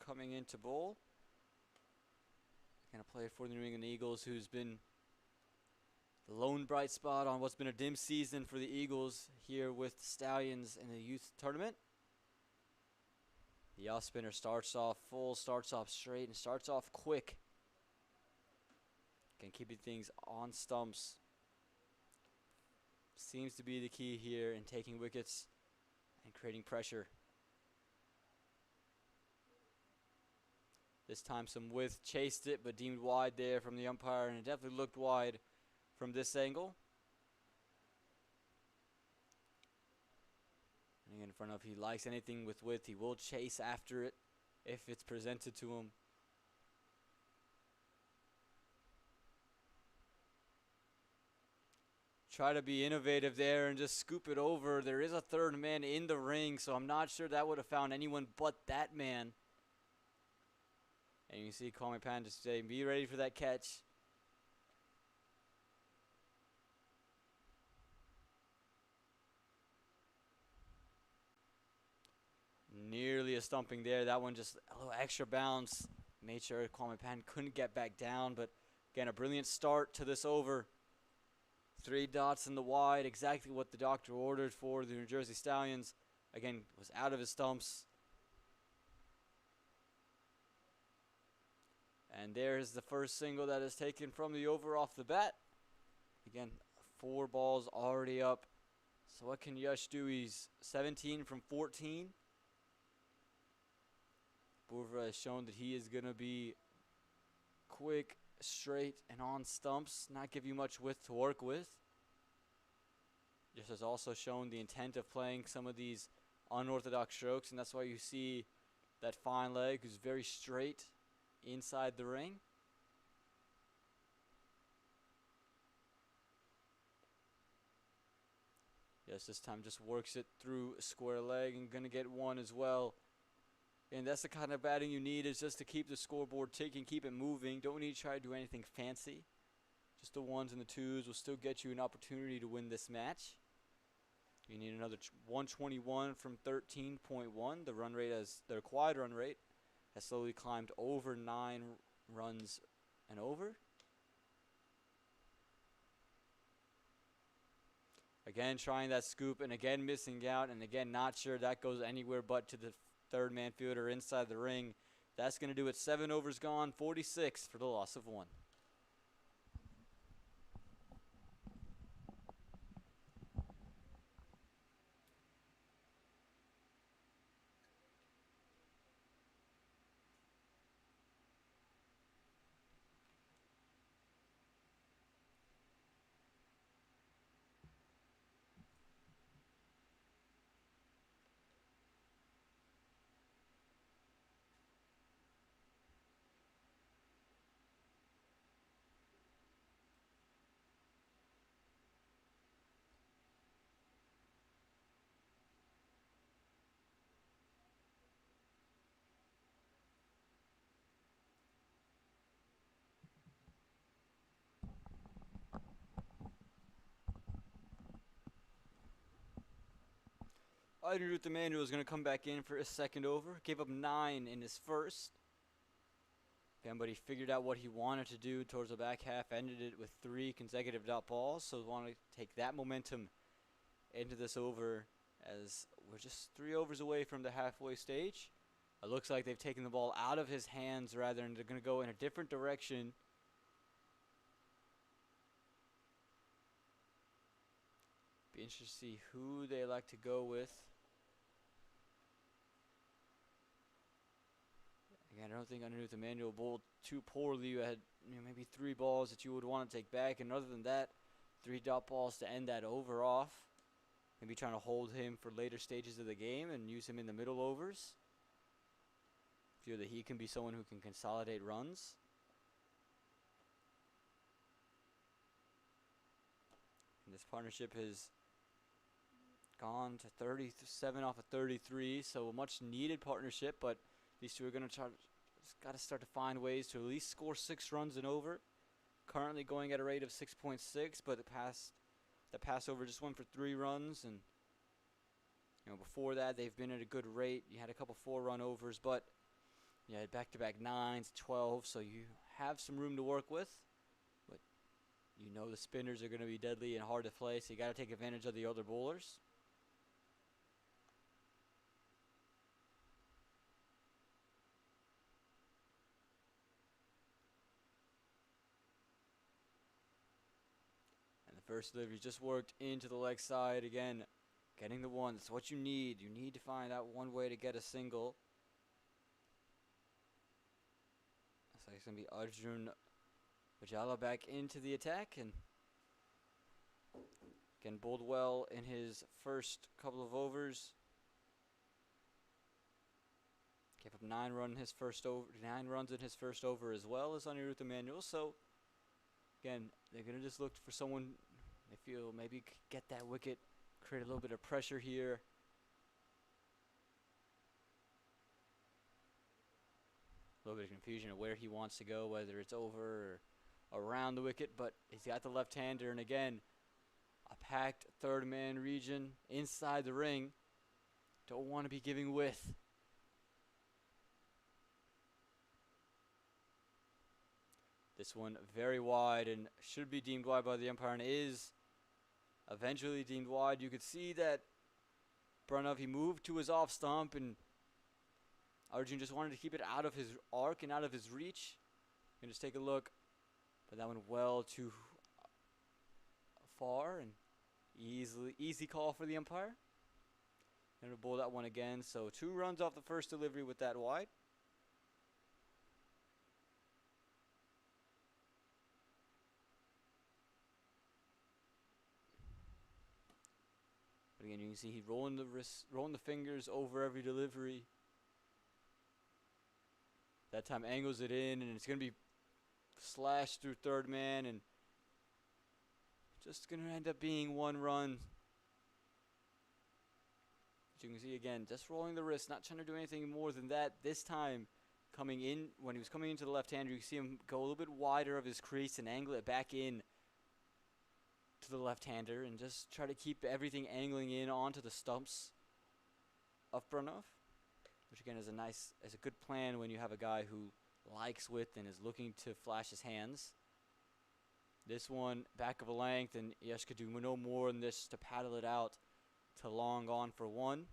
coming into bowl. Going to play for the New England Eagles, who's been the lone bright spot on what's been a dim season for the Eagles here with the Stallions in the youth tournament. The off spinner starts off full, starts off straight, and starts off quick. Again, keeping things on stumps seems to be the key here in taking wickets and creating pressure. This time some width, chased it, but deemed wide there from the umpire, and it definitely looked wide from this angle. And again, in front of, he likes anything with width, he will chase after it if it's presented to him. Try to be innovative there and just scoop it over. There is a third man in the ring, so I'm not sure that would have found anyone but that man. And you see Kwame Pan just saying, be ready for that catch. Nearly a stumping there. That one just a little extra bounce. Made sure Kwame Pan couldn't get back down, but again, a brilliant start to this over. 3 dots in the wide, exactly what the doctor ordered for the New Jersey Stallions. Again, was out of his stumps. And there's the first single that is taken from the over off the bat. Again, 4 balls already up. So what can Yash do? He's 17 from 14. Bourva has shown that he is going to be quick, straight, and on stumps. Not give you much width to work with. Yash has also shown the intent of playing some of these unorthodox strokes, and that's why you see that fine leg who's very straight inside the ring. Yes, this time just works it through a square leg and going to get 1 as well. And that's the kind of batting you need, is just to keep the scoreboard ticking, keep it moving. Don't need to try to do anything fancy. Just the 1s and the 2s will still get you an opportunity to win this match. You need another 121 from 13.1. The run rate, the required run rate, has slowly climbed over 9 runs and over. Again, trying that scoop, and again missing out, and again not sure that goes anywhere but to the third man fielder inside the ring. That's going to do it. 7 overs gone, 46 for the loss of 1. Anirudh Emmanuel is going to come back in for his second over. Gave up 9 in his first. Again, but he figured out what he wanted to do towards the back half. Ended it with 3 consecutive dot balls. So we want to take that momentum into this over, as we're just 3 overs away from the halfway stage. It looks like they've taken the ball out of his hands rather, and they're going to go in a different direction. Be interested to see who they like to go with. Again, I don't think underneath Emmanuel bowled too poorly. You had maybe 3 balls that you would want to take back, and other than that, 3 dot balls to end that over off. Maybe trying to hold him for later stages of the game and use him in the middle overs. Feel that he can be someone who can consolidate runs. And this partnership has gone to 37 off of 33, so a much needed partnership, but these two are going to try, just got to start to find ways to at least score 6 runs and over. Currently going at a rate of 6.6, but the Passover just went for 3 runs, and before that they've been at a good rate. You had a couple 4-run overs, but you had back-to-back 9s, 12, so you have some room to work with. But the spinners are going to be deadly and hard to play, so you got to take advantage of the other bowlers. First delivery just worked into the leg side again, getting the 1. That's what you need. You need to find out one way to get a single. Looks like it's going to be Arjun Vijala back into the attack, and again bowled well in his first couple of overs. Gave up 9 runs in his first over as well as Anirudh Emmanuel. So again, they're going to just look for someone they feel maybe could get that wicket, create a little bit of pressure here. A little bit of confusion of where he wants to go, whether it's over or around the wicket, but he's got the left-hander, and again, a packed third-man region inside the ring. Don't want to be giving width. This one very wide and should be deemed wide by the umpire, and is Eventually deemed wide. You could see that Pranav, he moved to his off stump, and Arjun just wanted to keep it out of his arc and out of his reach. You can just take a look. But that went well too far, and easy call for the umpire. And we'll bowl that one again. So 2 runs off the first delivery with that wide. But again, you can see he's rolling the wrist, rolling the fingers over every delivery. That time angles it in, and it's going to be slashed through third man, and just going to end up being 1 run. As you can see again, just rolling the wrist, not trying to do anything more than that. This time, coming in, when he was coming into the left-hander, you can see him go a little bit wider of his crease and angle it back in to the left-hander, and just try to keep everything angling in onto the stumps of Pranav, which again is a good plan when you have a guy who likes width and is looking to flash his hands. This one back of a length, and Yash could do no more than this to paddle it out to long on for 1.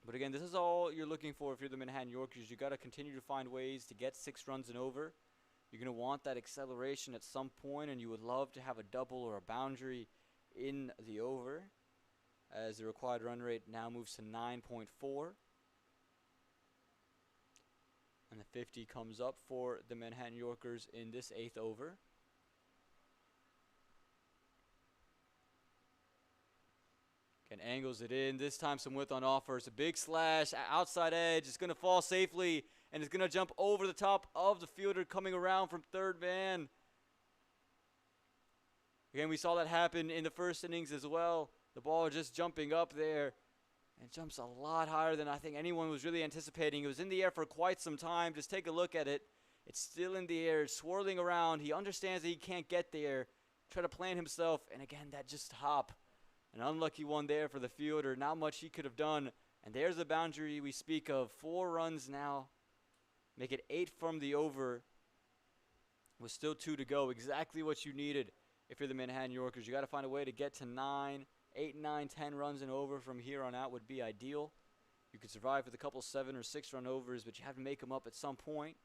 But again, this is all you're looking for if you're the Manhattan Yorkers. You got to continue to find ways to get 6 runs and over. You're going to want that acceleration at some point, and you would love to have a double or a boundary in the over, as the required run rate now moves to 9.4. And the 50 comes up for the Manhattan Yorkers in this 8th over. Again, angles it in. This time some width on offer. It's a big slash. Outside edge. It's going to fall safely. And it's going to jump over the top of the fielder coming around from third man. Again, we saw that happen in the first innings as well. The ball just jumping up there. And jumps a lot higher than I think anyone was really anticipating. It was in the air for quite some time. Just take a look at it. It's still in the air, swirling around. He understands that he can't get there. Try to plan himself. And again, that just hop. An unlucky one there for the fielder. Not much he could have done. And there's the boundary we speak of. 4 runs now. Make it 8 from the over. With still 2 to go. Exactly what you needed if you're the Manhattan Yorkers. You got to find a way to get to 9, 8, 9, 10 runs and over from here on out would be ideal. You could survive with a couple 7 or 6 run overs, but you have to make them up at some point.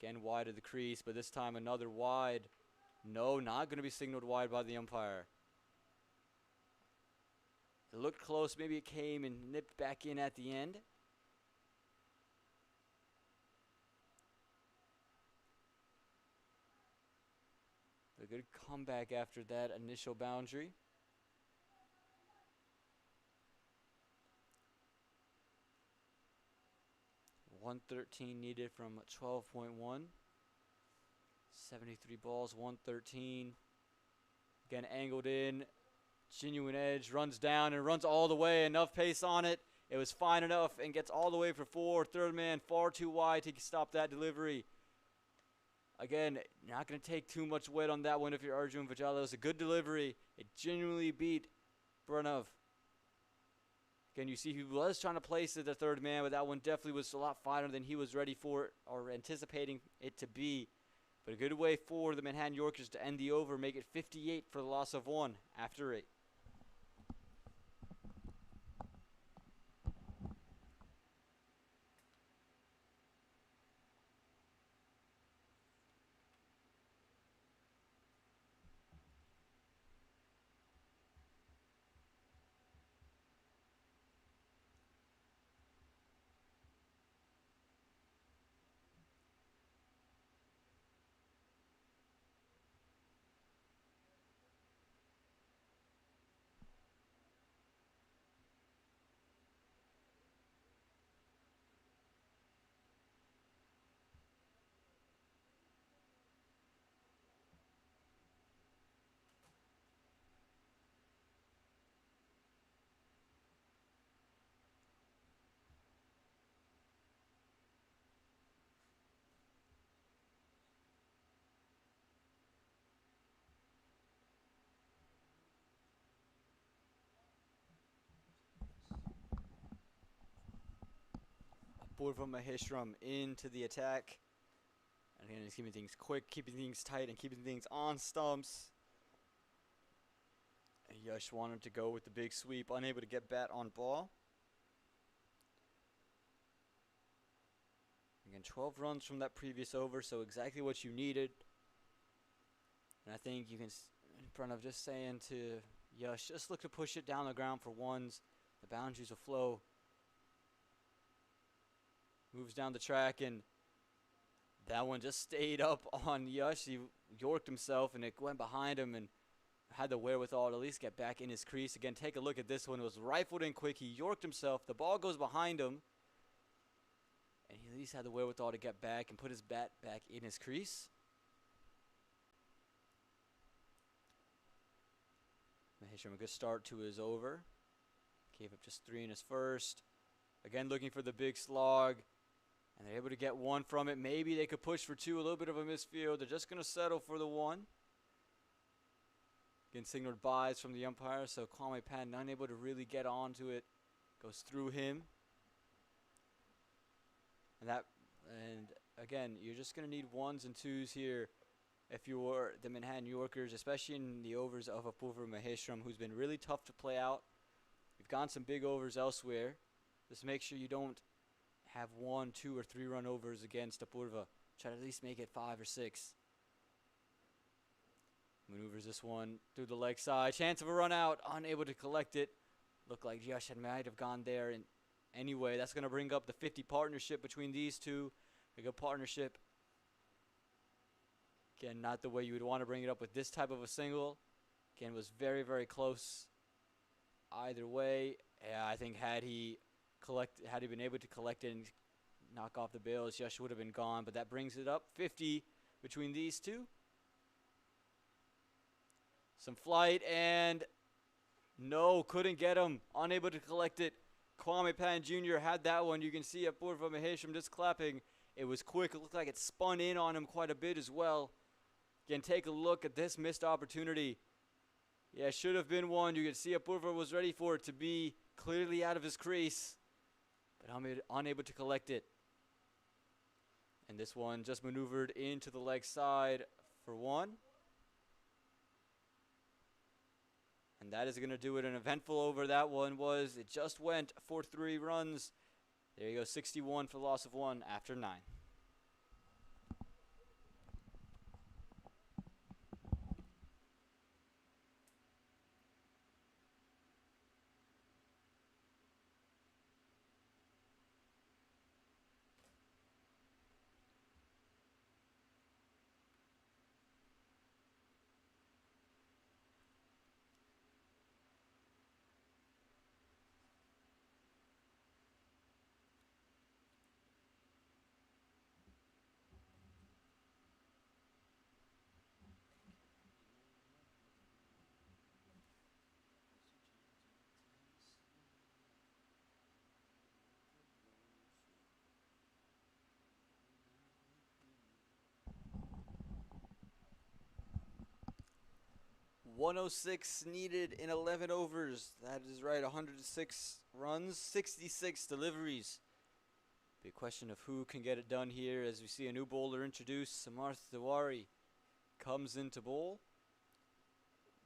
Again, wide of the crease, but this time another wide. No, not going to be signaled wide by the umpire. It looked close. Maybe it came and nipped back in at the end. A good comeback after that initial boundary. .113 needed from 12.1. 73 balls, 113. Again, angled in. Genuine edge, runs down and runs all the way. Enough pace on it. It was fine enough and gets all the way for 4. Third man far too wide to stop that delivery. Again, not going to take too much weight on that one if you're Arjun Vijala. It was a good delivery. It genuinely beat Pranav. Again, you see he was trying to place it the third man, but that one definitely was a lot finer than he was ready for or anticipating it to be. But a good way for the Manhattan Yorkers to end the over, make it 58 for the loss of 1 after 8. Board from Maheshram into the attack. And Again, he's keeping things quick, keeping things tight, and keeping things on stumps. And Yash wanted to go with the big sweep, unable to get bat on ball. Again, 12 runs from that previous over, so exactly what you needed. And I think you can, in front of just saying to Yash, just look to push it down the ground for ones. The boundaries will flow. Moves down the track, and that one just stayed up on Yash. He yorked himself, and it went behind him, and had the wherewithal to at least get back in his crease. Again, take a look at this one. It was rifled in quick. He yorked himself. The ball goes behind him. And he at least had the wherewithal to get back and put his bat back in his crease. Maheshram, a good start to his over. Gave up just 3 in his first. Again, looking for the big slog. And they're able to get 1 from it. Maybe they could push for 2. A little bit of a misfield. They're just going to settle for the 1. Again, signaled buys from the umpire. So Kwame Pan unable to really get onto it. Goes through him. And again, you're just going to need 1s and 2s here if you're the Manhattan Yorkers, especially in the overs of Apurva Maheshram, who's been really tough to play out. You've gotten some big overs elsewhere. Just make sure you don't have 1, 2, or 3 run overs against Apurva. Try to at least make it 5 or 6. Maneuvers this one through the leg side. Chance of a run out. Unable to collect it. Looked like Yash might have gone there. And anyway, that's going to bring up the 50 partnership between these two. A good partnership. Again, not the way you would want to bring it up with this type of a single. Again, was very, very close. Either way, yeah, I think had he been able to collect it and knock off the bails, Yash would have been gone. But that brings it up 50 between these two. Some flight, and no, couldn't get him. Unable to collect it. Kwame Pan Jr. had that one. You can see Apurva Maheshram just clapping. It was quick. It looked like it spun in on him quite a bit as well. Again, take a look at this missed opportunity. Yeah, should have been 1. You can see Apurva was ready for it to be clearly out of his crease, but unable to collect it. And this one just maneuvered into the leg side for 1. And that is going to do it. An eventful over that one was. It just went for 3 runs. There you go, 61 for the loss of 1 after 9. .106 needed in 11 overs. That is right, 106 runs, 66 deliveries. Big question of who can get it done here as we see a new bowler introduced. Samarth Tiwari comes into bowl.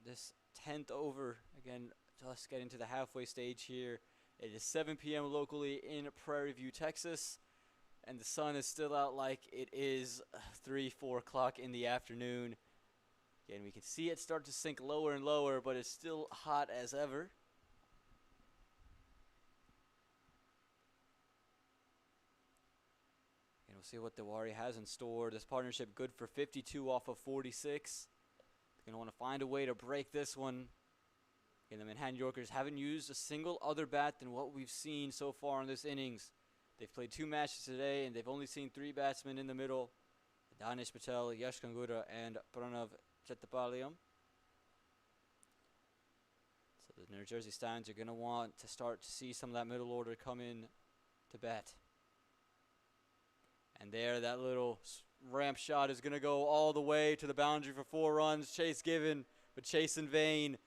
This 10th over, again, just getting to the halfway stage here. It is 7 p.m. locally in Prairie View, Texas. And the sun is still out like it is 3, 4 o'clock in the afternoon. Again, we can see it start to sink lower and lower, but it's still hot as ever. And we'll see what Tiwari has in store. This partnership good for 52 off of 46. They're going to want to find a way to break this one. And the Manhattan Yorkers haven't used a single other bat than what we've seen so far in this innings. They've played 2 matches today, and they've only seen 3 batsmen in the middle. Danish Patel, Yash Kangura, and Pranav Chetapaliyam. So the New Jersey Stallions are going to want to start to see some of that middle order come in to bat. And there, that little ramp shot is going to go all the way to the boundary for 4 runs. Chase given, but chase in vain.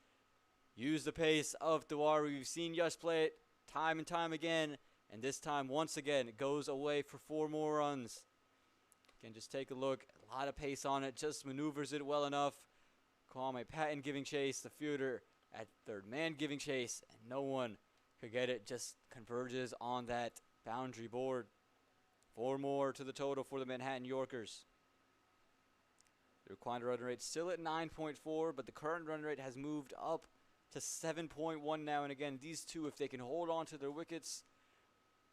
Use the pace of Tiwari. We've seen Yash play it time and time again. And this time, once again, it goes away for 4 more runs. Again, just take a look. A lot of pace on it. Just maneuvers it well enough. Kwame Patton giving chase. The fielder at third man giving chase. And no one could get it. Just converges on that boundary board. 4 more to the total for the Manhattan Yorkers. The required run rate still at 9.4, but the current run rate has moved up to 7.1 now. And again, these two, if they can hold on to their wickets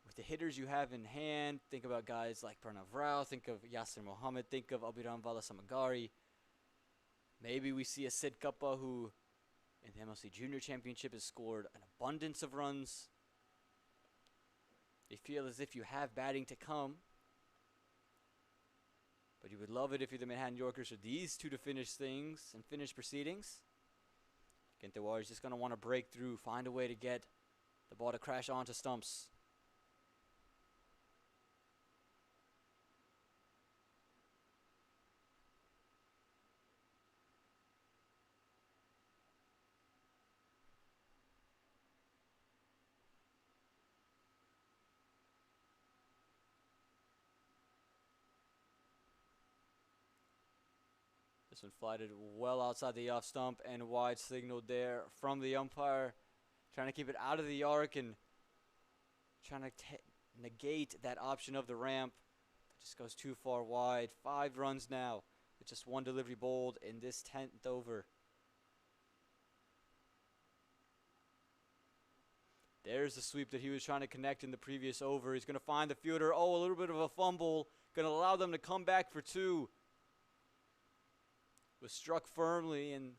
with the hitters you have in hand, think about guys like Pranav Rao, think of Yasser Mohammed, think of Abhiram Valasamagari. Maybe we see a Sid Kappa who in the MLC Junior Championship has scored an abundance of runs. You feel as if you have batting to come. But you would love it if you're the Manhattan Yorkers for these two to finish things and finish proceedings. Again, the Warriors just going to want to break through, find a way to get the ball to crash onto stumps. This one flighted well outside the off stump and wide signaled there from the umpire. Trying to keep it out of the arc and trying to negate that option of the ramp. It just goes too far wide. 5 runs now with just 1 delivery bowled in this 10th over. There's the sweep that he was trying to connect in the previous over. He's going to find the fielder. Oh, a little bit of a fumble. Going to allow them to come back for 2. Was struck firmly, and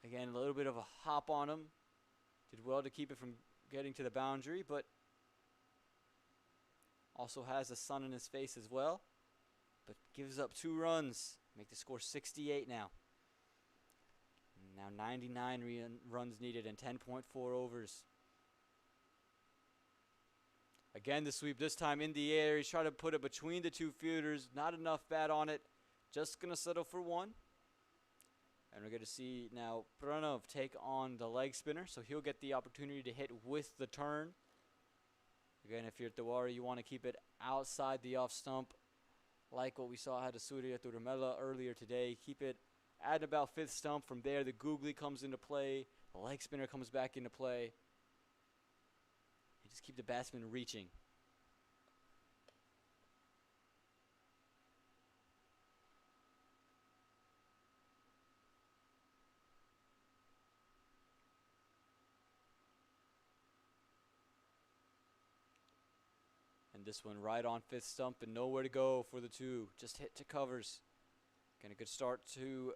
again, a little bit of a hop on him. Did well to keep it from getting to the boundary, but also has the sun in his face as well. But gives up 2 runs. Make the score 68 now. Now 99 runs needed and 10.4 overs. Again, the sweep this time in the air. He's trying to put it between the 2 fielders. Not enough bat on it. Just going to settle for 1. And we're going to see now Pranav take on the leg spinner. So he'll get the opportunity to hit with the turn. Again, if you're at the Warrior, you want to keep it outside the off stump. Like what we saw out of Surya Turumela earlier today. Keep it at about 5th stump. From there, the googly comes into play. The leg spinner comes back into play. And just keep the batsman reaching. This one right on 5th stump and nowhere to go for the 2. Just hit to covers. Getting a good start to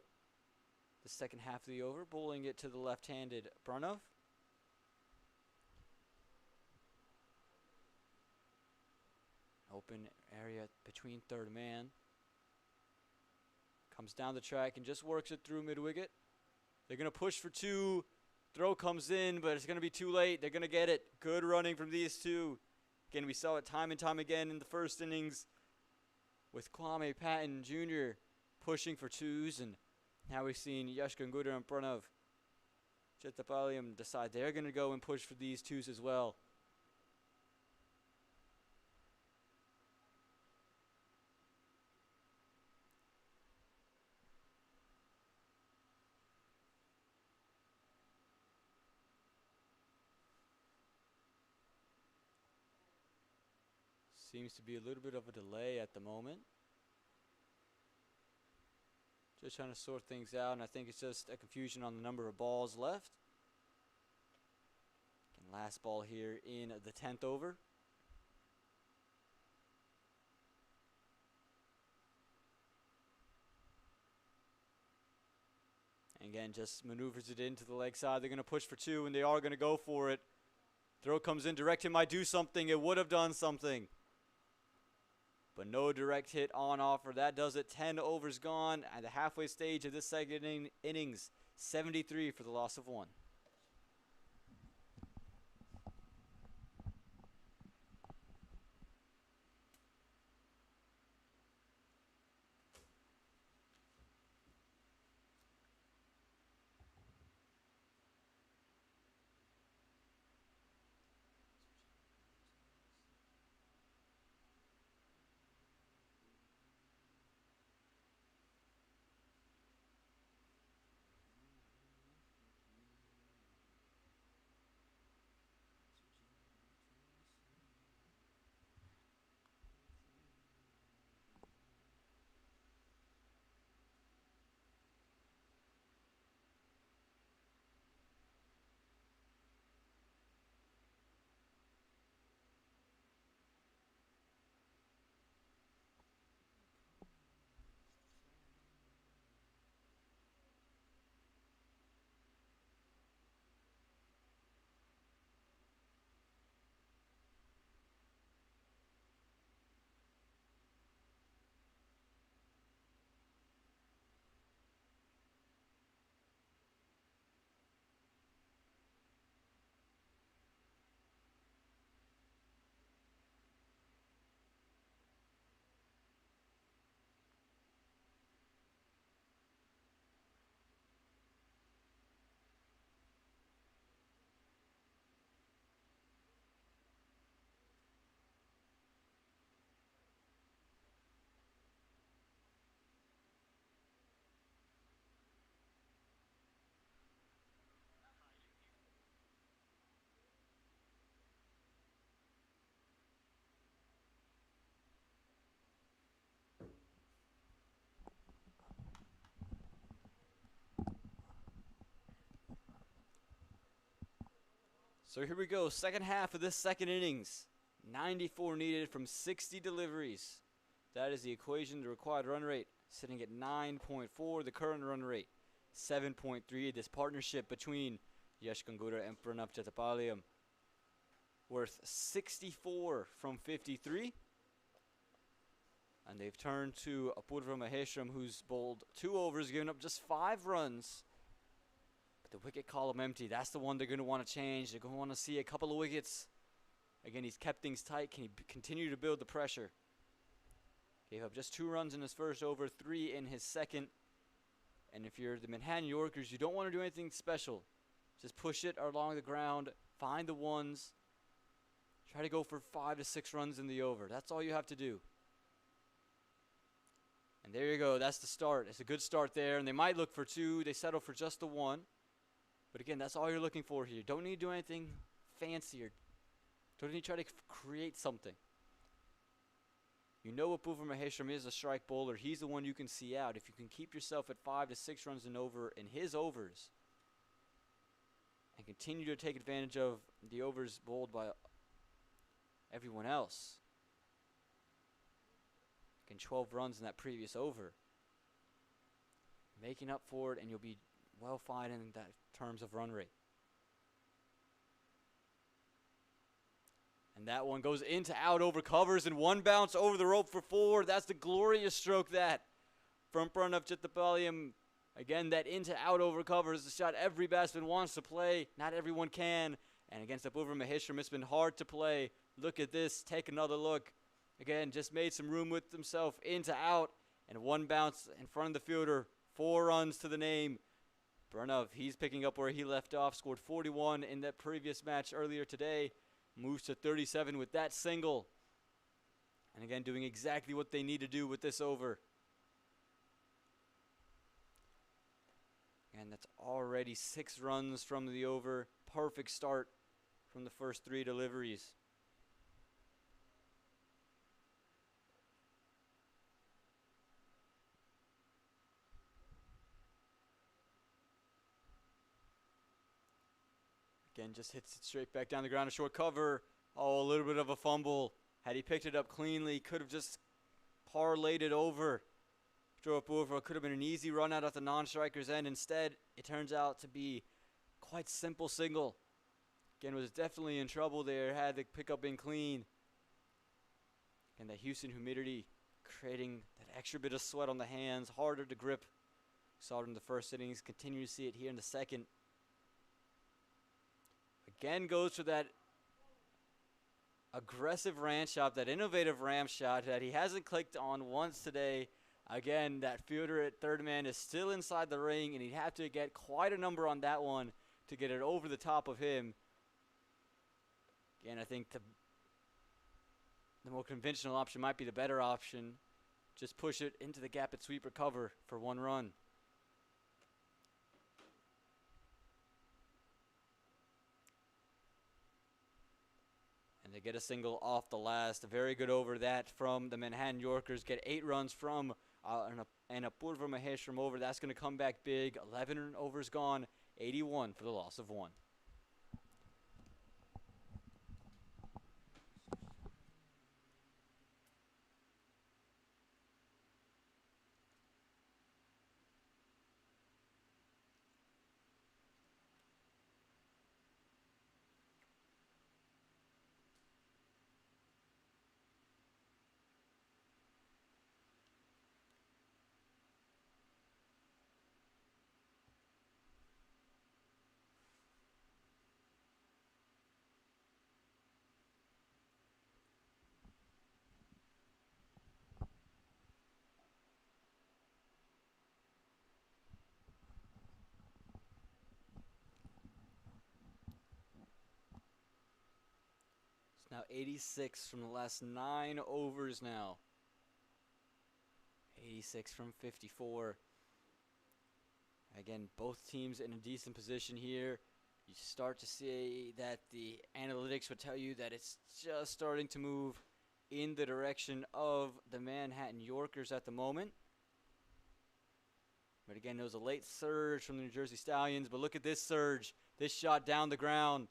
the second half of the over. Bowling it to the left-handed Pranav. Open area between third man. Comes down the track and just works it through mid-wicket. They're going to push for 2. Throw comes in, but it's going to be too late. They're going to get it. Good running from these 2. Again, we saw it time and time again in the first innings with Kwame Patton Jr. pushing for 2s, and now we've seen Yash Gangudra and Pranav Chittapaliyam decide they're going to go and push for these 2s as well. Seems to be a little bit of a delay at the moment. Just trying to sort things out, and I think it's just a confusion on the number of balls left. And last ball here in the 10th over. And again, just maneuvers it into the leg side. They're going to push for 2, and they are going to go for it. Throw comes in, direct hit might do something. It would have done something. But no direct hit on offer. That does it. 10 overs gone at the halfway stage of this second innings. 73 for the loss of 1. So here we go, second half of this second innings. 94 needed from 60 deliveries. That is the equation, the required run rate, sitting at 9.4. The current run rate, 7.3. This partnership between Yash Gangura and Pranav Chattopadhyay worth 64 from 53. And they've turned to Apurva Maheshwaran, who's bowled 2 overs, giving up just 5 runs. But the wicket column empty. That's the one they're going to want to change. They're going to want to see a couple of wickets. Again, he's kept things tight. Can he continue to build the pressure? Gave up just 2 runs in his first over, 3 in his second. And if you're the Manhattan Yorkers, you don't want to do anything special. Just push it along the ground, find the ones, try to go for 5 to 6 runs in the over. That's all you have to do. And there you go. That's the start. It's a good start there. And they might look for 2. They settle for just the 1. But again, that's all you're looking for here. Don't need to do anything fancier. Don't need to try to create something. You know Apurva Maheshwaran is a strike bowler. He's the one you can see out. If you can keep yourself at 5 to 6 runs and over in his overs and continue to take advantage of the overs bowled by everyone else. Again, 12 runs in that previous over. Making up for it, and you'll be well fine in that terms of run rate. And that one goes into out over covers and 1 bounce over the rope for 4. That's the glorious stroke that from Pranav Chattopadhyay. Again, that into out over covers is a shot every batsman wants to play. Not everyone can. And against Apurva Maheshwaran, it's been hard to play. Look at this. Take another look. Again, just made some room with himself into out. And 1 bounce in front of the fielder. 4 runs to the name. Pranav, he's picking up where he left off. Scored 41 in that previous match earlier today. Moves to 37 with that single. And again, doing exactly what they need to do with this over. And that's already 6 runs from the over. Perfect start from the first 3 deliveries. Again, just hits it straight back down the ground, a short cover. Oh, a little bit of a fumble. Had he picked it up cleanly, could have just parlayed it over. Joe Apurva could have been an easy run out at the non-striker's end. Instead, it turns out to be quite simple single. Again, was definitely in trouble there. Had the pickup been clean. And that Houston humidity creating that extra bit of sweat on the hands, harder to grip. Saw it in the first innings, continue to see it here in the second. Again, goes for that aggressive ram shot, that innovative ram shot that he hasn't clicked on once today. Again, that fielder at third man is still inside the ring, and he'd have to get quite a number on that one to get it over the top of him. Again, I think the more conventional option might be the better option. Just push it into the gap at sweeper cover for 1 run. And they get a single off the last. A very good over that from the Manhattan Yorkers. Get 8 runs from an Apurva Maheshwaran over. That's going to come back big. 11 overs gone. 81 for the loss of 1. Now 86 from the last 9 overs now. 86 from 54. Again, both teams in a decent position here. You start to see that the analytics would tell you that it's just starting to move in the direction of the Manhattan Yorkers at the moment. But again, there was a late surge from the New Jersey Stallions. But look at this surge. This shot down the ground.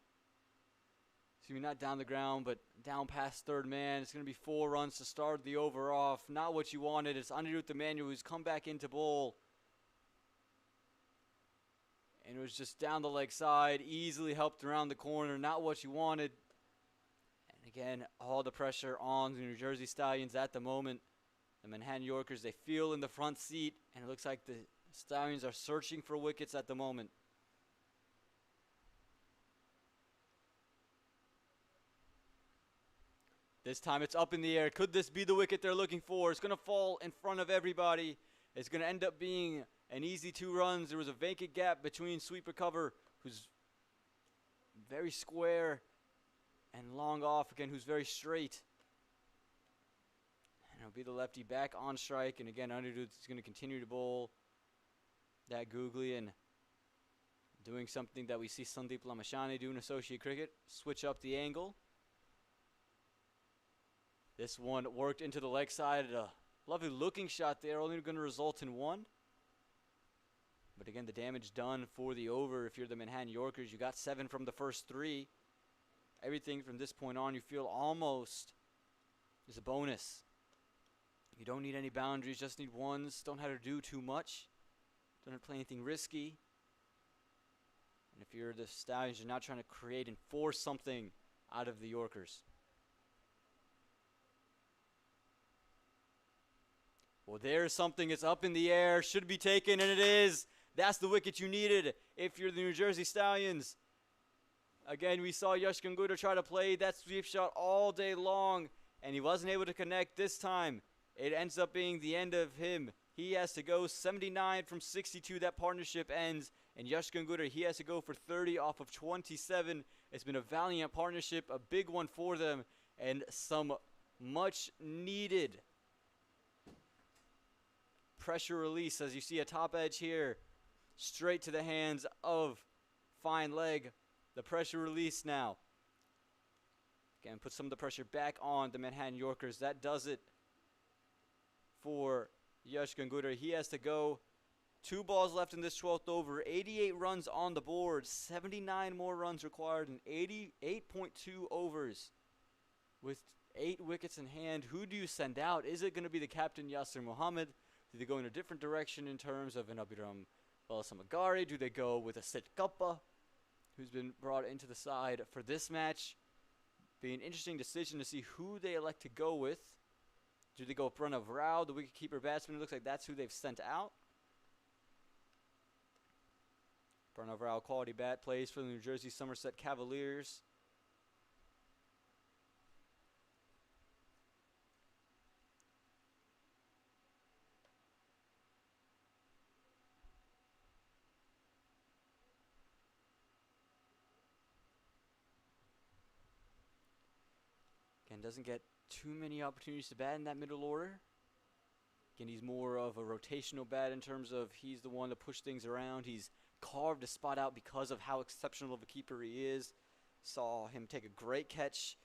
not down the ground, but down past third man. It's going to be 4 runs to start the over off. Not what you wanted. It's Anirudh Emmanuel who's come back into bowl. And it was just down the leg side, easily helped around the corner. Not what you wanted. And again, all the pressure on the New Jersey Stallions at the moment. The Manhattan Yorkers, they feel in the front seat, and it looks like the Stallions are searching for wickets at the moment. This time it's up in the air. Could this be the wicket they're looking for? It's going to fall in front of everybody. It's going to end up being an easy 2 runs. There was a vacant gap between sweeper cover, who's very square, and long off again, who's very straight. And it'll be the lefty back on strike. And again, Anirudh is going to continue to bowl that googly and doing something that we see Sandeep Lamashani do in associate cricket. Switch up the angle. This one worked into the leg side. A lovely looking shot there, only going to result in 1. But again, the damage done for the over. If you're the Manhattan Yorkers, you got 7 from the first 3. Everything from this point on, you feel almost is a bonus. You don't need any boundaries, just need ones. Don't have to do too much. Don't have to play anything risky. And if you're the Stallions, you're not trying to create and force something out of the Yorkers. Well, there's something. It's up in the air. Should be taken, and it is. That's the wicket you needed if you're the New Jersey Stallions. Again, we saw Yash Gangula try to play that sweep shot all day long, and he wasn't able to connect this time. It ends up being the end of him. He has to go 79 from 62. That partnership ends, and Yash Gangula, he has to go for 30 off of 27. It's been a valiant partnership, a big one for them, and some much needed pressure release, as you see a top edge here, straight to the hands of fine leg. The pressure release now. Again, put some of the pressure back on the Manhattan Yorkers. That does it for Yash Gangula. He has to go. 2 balls left in this 12th over. 88 runs on the board. 79 more runs required in 88.2 overs. With 8 wickets in hand, who do you send out? Is it going to be the captain, Yasir Mohammed? Do they go in a different direction in terms of an Abhiram Balasamagari? Do they go with a Sid Kappa, who's been brought into the side for this match? Be an interesting decision to see who they elect to go with. Do they go with Pranav Rao, the wicketkeeper batsman? It looks like that's who they've sent out. Pranav Rao, quality bat, plays for the New Jersey Somerset Cavaliers. Again, doesn't get too many opportunities to bat in that middle order. Again, he's more of a rotational bat in terms of he's the one to push things around. He's carved a spot out because of how exceptional of a keeper he is. Saw him take a great catch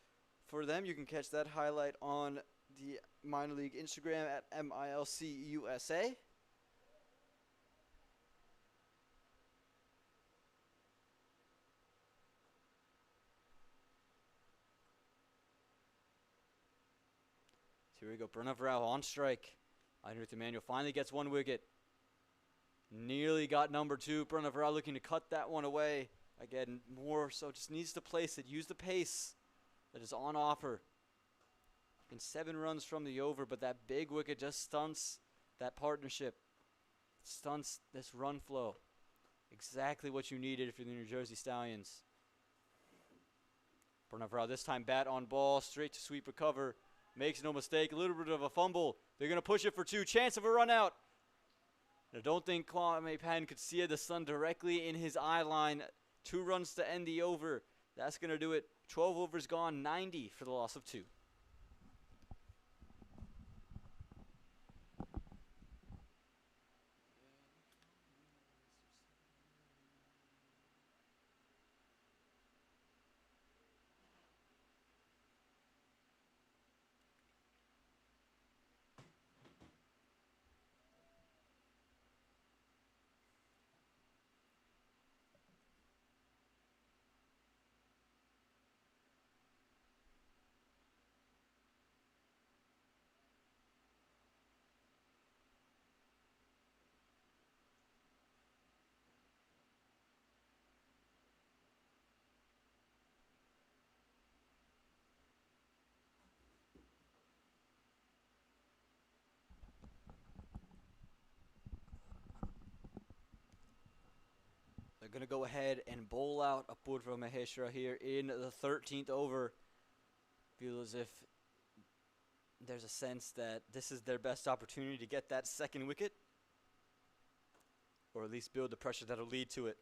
for them. You can catch that highlight on the minor league Instagram at MiLC USA. Here we go, Pranav Rao on strike. Anirudh Emmanuel finally gets 1 wicket. Nearly got number 2. Pranav Rao looking to cut that one away. Again, more so just needs to place it. Use the pace that is on offer. And 7 runs from the over, but that big wicket just stunts that partnership. Stunts this run flow. Exactly what you needed if you're the New Jersey Stallions. Pranav Rao this time bat on ball, straight to sweeper cover. Makes no mistake, a little bit of a fumble. They're going to push it for 2. Chance of a run out. I don't think Kwame Pan could see the sun directly in his eye line. 2 runs to end the over. That's going to do it. 12 overs gone, 90 for the loss of 2. going to go ahead and bowl out Apurva Maheshwara here in the 13th over. Feel as if there's a sense that this is their best opportunity to get that second wicket, or at least build the pressure that'll lead to it.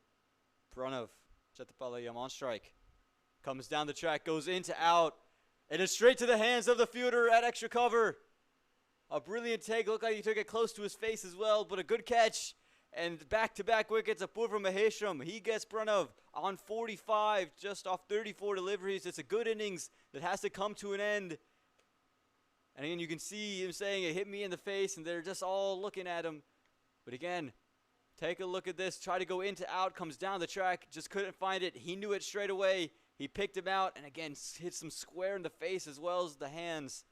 Pranav Chettipalayam on strike. Comes down the track, goes into out, and it's straight to the hands of the fielder at extra cover. A brilliant take. Looked like he took it close to his face as well, but a good catch. And back-to-back wickets, Apurva Maheshwara. He gets Pranav on 45, just off 34 deliveries. It's a good innings that has to come to an end. And again, you can see him saying it hit me in the face, and they're just all looking at him. But again, take a look at this. Try to go into out, comes down the track, just couldn't find it. He knew it straight away. He picked him out, and again, hits him square in the face as well as the hands.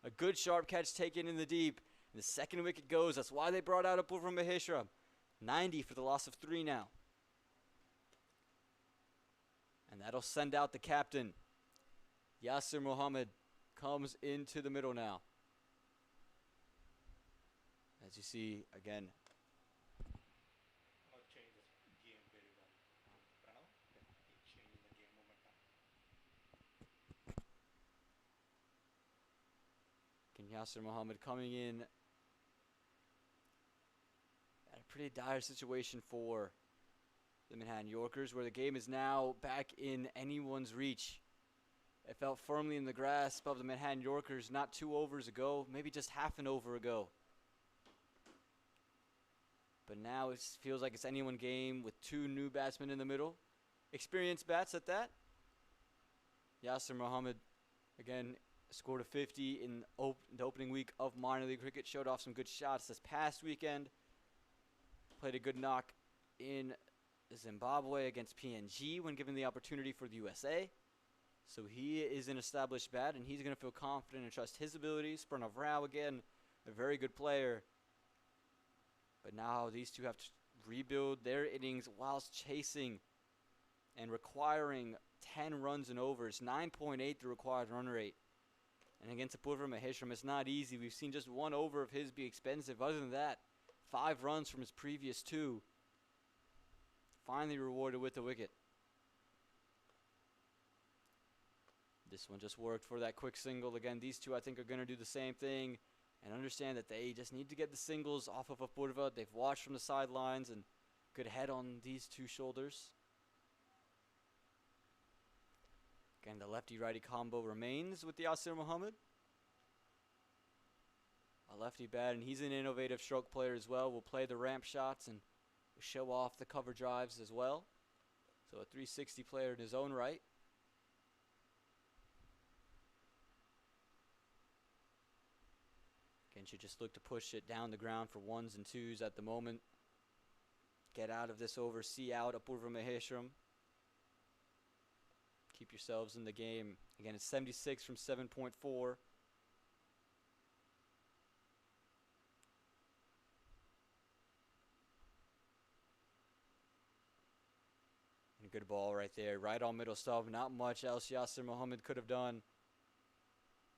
A good sharp catch taken in the deep. And the second wicket goes. That's why they brought out Apurva Maheshwara. 90 for the loss of 3 now. And that'll send out the captain. Yasir Mohammed comes into the middle now. As you see, again, Changes game very well. Pranav, he's changing the game momentum. Yasir Mohammed coming in at a pretty dire situation for the Manhattan Yorkers, where the game is now back in anyone's reach. It felt firmly in the grasp of the Manhattan Yorkers not 2 overs ago, maybe just half an over ago. But now it feels like it's anyone's game with 2 new batsmen in the middle. Experienced bats at that. Yasir Mohammed, again, scored a 50 in the opening week of minor league cricket. Showed off some good shots this past weekend. Played a good knock in Zimbabwe against PNG when given the opportunity for the USA. So he is an established bat, and he's going to feel confident and trust his abilities. Pranav Rao, again, a very good player. But now these two have to rebuild their innings whilst chasing and requiring 10 runs and overs. 9.8 the required run rate. And against Apurva Maheshwara, it's not easy. We've seen just 1 over of his be expensive. Other than that, 5 runs from his previous 2. Finally rewarded with the wicket. This one just worked for that quick single. Again, these two I think are going to do the same thing and understand that they just need to get the singles off of Apurva. They've watched from the sidelines and good head on these 2 shoulders. Again, the lefty-righty combo remains with Yasir Mohammed. A lefty bat, and he's an innovative stroke player as well. Will play the ramp shots and show off the cover drives as well. So a 360 player in his own right. Again, should just look to push it down the ground for 1s and 2s at the moment. Get out of this over, see out Apurva Maheshwara. Keep yourselves in the game. Again, it's 76 from 7.4. And a good ball right there. Right on middle stump. Not much else Yasir Mohammed could have done.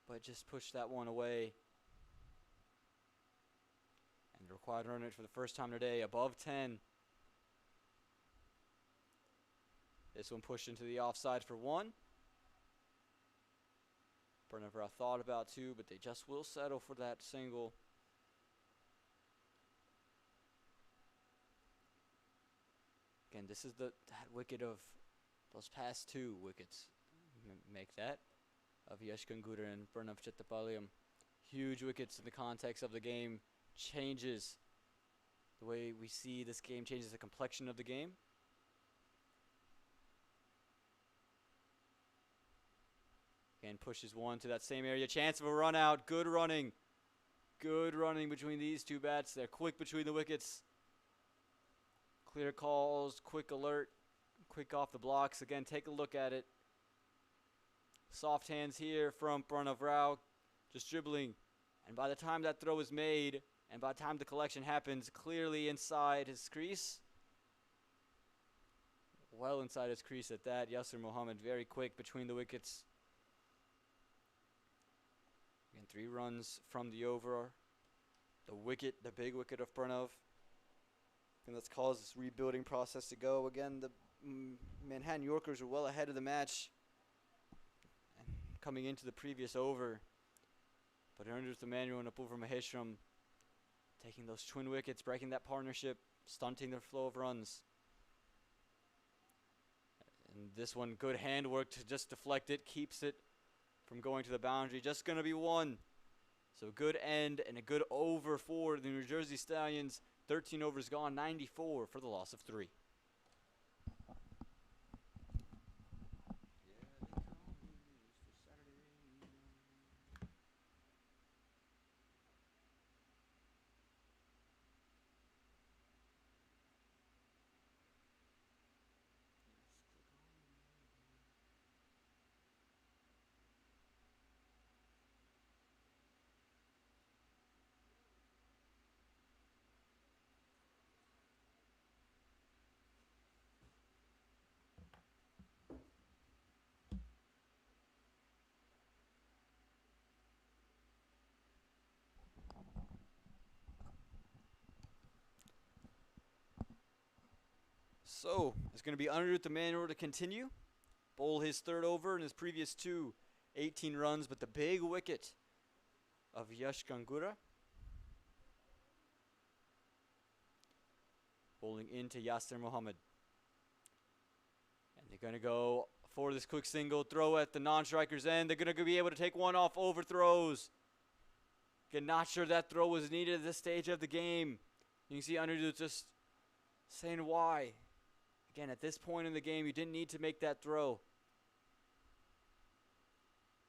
But just push that one away. And the required run rate for the first time today, above 10. This one pushed into the offside for 1. Pranav thought about 2, but they just will settle for that single. Again, this is that wicket of those past 2 wickets. Make that of Yash Gangura and Pranav Chettipalayam. Huge wickets in the context of the game. Changes the way we see this game, changes the complexion of the game. And pushes 1 to that same area. Chance of a run out. Good running. Good running between these 2 bats. They're quick between the wickets. Clear calls. Quick alert. Quick off the blocks. Again, take a look at it. Soft hands here from Pranav Rao. Just dribbling. And by the time that throw is made, and by the time the collection happens, clearly inside his crease. Well inside his crease at that. Yasir Mohammed very quick between the wickets. Again, 3 runs from the over. The wicket, the big wicket of Pranav. And that's caused this rebuilding process to go. Again, the Manhattan Yorkers are well ahead of the match coming into the previous over. But Underth Emmanuel and Apurva Maheshwaram taking those twin wickets, breaking that partnership, stunting their flow of runs. And this one, good handwork to just deflect it, keeps it from going to the boundary. Just going to be one. So good end and a good over for the New Jersey Stallions. 13 overs gone, 94 for the loss of 3. So, it's going to be Anirudh Emmanuel to continue. Bowl his third over and his previous 2, 18 runs, but the big wicket of Yash Gangura. Bowling into Yasser Mohammed. And they're going to go for this quick single throw at the non-striker's end. They're going to be able to take one off overthrows. Again, not sure that throw was needed at this stage of the game. You can see Anirudh just saying why. Again, at this point in the game, you didn't need to make that throw.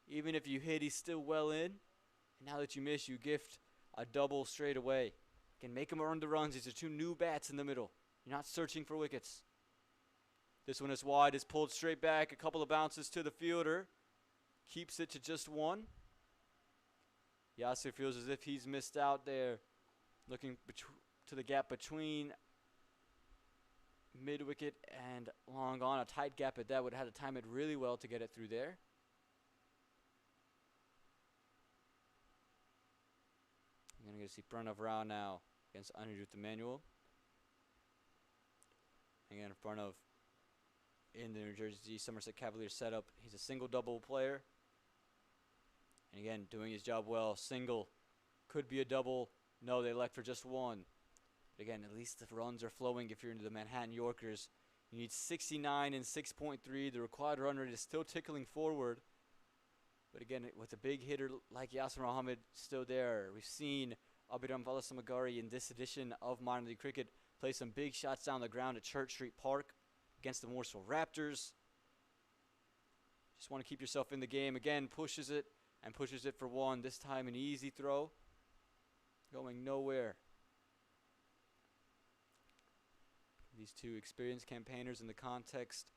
Even if you hit, he's still well in. And now that you miss, you gift a double straight away. Again, make him earn the runs. These are 2 new bats in the middle. You're not searching for wickets. This one is wide. It's pulled straight back. A couple of bounces to the fielder. Keeps it to just 1. Yasser feels as if he's missed out there. Looking to the gap between mid-wicket and long on. A tight gap at that. Would have had to time it really well to get it through there. You're going to see Pranav Rao now against Anirudh Emmanuel. Again, Pranav in the New Jersey Somerset Cavaliers setup. He's a single-double player. And again, doing his job well. Single. Could be a double. No, they elect for just 1. But again, at least the runs are flowing if you're into the Manhattan Yorkers. You need 69 and 6.3. The required run rate is still tickling forward. But again, with a big hitter like Yasser Mohammed still there, we've seen Abhiram Valasamagari in this edition of minor league cricket play some big shots down the ground at Church Street Park against the Morsel Raptors. Just want to keep yourself in the game. Again, pushes it and pushes it for 1. This time an easy throw. Going nowhere. These 2 experienced campaigners in the context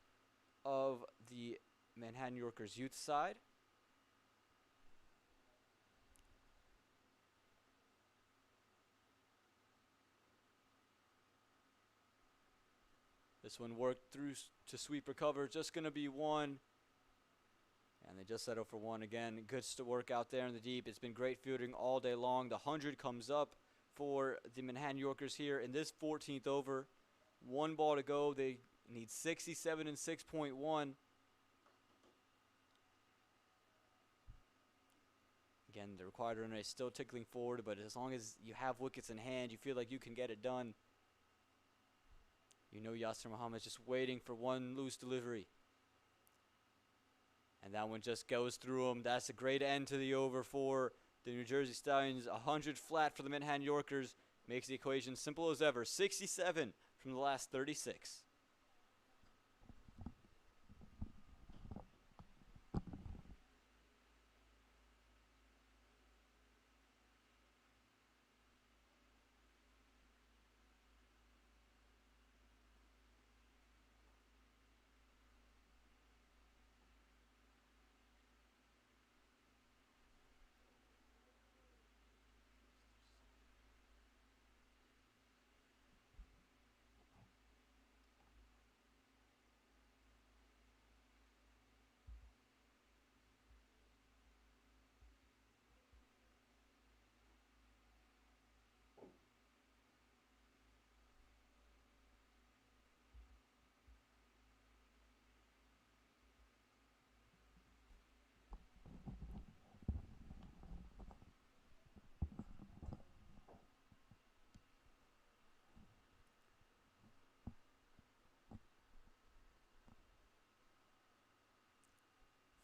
of the Manhattan Yorkers youth side. This one worked through to sweeper cover. Just going to be 1. And they just settle for 1 again. Good work out there in the deep. It's been great fielding all day long. The 100 comes up for the Manhattan Yorkers here in this 14th over. 1 ball to go. They need 67 and 6.1. Again, the required run rate is still tickling forward, but as long as you have wickets in hand, you feel like you can get it done. You know Yasser Mohammed is just waiting for 1 loose delivery. And that one just goes through him. That's a great end to the over for the New Jersey Stallions. 100 flat for the Manhattan Yorkers. Makes the equation simple as ever. 67 from the last 36.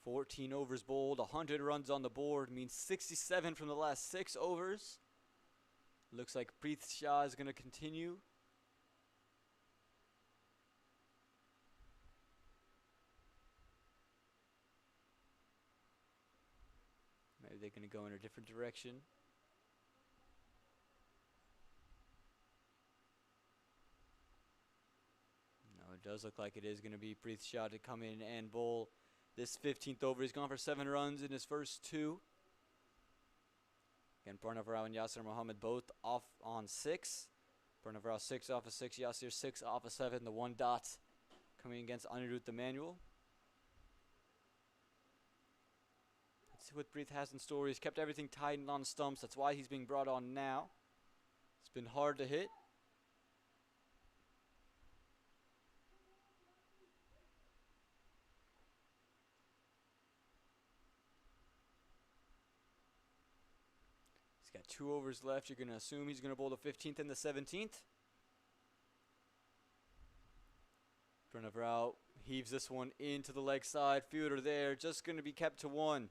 14 overs bowled, 100 runs on the board, means 67 from the last 6 overs. Looks like Preeth Shah is going to continue. Maybe they're going to go in a different direction. No, it does look like it is going to be Preeth Shah to come in and bowl this 15th over. He's gone for 7 runs in his first 2. Again, Pranav Rao and Yasir Mohammed both off on 6. Pranav Rao 6 off of 6, Yasir 6 off of 7. The 1 dot coming against Anirudh Emmanuel. Let's see what Preeth has in store. He's kept everything tight and on stumps. That's why he's being brought on now. It's been hard to hit. He's got 2 overs left. You're going to assume he's going to bowl the 15th and the 17th. Pranav Rao heaves this one into the leg side. Fielder there, just going to be kept to 1.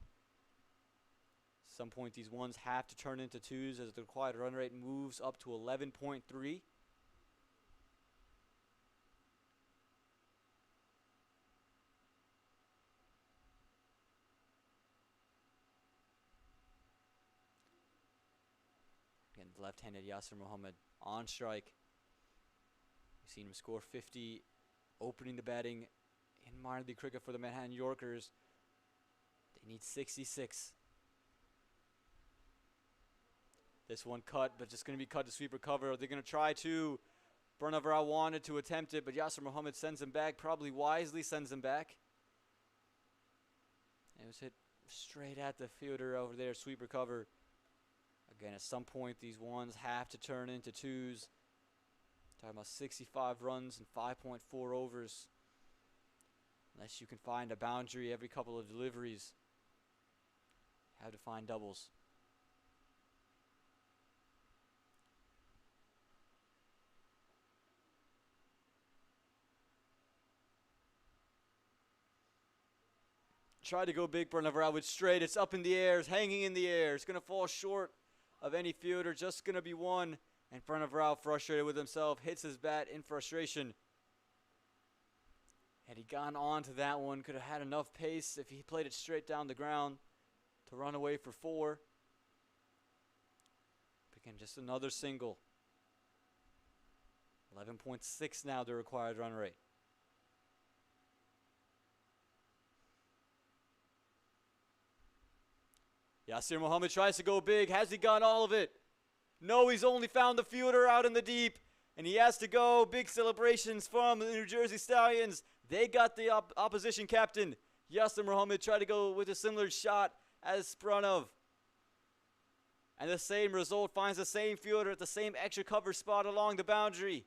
At some point, these 1s have to turn into 2s as the required run rate moves up to 11.3. Again, left-handed Yasir Mohammed on strike. We've seen him score 50, opening the batting in minor league cricket for the Manhattan Yorkers. They need 66. This one cut, but just going to be cut to sweeper cover. They're going to try to. Pranav Rao wanted to attempt it, but Yasir Mohammed sends him back, probably wisely sends him back. It was hit straight at the fielder over there, sweeper cover. Again, at some point, these 1s have to turn into 2s. Talking about 65 runs and 5.4 overs. Unless you can find a boundary every couple of deliveries. Have to find doubles. Tried to go big, Pranav Rao with straight. It's up in the air. It's hanging in the air. It's going to fall short of any fielder. Just going to be 1. And Pranav Rao, frustrated with himself, hits his bat in frustration. Had he gone on to that one, could have had enough pace if he played it straight down the ground to run away for 4. Again, just another single. 11.6 now, the required run rate. Yasir Mohammed tries to go big. Has he gone all of it? No, he's only found the fielder out in the deep. And he has to go. Big celebrations from the New Jersey Stallions. They got the opposition captain. Yasir Mohammed tried to go with a similar shot as Pranav. And the same result, finds the same fielder at the same extra cover spot along the boundary.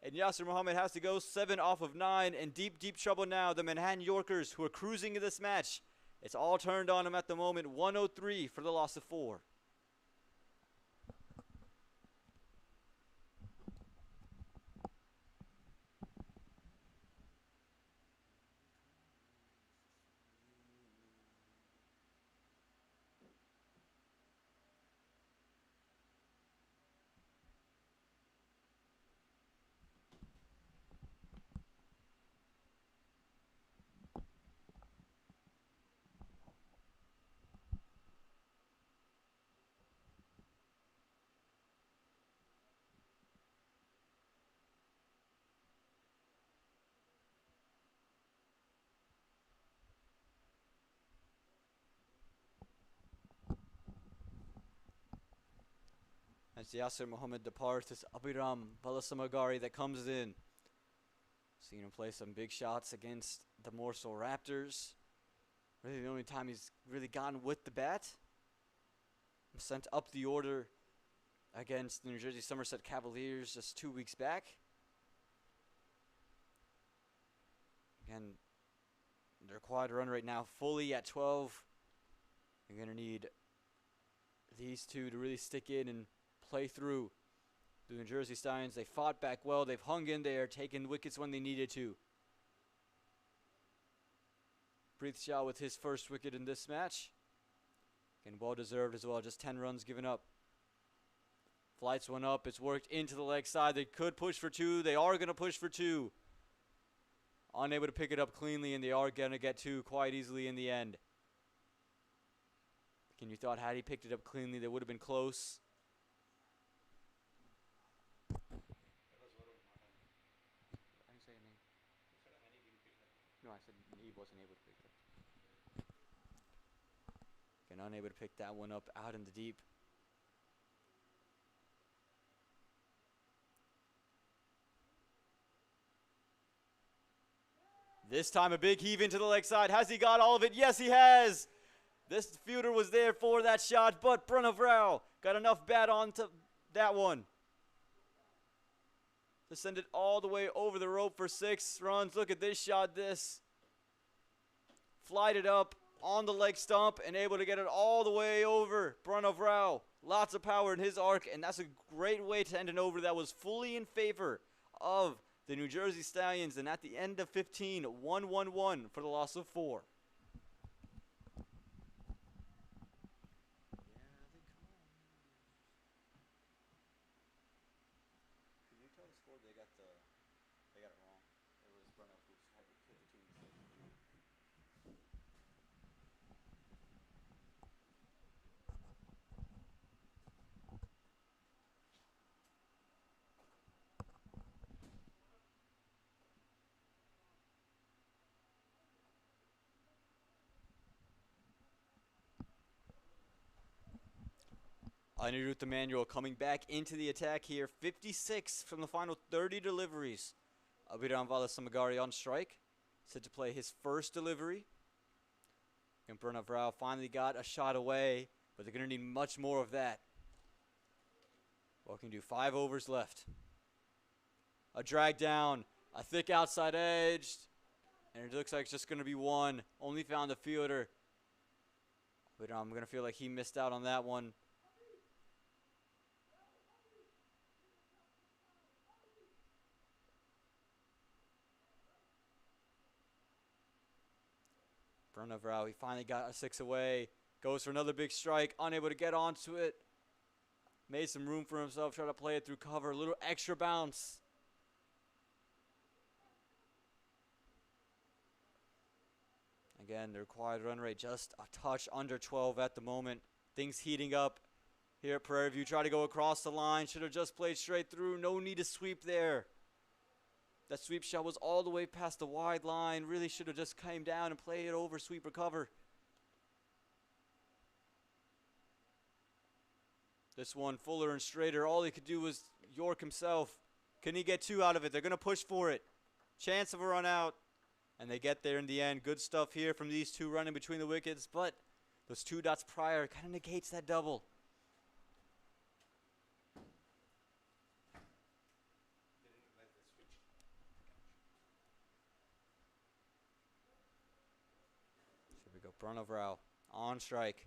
And Yasir Mohammed has to go 7 off of 9. In deep, deep trouble now. The Manhattan Yorkers, who are cruising in this match. It's all turned on him at the moment. 103 for the loss of 4. As Yasir Mohammed departs, it's Abhiram Valasamagari that comes in. Seen him play some big shots against the Morsel Raptors. Really the only time he's really gone with the bat. Sent up the order against the New Jersey Somerset Cavaliers just 2 weeks back. Again, the required run rate now fully at 12. You're going to need these 2 to really stick in and play through. The New Jersey Stallions, they fought back well. They've hung in there, taken wickets when they needed to. Preeth Shah with his first wicket in this match. And well deserved as well, just 10 runs given up. Flights went up, it's worked into the leg side. They could push for 2, they are going to push for 2. Unable to pick it up cleanly, and they are going to get 2 quite easily in the end. You thought had he picked it up cleanly, they would have been close. I didn't say a name. No, I said he wasn't able to pick it up. Again, unable to pick that one up out in the deep. This time a big heave into the leg side. Has he got all of it? Yes, he has. This fielder was there for that shot, but Pranav Rao got enough bat onto that one to send it all the way over the rope for 6 runs. Look at this shot. This flied it up on the leg stump and able to get it all the way over. Pranav Rao, lots of power in his arc, and that's a great way to end an over that was fully in favor of the New Jersey Stallions. And at the end of 15, 1-1-1 for the loss of 4. They got it wrong. It was Bruno who had hit the 2 instead. Anirudh Emanuel coming back into the attack here. 56 from the final 30 deliveries. Abhiram Valasamagari on strike. Set to play his first delivery. And Pranav Rao finally got a shot away, but they're going to need much more of that. What can do? 5 overs left. A drag down, a thick outside edge, and it looks like it's just going to be 1. Only found the fielder. But I'm going to feel like he missed out on that one. Pranav Rao, he finally got a 6 away. Goes for another big strike, unable to get onto it. Made some room for himself, try to play it through cover. A little extra bounce. Again, the required run rate just a touch under 12 at the moment. Things heating up here at Prairie View. Try to go across the line. Should have just played straight through. No need to sweep there. That sweep shot was all the way past the wide line. Really should have just came down and played it over, sweep, recover. This one, fuller and straighter. All he could do was York himself. Can he get 2 out of it? They're going to push for it. Chance of a run out. And they get there in the end. Good stuff here from these 2 running between the wickets. But those 2 dots prior kind of negates that double. Pranav Rao on strike.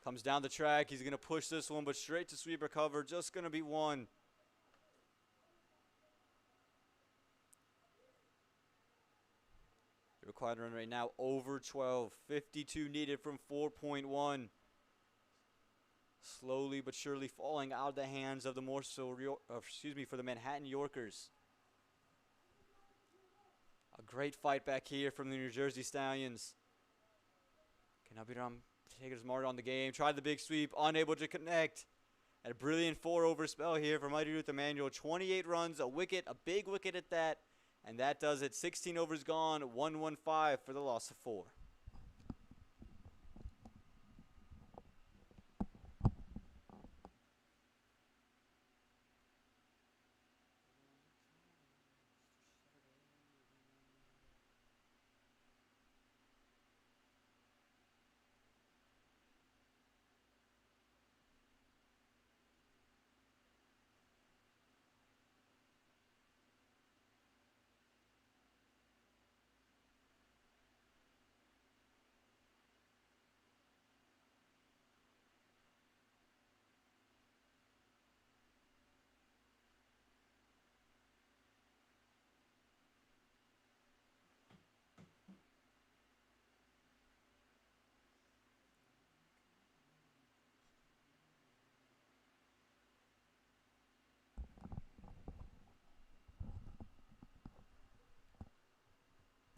Comes down the track. He's going to push this one, but straight to sweep recover. Just going to be 1. The required run rate now over 12. 52 needed from 4.1. Slowly but surely falling out of the hands of the for the Manhattan Yorkers. A great fight back here from the New Jersey Stallions. Can Abhiram take it smart on the game? Tried the big sweep, unable to connect. And a brilliant 4-over spell here from Anirudh Emanuel. 28 runs, a wicket, a big wicket at that. And that does it. 16 overs gone, 1-1-5 for the loss of 4.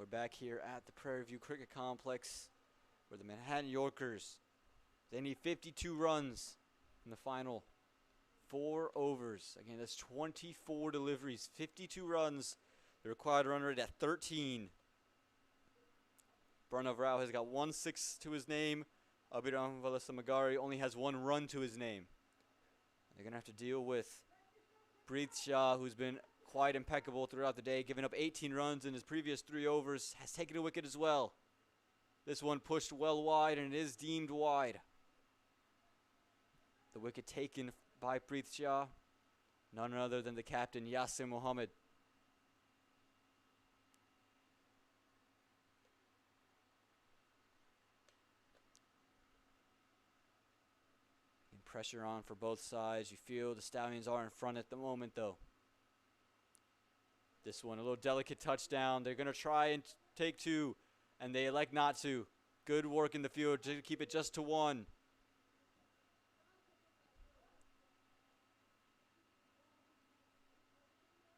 We're back here at the Prairie View Cricket Complex where the Manhattan Yorkers, they need 52 runs in the final 4 overs. Again, that's 24 deliveries, 52 runs. The required run rate at 13. Pranav Rao has got 1 6 to his name. Abhiram Valasamagari only has 1 run to his name. They're going to have to deal with Preet Shah, who's been quite impeccable throughout the day, giving up 18 runs in his previous 3 overs, has taken a wicket as well. This one pushed well wide, and it is deemed wide. The wicket taken by Preet Shah, none other than the captain, Yasir Mohammed. Pressure on for both sides. You feel the Stallions are in front at the moment, though. This one, a little delicate touchdown. They're going to try and take 2, and they elect not to. Good work in the field to keep it just to 1.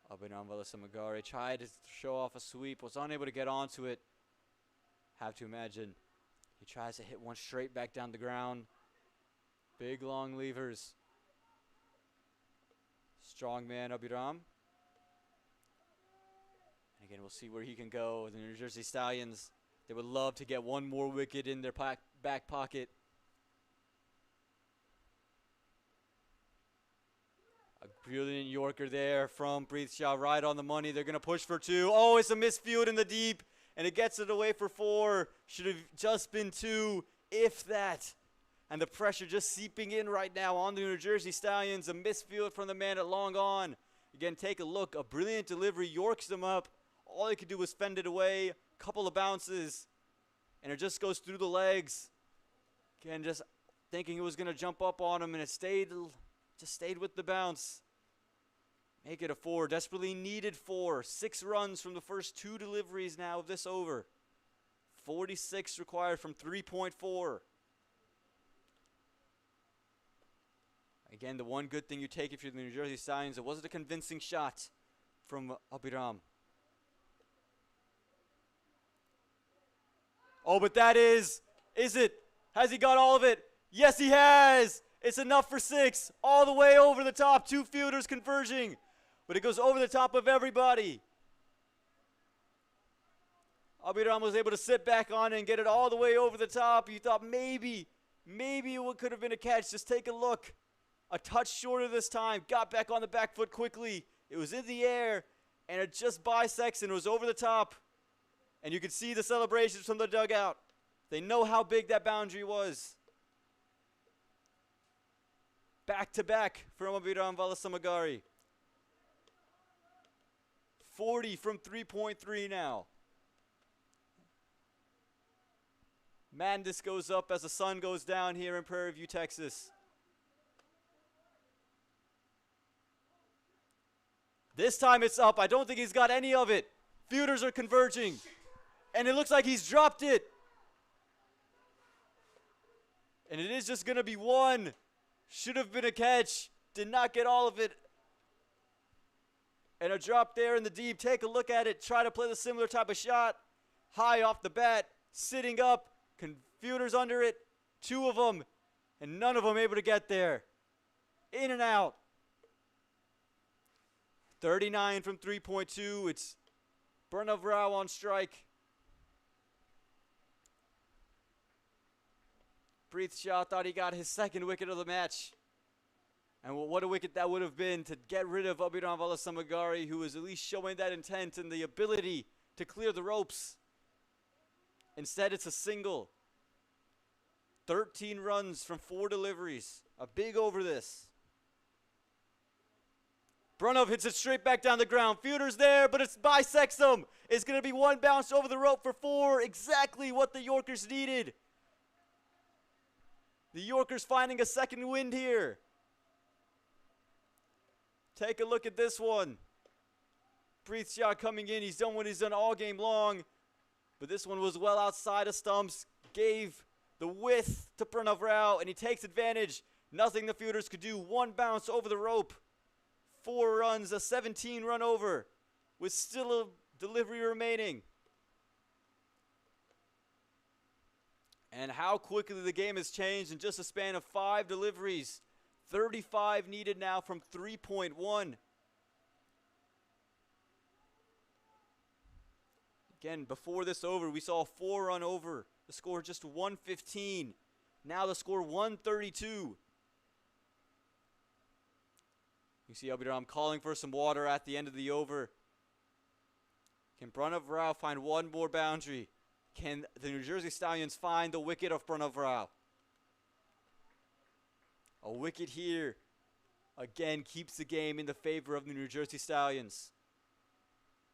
Abhinam Valasamagari tried to show off a sweep, was unable to get onto it. Have to imagine he tries to hit one straight back down the ground. Big long levers. Strong man Abhiram. And again, we'll see where he can go. The New Jersey Stallions, they would love to get 1 more wicket in their back pocket. A brilliant Yorker there from Preet Shah, right on the money. They're going to push for 2. Oh, it's a misfield in the deep, and it gets it away for 4. Should have just been 2, if that. And the pressure just seeping in right now on the New Jersey Stallions. A misfield from the man at long on. Again, take a look. A brilliant delivery. Yorks them up. All he could do was fend it away. Couple of bounces. And it just goes through the legs. Again, just thinking it was going to jump up on him. And it just stayed with the bounce. Make it a 4. Desperately needed 4. 6 runs from the first 2 deliveries now of this over. 46 required from 3.4. Again, the one good thing you take if you're the New Jersey Stallions, it wasn't a convincing shot from Abhiram. Oh, but that is it? Has he got all of it? Yes, he has. It's enough for 6. All the way over the top. 2 fielders converging. But it goes over the top of everybody. Abhiram was able to sit back on it and get it all the way over the top. You thought maybe it could have been a catch. Just take a look. A touch shorter this time. Got back on the back foot quickly. It was in the air, and it just bisects, and it was over the top. And you could see the celebrations from the dugout. They know how big that boundary was. Back to back from Abhiram Valasamagari. 40 from 3.3 now. Madness goes up as the sun goes down here in Prairie View, Texas. This time it's up. I don't think he's got any of it. Fielders are converging. And it looks like he's dropped it. And it is just going to be 1. Should have been a catch. Did not get all of it. And a drop there in the deep. Take a look at it. Try to play the similar type of shot. High off the bat. Sitting up. Fielders under it. 2 of them. And none of them able to get there. In and out. 39 from 3.2. It's Pranav Rao on strike. Preet Shah thought he got his 2nd wicket of the match. And what a wicket that would have been to get rid of Abhiram Valasamagari, who was at least showing that intent and the ability to clear the ropes. Instead, it's a single. 13 runs from 4 deliveries. A big over this. Pranav hits it straight back down the ground. Fielder's there, but it bisects them. It's going to be 1 bounce over the rope for 4. Exactly what the Yorkers needed. The Yorkers finding a second wind here. Take a look at this one. Preet Shah coming in. He's done what he's done all game long. But this one was well outside of stumps. Gave the width to Pranav Rao, and he takes advantage. Nothing the fielders could do. 1 bounce over the rope. 4 runs, a 17-run over with still a delivery remaining. And how quickly the game has changed in just a span of 5 deliveries. 35 needed now from 3.1. Again, before this over, we saw a 4-run over. The score just 115. Now the score 132. You see Abhiram calling for some water at the end of the over. Can Pranav Rao find one more boundary? Can the New Jersey Stallions find the wicket of Pranav Rao? A wicket here, again, keeps the game in the favor of the New Jersey Stallions.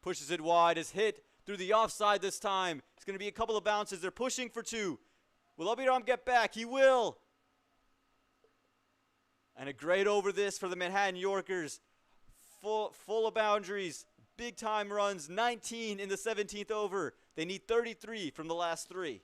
Pushes it wide, is hit through the offside this time. It's going to be a couple of bounces. They're pushing for 2. Will Abhiram get back? He will. And a great over this for the Manhattan Yorkers. Full of boundaries, big time runs, 19 in the 17th over. They need 33 from the last 3.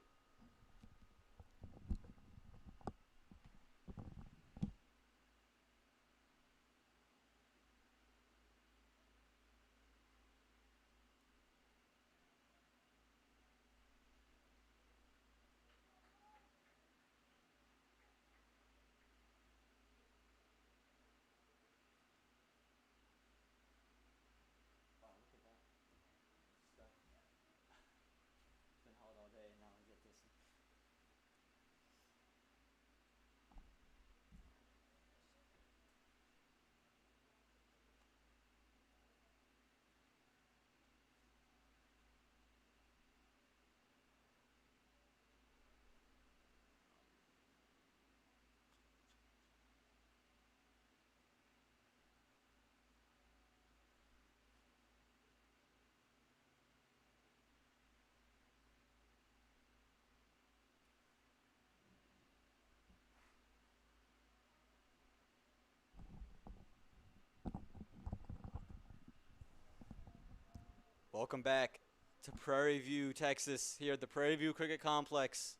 Welcome back to Prairie View, Texas, here at the Prairie View Cricket Complex.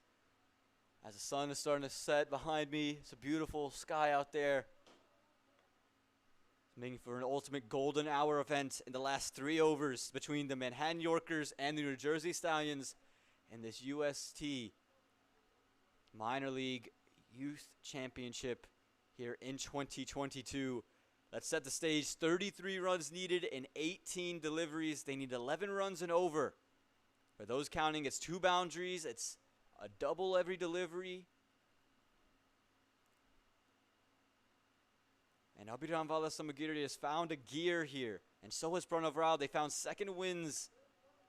As the sun is starting to set behind me, it's a beautiful sky out there. It's making for an ultimate golden hour event in the last 3 overs between the Manhattan Yorkers and the New Jersey Stallions in this UST Minor League Youth Championship here in 2022. Let's set the stage. 33 runs needed in 18 deliveries. They need 11 runs and over. For those counting, it's 2 boundaries. It's a double every delivery. And Abhiram Valasamagiri has found a gear here. And so has Pranav Rao. They found second wins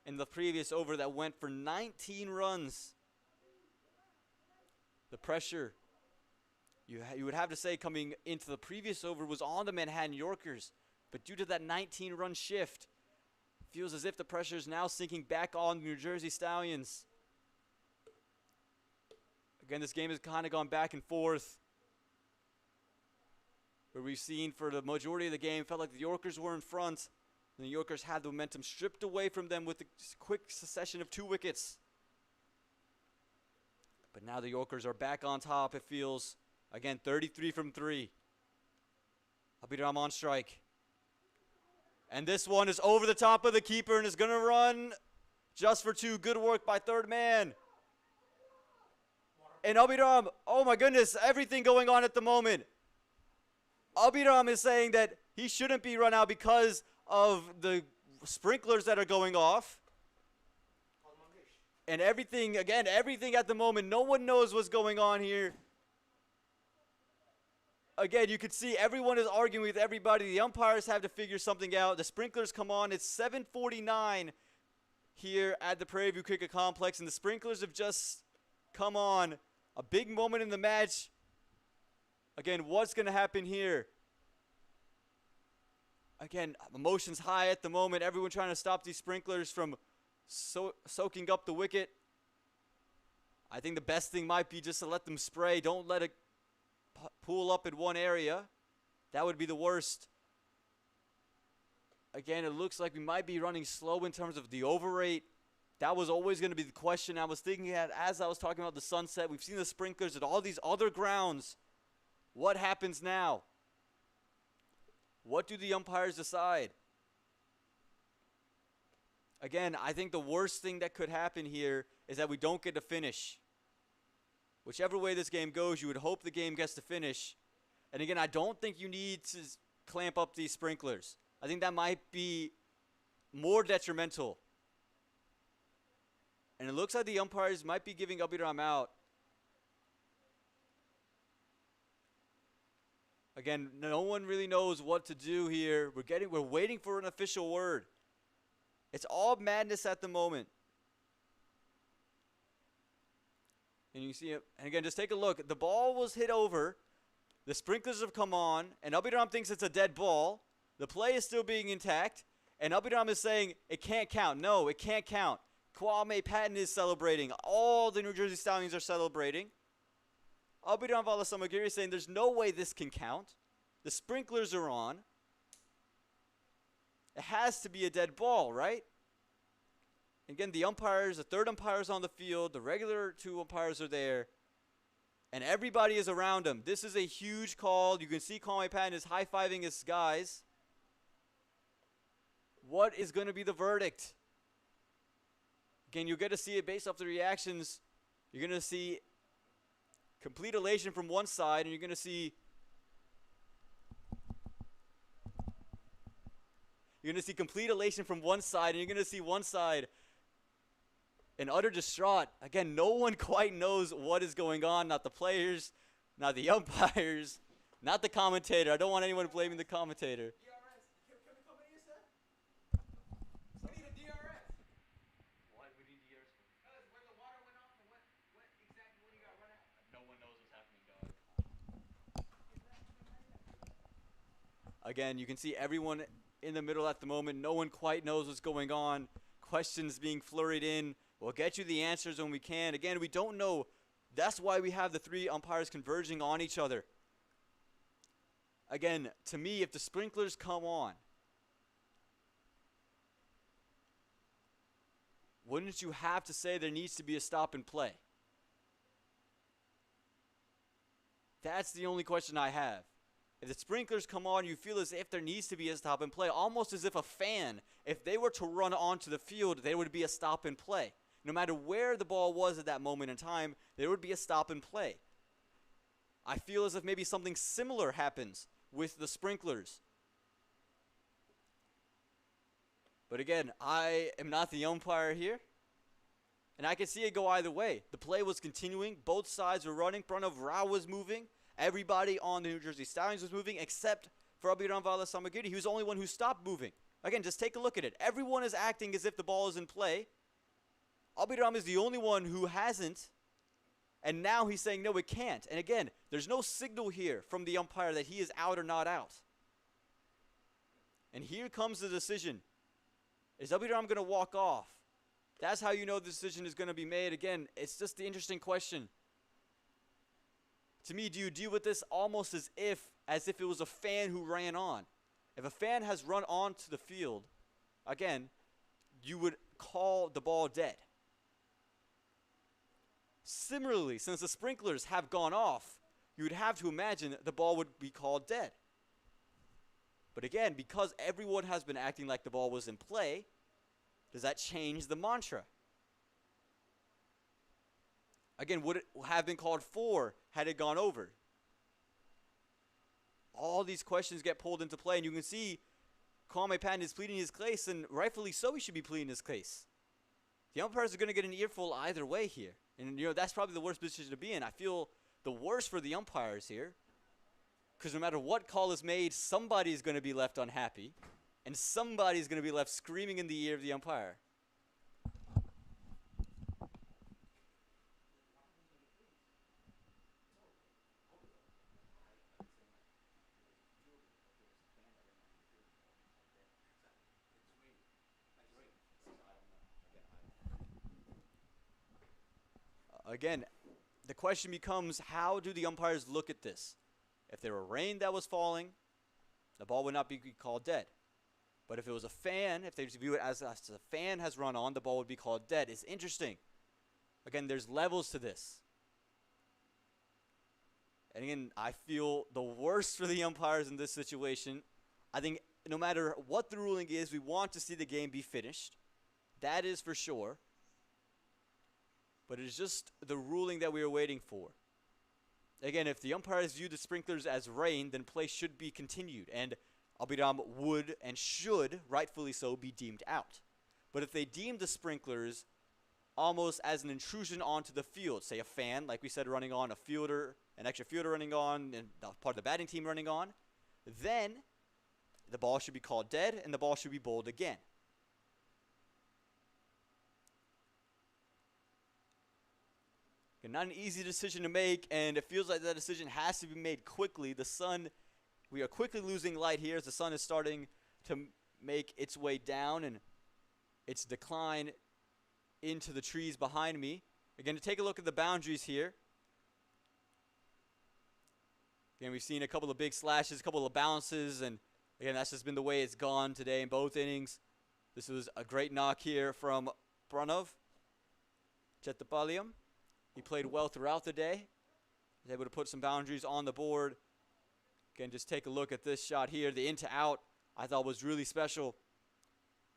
in the previous over that went for 19 runs. The pressure, you would have to say, coming into the previous over was on the Manhattan Yorkers. But due to that 19-run shift, feels as if the pressure is now sinking back on the New Jersey Stallions. Again, this game has kind of gone back and forth. Where we've seen for the majority of the game, felt like the Yorkers were in front. And the Yorkers had the momentum stripped away from them with a quick succession of 2 wickets. But now the Yorkers are back on top, it feels. Again, 33 from 3. Abhiram on strike. And this one is over the top of the keeper and is going to run just for 2. Good work by third man. And Abhiram, oh my goodness, everything going on at the moment. Abhiram is saying that he shouldn't be run out because of the sprinklers that are going off. And everything, again, everything at the moment, no one knows what's going on here. Again, you can see everyone is arguing with everybody. The umpires have to figure something out. The sprinklers come on. It's 7:49 here at the Prairie View Cricket Complex, and the sprinklers have just come on. A big moment in the match. Again, what's going to happen here? Again, emotions high at the moment. Everyone trying to stop these sprinklers from soaking up the wicket. I think the best thing might be just to let them spray. Don't let it pool up in one area. That would be the worst. Again, it looks like we might be running slow in terms of the over rate. That was always going to be the question. I was thinking that as I was talking about the sunset. We've seen the sprinklers at all these other grounds. What happens now? What do the umpires decide? Again, I think the worst thing that could happen here is that we don't get a finish. Whichever way this game goes, you would hope the game gets to finish. And again, I don't think you need to clamp up these sprinklers. I think that might be more detrimental. And it looks like the umpires might be giving Abhiram out. Again, no one really knows what to do here. We're waiting for an official word. It's all madness at the moment. And you can see it. And again, just take a look. The ball was hit over. The sprinklers have come on. And Abhiram thinks it's a dead ball. The play is still being intact. And Abhiram is saying it can't count. No, it can't count. Kwame Patton is celebrating. All the New Jersey Stallions are celebrating. Abhiram Valasamagiri is saying there's no way this can count. The sprinklers are on. It has to be a dead ball, right? Again, the umpires, the third umpire is on the field. The regular two umpires are there. And everybody is around him. This is a huge call. You can see Kwame Patton is high-fiving his guys. What is going to be the verdict? Again, you'll get to see it based off the reactions. You're going to see complete elation from one side, and you're going to see complete elation from one side, and you're going to see one side in utter distraught. Again, no one quite knows what is going on. Not the players, not the umpires, not the commentator. I don't want anyone blaming the commentator. DRS. Can we come in here, sir? We need a DRS. Why would you DRS? Because when the water went off, and what exactly when you got run out? No one knows what's happening, dog. Again, you can see everyone in the middle at the moment. No one quite knows what's going on. Questions being flurried in. We'll get you the answers when we can. Again, we don't know. That's why we have the three umpires converging on each other. Again, to me, if the sprinklers come on, wouldn't you have to say there needs to be a stop and play? That's the only question I have. If the sprinklers come on, you feel as if there needs to be a stop and play, almost as if a fan, if they were to run onto the field, there would be a stop and play. No matter where the ball was at that moment in time, there would be a stop and play. I feel as if maybe something similar happens with the sprinklers. But again, I am not the umpire here. And I can see it go either way. The play was continuing. Both sides were running. Pranav Rao was moving. Everybody on the New Jersey Stallions was moving except for Abhiram Valasamagiri. He was the only one who stopped moving. Again, just take a look at it. Everyone is acting as if the ball is in play. Abhiram is the only one who hasn't. And now he's saying, no, it can't. And again, there's no signal here from the umpire that he is out or not out. And here comes the decision. Is Abhiram going to walk off? That's how you know the decision is going to be made. Again, it's just the interesting question. To me, do you deal with this almost as if it was a fan who ran on? If a fan has run onto the field, again, you would call the ball dead. Similarly, since the sprinklers have gone off, you would have to imagine the ball would be called dead. But again, because everyone has been acting like the ball was in play, does that change the mantra? Again, would it have been called 4 had it gone over? All these questions get pulled into play, and you can see Kwame Patton is pleading his case, and rightfully so he should be pleading his case. The umpires are going to get an earful either way here. And, that's probably the worst position to be in. I feel the worst for the umpires here. Because no matter what call is made, somebody is going to be left unhappy. And somebody is going to be left screaming in the ear of the umpire. Again, the question becomes, how do the umpires look at this? If there were rain that was falling, the ball would not be called dead. But if it was a fan, if they view it as a fan has run on, the ball would be called dead. It's interesting. Again, there's levels to this. And again, I feel the worst for the umpires in this situation. I think no matter what the ruling is, we want to see the game be finished. That is for sure. but it is just the ruling that we are waiting for. Again, if the umpires view the sprinklers as rain, then play should be continued, and Abiram would and should, rightfully so, be deemed out. But if they deem the sprinklers almost as an intrusion onto the field, say a fan, like we said, running on, a fielder, an extra fielder running on, and part of the batting team running on, then the ball should be called dead, and the ball should be bowled again. Not an easy decision to make, and it feels like that decision has to be made quickly. We are quickly losing light here as the sun is starting to make its way down and its decline into the trees behind me. Again, to take a look at the boundaries here. Again, we've seen a couple of big slashes, a couple of bounces, and again, that's just been the way it's gone today in both innings. This was a great knock here from Pranav Chetapaliyam. He played well throughout the day. He was able to put some boundaries on the board. Again, just take a look at this shot here. The in to out I thought was really special.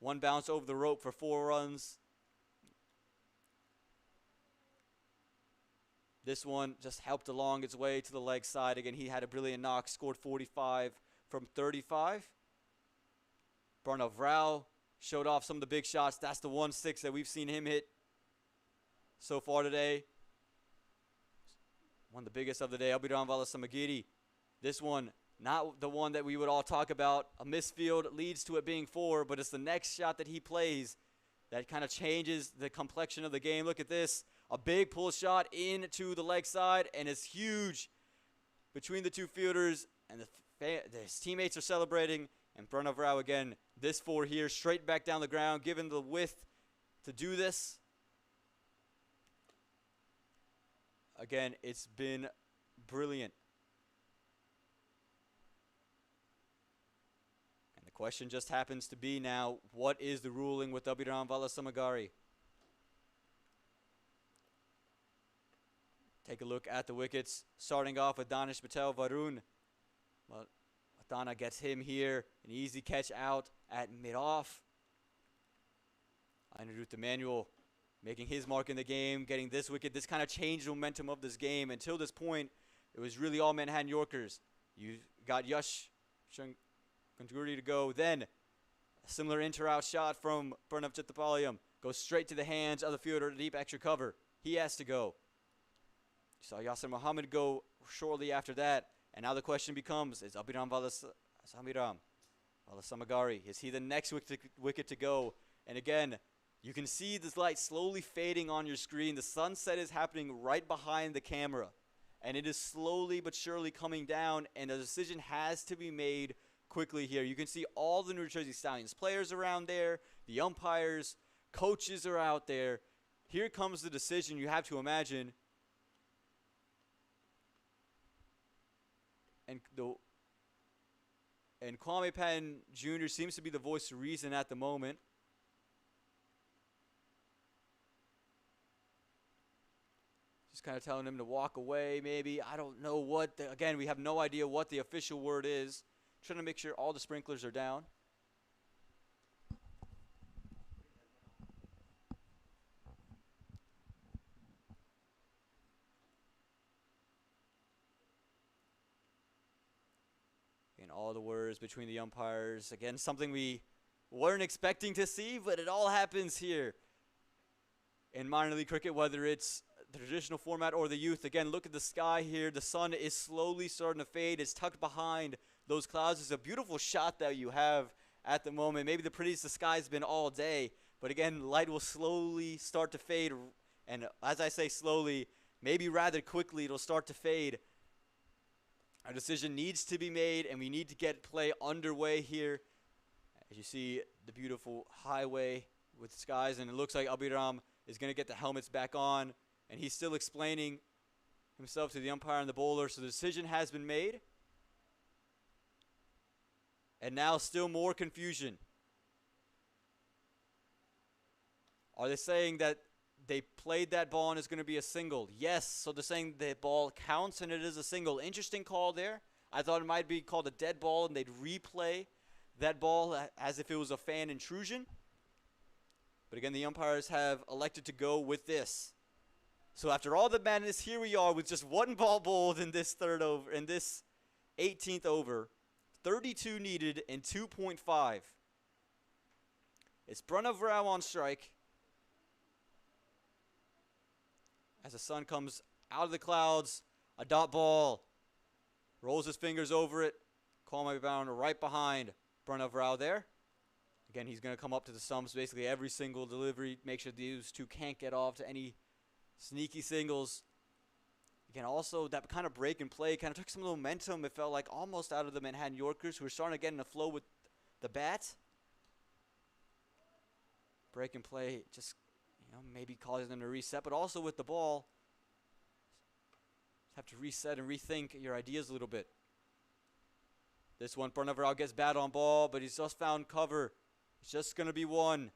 One bounce over the rope for 4 runs. This one just helped along its way to the leg side. Again, he had a brilliant knock, scored 45 from 35. Pranav Rao showed off some of the big shots. That's the 1-6 that we've seen him hit so far today. One of the biggest of the day, Abhiram Valasamagiri. This one, not the one that we would all talk about. A misfield leads to it being 4, but it's the next shot that he plays that kind of changes the complexion of the game. Look at this. A big pull shot into the leg side, and it's huge between the two fielders, and his teammates are celebrating. And Pranav Rao again, this 4 here, straight back down the ground, given the width to do this. Again, it's been brilliant. And the question just happens to be now, what is the ruling with Abhiram Valasamagari? Take a look at the wickets, starting off with Danish Patel Varun. Well, Matana gets him here, an easy catch out at mid-off. Anirudh Emmanuel making his mark in the game, getting this wicket. This kind of changed the momentum of this game. Until this point, it was really all Manhattan Yorkers. You got Yash Shankanturi to go. Then a similar inter-out shot from Pranav Chetapaliyam. Goes straight to the hands of the fielder, deep extra cover. He has to go. You saw Yasser Mohammed go shortly after that. And now the question becomes, is Abhiram Valasamagari, is he the next wicket to go? And again, you can see this light slowly fading on your screen. The sunset is happening right behind the camera. And it is slowly but surely coming down, and a decision has to be made quickly here. You can see all the New Jersey Stallions players around there, the umpires, coaches are out there. Here comes the decision you have to imagine. And Kwame Patton Jr. seems to be the voice of reason at the moment. Just kind of telling him to walk away, maybe. I don't know what. Again, we have no idea what the official word is. Trying to make sure all the sprinklers are down. And all the words between the umpires. Again, something we weren't expecting to see, but it all happens here in minor league cricket, whether it's the traditional format or the youth. Again, look at the sky here. The sun is slowly starting to fade. It's tucked behind those clouds. It's a beautiful shot that you have at the moment. Maybe the prettiest the sky's been all day. But again, light will slowly start to fade. And as I say slowly, maybe rather quickly, it'll start to fade. A decision needs to be made, and we need to get play underway here. As you see, the beautiful highway with skies, and it looks like Abhiram is going to get the helmets back on. And he's still explaining himself to the umpire and the bowler. So the decision has been made. And now still more confusion. Are they saying that they played that ball and it's going to be a single? Yes. So they're saying the ball counts and it is a single. Interesting call there. I thought it might be called a dead ball and they'd replay that ball as if it was a fan intrusion. But again, the umpires have elected to go with this. So after all the madness, here we are with just one ball bowled in this 18th over. 32 needed and 2.5. It's Pranav Rao on strike. As the sun comes out of the clouds, a dot ball. Rolls his fingers over it. Call my bound right behind Pranav Rao there. Again, he's going to come up to the stumps basically every single delivery. Make sure these two can't get off to any sneaky singles. Again, also that kind of break and play kind of took some momentum. It felt like almost out of the Manhattan Yorkers, who were starting to get in a flow with the bat. Break and play just, maybe causing them to reset, but also with the ball, have to reset and rethink your ideas a little bit. This one, Pranav Rao gets bat on ball, but he's just found cover. It's just going to be one.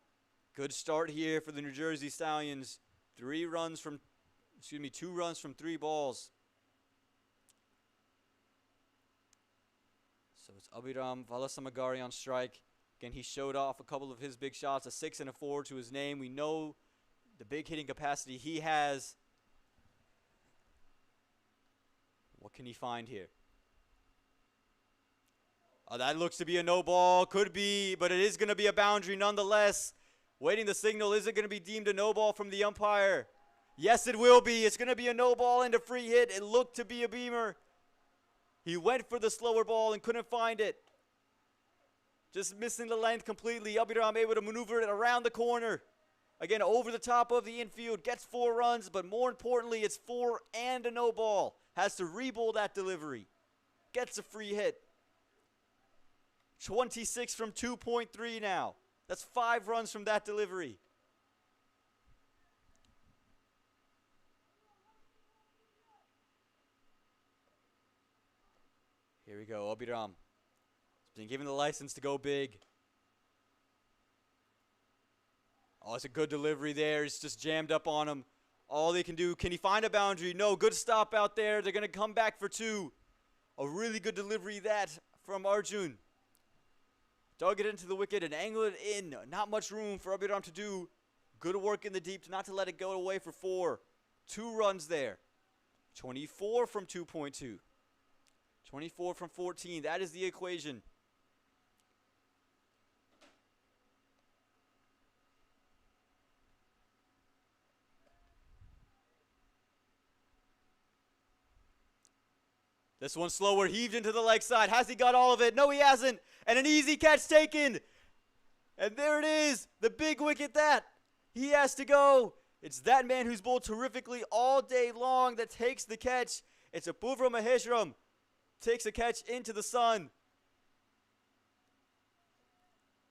Good start here for the New Jersey Stallions. 2 runs from 3 balls. So it's Abhiram Valasamagari on strike. Again, he showed off a couple of his big shots, a 6 and a 4 to his name. We know the big hitting capacity he has. What can he find here? Oh, that looks to be a no ball. Could be, but it is going to be a boundary nonetheless. Waiting the signal. Is it going to be deemed a no ball from the umpire? Yes, it will be. It's going to be a no ball and a free hit. It looked to be a beamer. He went for the slower ball and couldn't find it. Just missing the length completely. Abhiram able to maneuver it around the corner. Again, over the top of the infield. Gets 4 runs, but more importantly, it's 4 and a no ball. Has to re-bowl that delivery. Gets a free hit. 26 from 2.3 now. That's 5 runs from that delivery. Here we go, Abhiram. He's been given the license to go big. Oh, it's a good delivery there. He's just jammed up on him. All they can do, can he find a boundary? No, good stop out there. They're going to come back for 2. A really good delivery that from Arjun. Dug it into the wicket and angled it in. Not much room for Abhiram to do. Good work in the deep not to let it go away for 4. 2 runs there. 24 from 2.2. 24 from 14. That is the equation. This one slower, heaved into the leg side. Has he got all of it? No, he hasn't. And an easy catch taken. And there it is. The big wicket that. He has to go. It's that man who's bowled terrifically all day long that takes the catch. It's Apurva Maheshwaram. Takes a catch into the sun.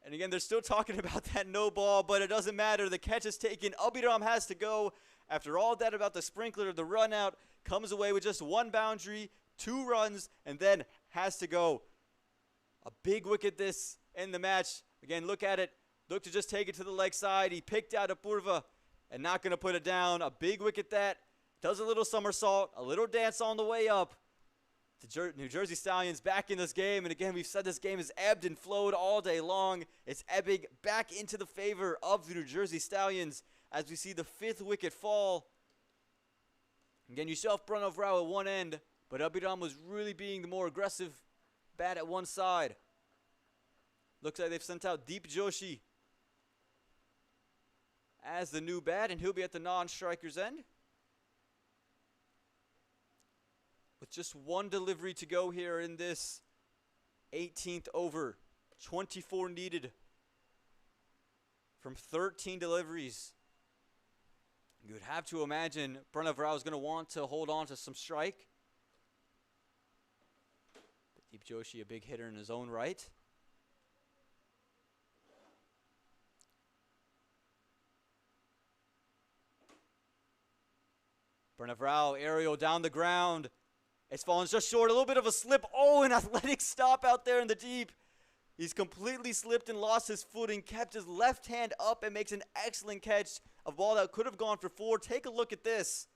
And again, they're still talking about that no ball, but it doesn't matter. The catch is taken. Abhiram has to go. After all that about the sprinkler, the run out, comes away with just 1 boundary, 2 runs, and then has to go. A big wicket this in the match. Again, look at it. Look to just take it to the leg side. He picked out Apurva and not going to put it down. A big wicket that. Does a little somersault, a little dance on the way up. The New Jersey Stallions back in this game. And again, we've said this game has ebbed and flowed all day long. It's ebbing back into the favor of the New Jersey Stallions as we see the 5th wicket fall. Again, you saw Pranav Rao at one end, but Abhiram was really being the more aggressive bat at one side. Looks like they've sent out Deep Joshi as the new bat, and he'll be at the non-striker's end. With just 1 delivery to go here in this 18th over. 24 needed from 13 deliveries. You would have to imagine Pranav Rao is going to want to hold on to some strike. But Deep Joshi, a big hitter in his own right. Pranav Rao, aerial down the ground. It's fallen just short, a little bit of a slip. Oh, an athletic stop out there in the deep. He's completely slipped and lost his footing, kept his left hand up and makes an excellent catch. A ball that could have gone for 4. Take a look at this.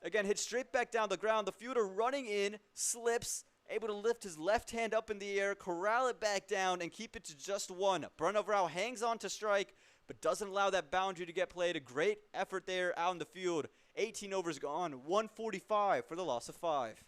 Again, hit straight back down the ground. The fielder running in, slips, able to lift his left hand up in the air, corral it back down, and keep it to just 1. Pranav Rao hangs on to strike, but doesn't allow that boundary to get played. A great effort there out in the field. 18 overs gone, 145 for the loss of 5.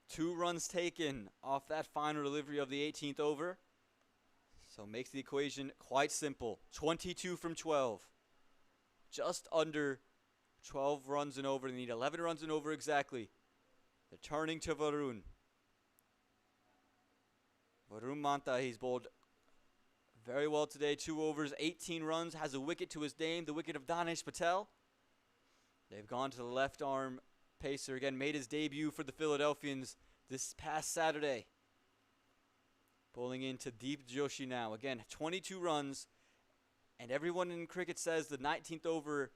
Two runs taken off that final delivery of the 18th over. So makes the equation quite simple. 22 from 12. Just under 12 runs and over. They need 11 runs and over exactly. They're turning to Varun. Varun Manta, he's bowled very well today. 2 overs, 18 runs. Has a wicket to his name, the wicket of Danesh Patel. They've gone to the left arm pacer. Again, made his debut for the Philadelphians this past Saturday. Bowling into Deep Joshi now. Again, 22 runs. And everyone in cricket says the 19th over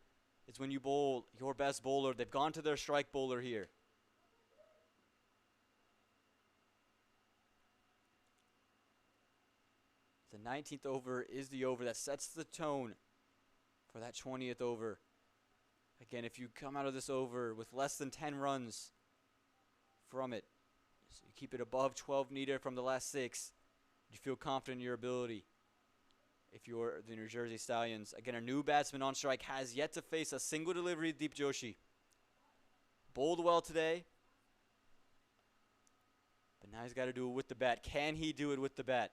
is when you bowl your best bowler. They've gone to their strike bowler here. The 19th over is the over that sets the tone for that 20th over. Again, if you come out of this over with less than 10 runs from it, so you keep it above 12 needed from the last 6, you feel confident in your ability. If you're the New Jersey Stallions. Again, our new batsman on strike has yet to face a single delivery. Deep Joshi bowled well today, but now he's got to do it with the bat. Can he do it with the bat?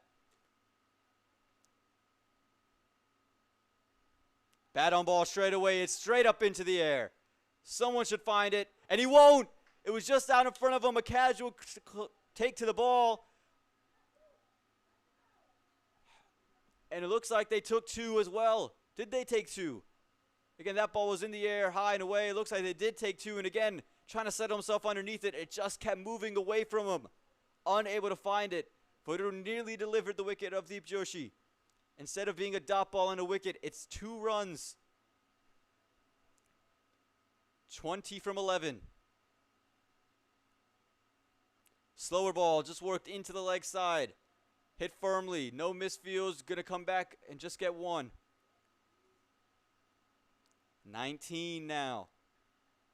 Bat on ball straight away. It's straight up into the air. Someone should find it, and he won't. It was just out in front of him. A casual take to the ball. And it looks like they took 2 as well. Did they take 2? Again, that ball was in the air, high and away. It looks like they did take 2. And again, trying to settle himself underneath it. It just kept moving away from him. Unable to find it. Varun nearly delivered the wicket of Deep Joshi. Instead of being a dot ball and a wicket, it's 2 runs. 20 from 11. Slower ball, just worked into the leg side. Hit firmly, no misfields, gonna come back and just get 1. 19 now.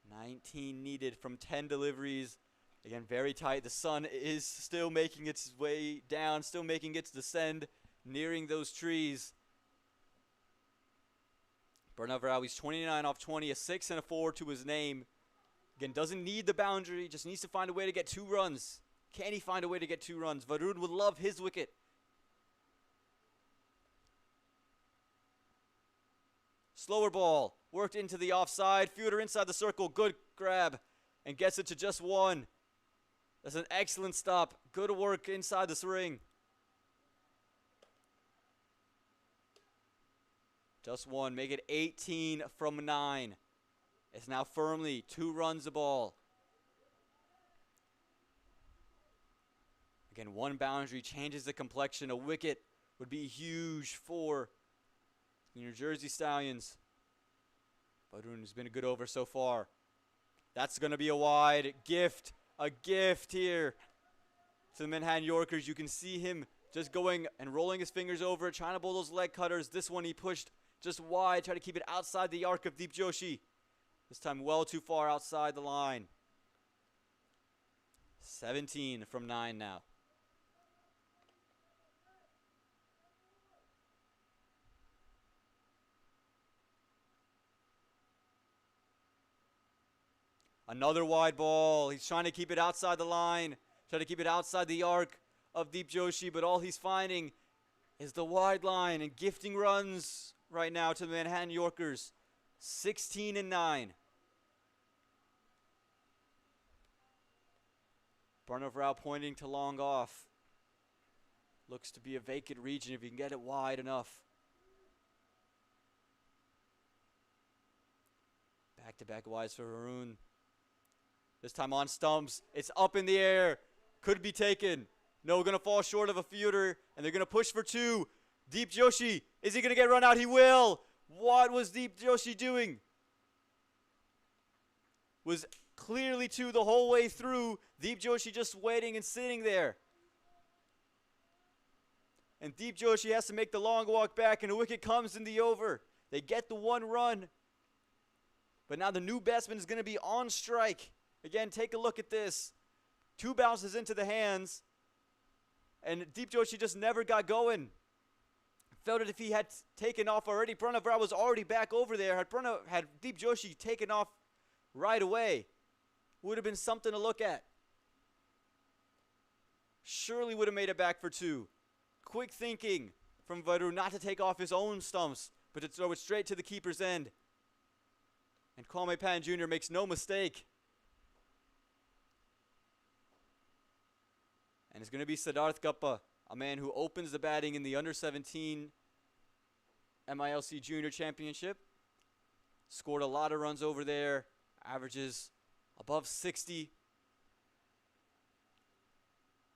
19 needed from 10 deliveries. Again, very tight. The sun is still making its way down, still making its descend, nearing those trees. Burnover out, he's 29 off 20, a 6 and a 4 to his name. Again, doesn't need the boundary, just needs to find a way to get 2 runs. Can he find a way to get 2 runs? Varun would love his wicket. Slower ball, worked into the offside. Fielder inside the circle, good grab, and gets it to just 1. That's an excellent stop. Good work inside this ring. Just 1, make it 18 from 9. It's now firmly 2 runs a ball. Again, 1 boundary changes the complexion. A wicket would be huge for the New Jersey Stallions. Varun has been a good over so far. That's going to be a wide gift. A gift here to the Manhattan Yorkers. You can see him just going and rolling his fingers over, trying to bowl those leg cutters. This one he pushed just wide, try to keep it outside the arc of Deep Joshi. This time well too far outside the line. 17 from 9 now. Another wide ball. He's trying to keep it outside the line. Try to keep it outside the arc of Deep Joshi, but all he's finding is the wide line and gifting runs right now to the Manhattan Yorkers. 16 and 9. Burnover out pointing to long off. Looks to be a vacant region if you can get it wide enough. Back-to-back wides for Varun. This time on stumps. It's up in the air. Could be taken. No, going to fall short of a fielder, and they're going to push for 2. Deep Joshi, is he going to get run out? He will. What was Deep Joshi doing? Was clearly 2 the whole way through. Deep Joshi just waiting and sitting there. And Deep Joshi has to make the long walk back, and a wicket comes in the over. They get the 1 run. But now the new batsman is going to be on strike. Again, take a look at this. 2 bounces into the hands. And Deep Joshi just never got going. Felt it if he had taken off already. Pranav Rao was already back over there. Had Deep Joshi taken off right away, would have been something to look at. Surely would have made it back for 2. Quick thinking from Varun not to take off his own stumps, but to throw it straight to the keeper's end. And Kwame Pan Jr. makes no mistake. And it's going to be Siddharth Guppa, a man who opens the batting in the under-17 MiLC Junior Championship. Scored a lot of runs over there, averages above 60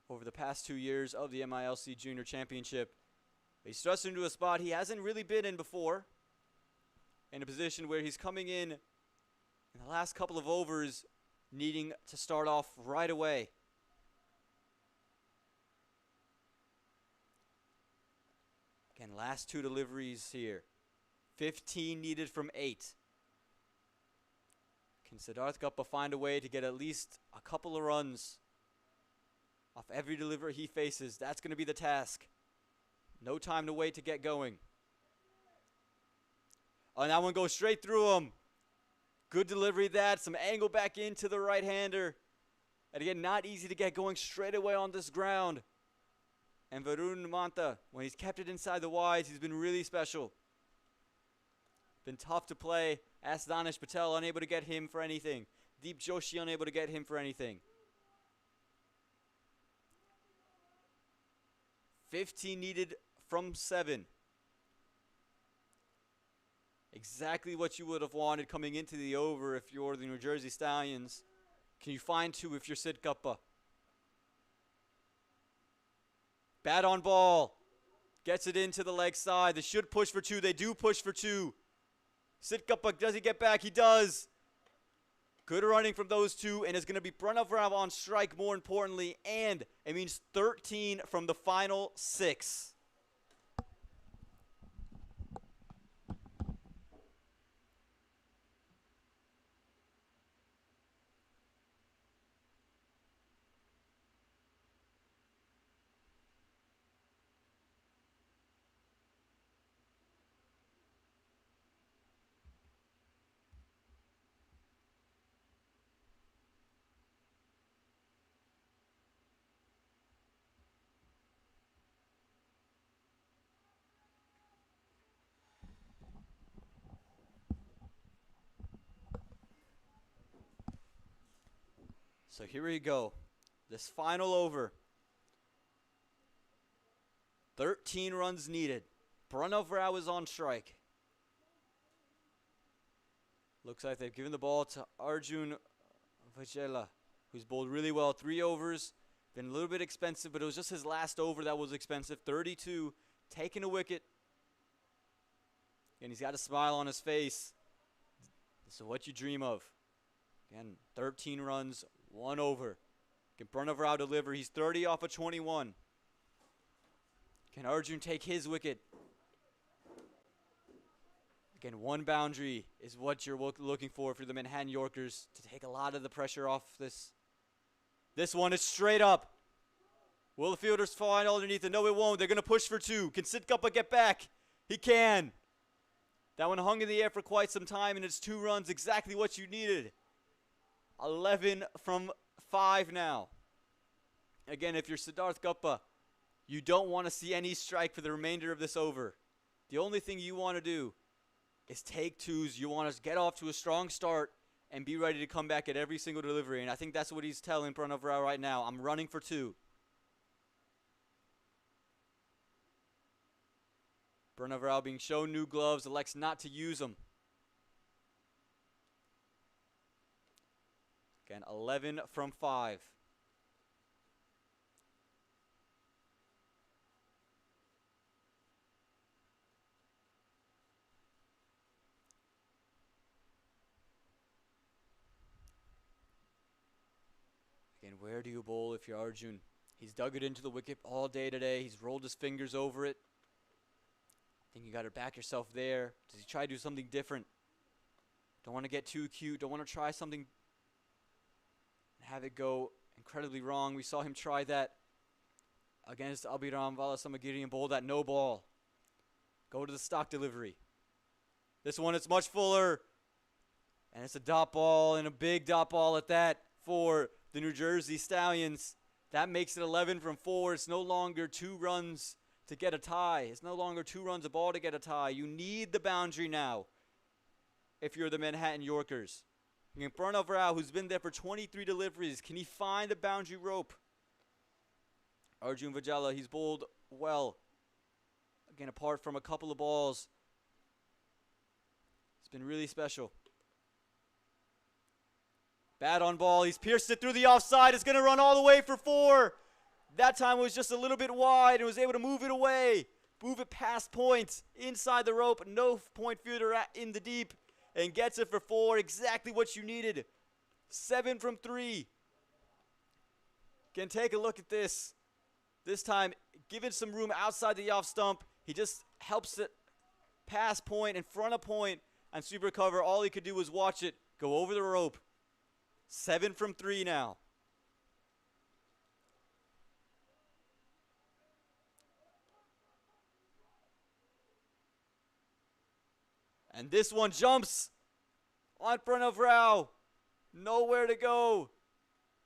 over the past 2 years of the MiLC Junior Championship. He's thrust into a spot he hasn't really been in before, in a position where he's coming in the last couple of overs, needing to start off right away. Again, last 2 deliveries here. 15 needed from 8. Can Siddharth Guppa find a way to get at least a couple of runs off every delivery he faces? That's going to be the task. No time to wait to get going. Oh, and that one goes straight through him. Good delivery that. Some angle back into the right-hander. And again, not easy to get going straight away on this ground. And Varun Manta, when he's kept it inside the wides, he's been really special. Been tough to play. Ask Danish Patel, unable to get him for anything. Deep Joshi, unable to get him for anything. 15 needed from 7. Exactly what you would have wanted coming into the over if you're the New Jersey Stallions. Can you find 2 if you're Sid Guppa? Bat on ball. Gets it into the leg side. They should push for 2. They do push for 2. Sid Guppa, does he get back? He does. Good running from those 2, and it's going to be Pranav Rao on strike, more importantly, and it means 13 from the final 6. So here we go. This final over. 13 runs needed. Pranav Rao is on strike. Looks like they've given the ball to Arjun Vajela, who's bowled really well. 3 overs. Been a little bit expensive, but it was just his last over that was expensive. 32. Taking a wicket. And he's got a smile on his face. So what you dream of. Again, 13 runs, 1 over. Can Pranav Rao deliver? He's 30 off of 21. Can Arjun take his wicket? Again, 1 boundary is what you're looking for the Manhattan Yorkers to take a lot of the pressure off this. This one is straight up. Will the fielders find underneath it? No, it won't. They're going to push for 2. Can Sid Guppa get back? He can. That one hung in the air for quite some time, and it's 2 runs, exactly what you needed. 11 from 5 now. Again, if you're Siddharth Guppa, you don't want to see any strike for the remainder of this over. The only thing you want to do is take 2s. You want to get off to a strong start and be ready to come back at every single delivery. And I think that's what he's telling Pranav Rao right now. I'm running for 2. Pranav Rao being shown new gloves, elects not to use them. Again, 11 from 5. Again, where do you bowl if you're Arjun? He's dug it into the wicket all day today. He's rolled his fingers over it. I think you got to back yourself there. Does he try to do something different? Don't want to get too cute. Don't want to try something and have it go incredibly wrong. We saw him try that against Abhiram Valasamagiri and bowl that no ball. Go to the stock delivery. This one, it's much fuller. And it's a dot ball, and a big dot ball at that for the New Jersey Stallions. That makes it 11 from 4. It's no longer 2 runs to get a tie. It's no longer 2 runs a ball to get a tie. You need the boundary now if you're the Manhattan Yorkers. In front of Rao, who's been there for 23 deliveries. Can he find the boundary rope? Arjun Vajala, he's bowled well. Again, apart from a couple of balls, it's been really special. Bat on ball. He's pierced it through the offside. It's going to run all the way for 4. That time it was just a little bit wide and was able to move it away. Move it past point. Inside the rope. No point fielder in the deep. And gets it for 4. Exactly what you needed. 7 from 3. Again, take a look at this. This time, given some room outside the off stump. He just helps it past point, in front of point, and super cover. All he could do was watch it go over the rope. 7 from 3 now. And this one jumps on front of Rao. Nowhere to go.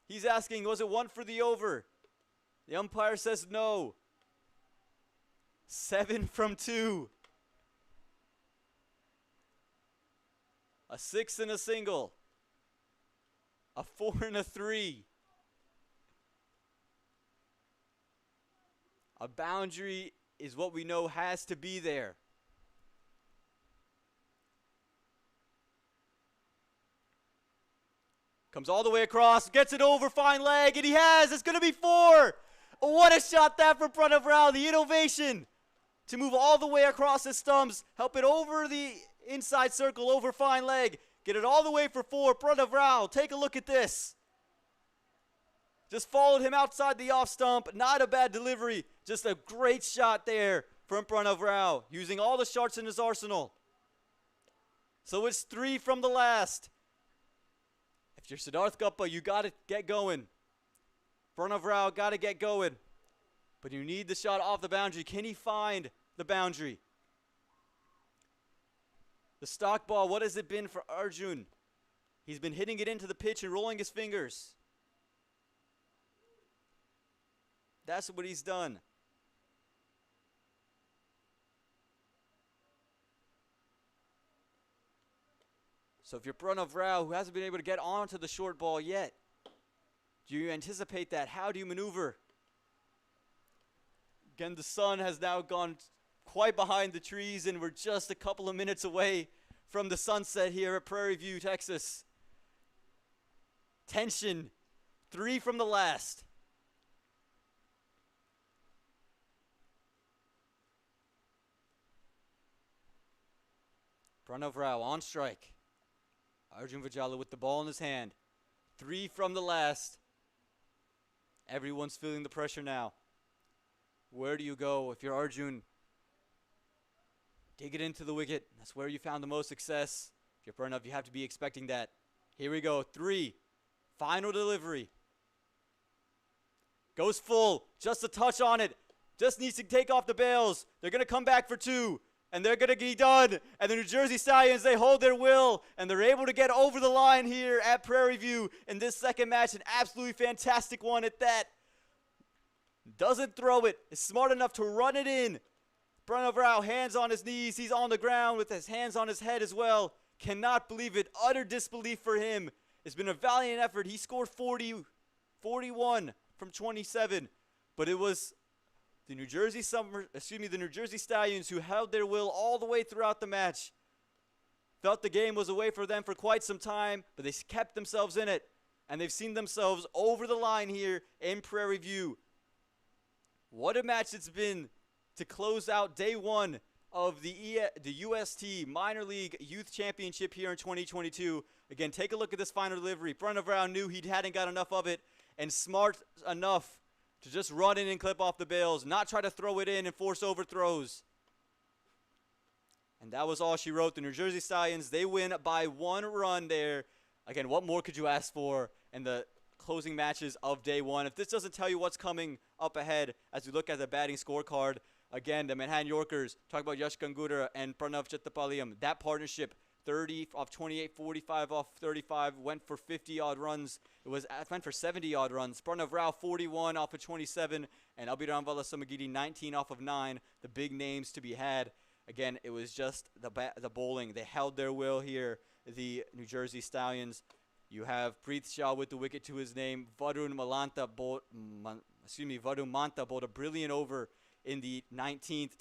He's asking, was it 1 for the over? The umpire says no. 7 from 2. A 6 and a single. A 4 and a 3. A boundary is what we know has to be there. Comes all the way across, gets it over, fine leg, and he has. It's going to be 4. What a shot that from front of Rao. The innovation to move all the way across his stumps, help it over the inside circle, over fine leg. Get it all the way for 4. Front of Rao. Take a look at this. Just followed him outside the off stump. Not a bad delivery. Just a great shot there from front of Rao. Using all the shots in his arsenal. So it's 3 from the last. If you're Siddharth Gupta, you got to get going. Front of Rao, got to get going. But you need the shot off the boundary. Can he find the boundary? The stock ball, what has it been for Arjun? He's been hitting it into the pitch and rolling his fingers. That's what he's done. So if you're Pranav Rao, who hasn't been able to get onto the short ball yet, do you anticipate that? How do you maneuver? Again, the sun has now gone quite behind the trees, and we're just a couple of minutes away from the sunset here at Prairie View, Texas. Tension. 3 from the last. Pranav Rao on strike. Arjun Vajala with the ball in his hand. 3 from the last. Everyone's feeling the pressure now. Where do you go if you're Arjun? Dig it into the wicket. That's where you found the most success. If you're Pranav, you have to be expecting that. Here we go. 3. Final delivery. Goes full. Just a touch on it. Just needs to take off the bails. They're going to come back for 2. And they're going to be done. And the New Jersey Stallions, they hold their will. And they're able to get over the line here at Prairie View in this second match. An absolutely fantastic one at that. Doesn't throw it. Is smart enough to run it in. Pranav Rao, hands on his knees. He's on the ground with his hands on his head as well. Cannot believe it. Utter disbelief for him. It's been a valiant effort. He scored 41 from 27. But it was the New Jersey Stallions who held their will all the way throughout the match. Felt the game was away from them for quite some time, but they kept themselves in it. And they've seen themselves over the line here in Prairie View. What a match it's been to close out day 1 of the UST Minor League Youth Championship here in 2022. Again, take a look at this final delivery. Pranav Rao knew he hadn't got enough of it, and smart enough to just run in and clip off the bails, not try to throw it in and force overthrows. And that was all she wrote. The New Jersey Stallions, they win by 1 run there. Again, what more could you ask for in the closing matches of day 1? If this doesn't tell you what's coming up ahead as we look at the batting scorecard, again, the Manhattan Yorkers, talk about Yash Gangura and Pranav Chattapaliyam. That partnership, 30 off 28, 45 off 35, went for 50-odd runs. It went for 70-odd runs. Pranav Rao, 41 off of 27, and Abhiram Valasamagiri, 19 off of 9. The big names to be had. Again, it was just the bowling. They held their will here, the New Jersey Stallions. You have Preet Shah with the wicket to his name. Varun Manta bowled a brilliant over in the 19th.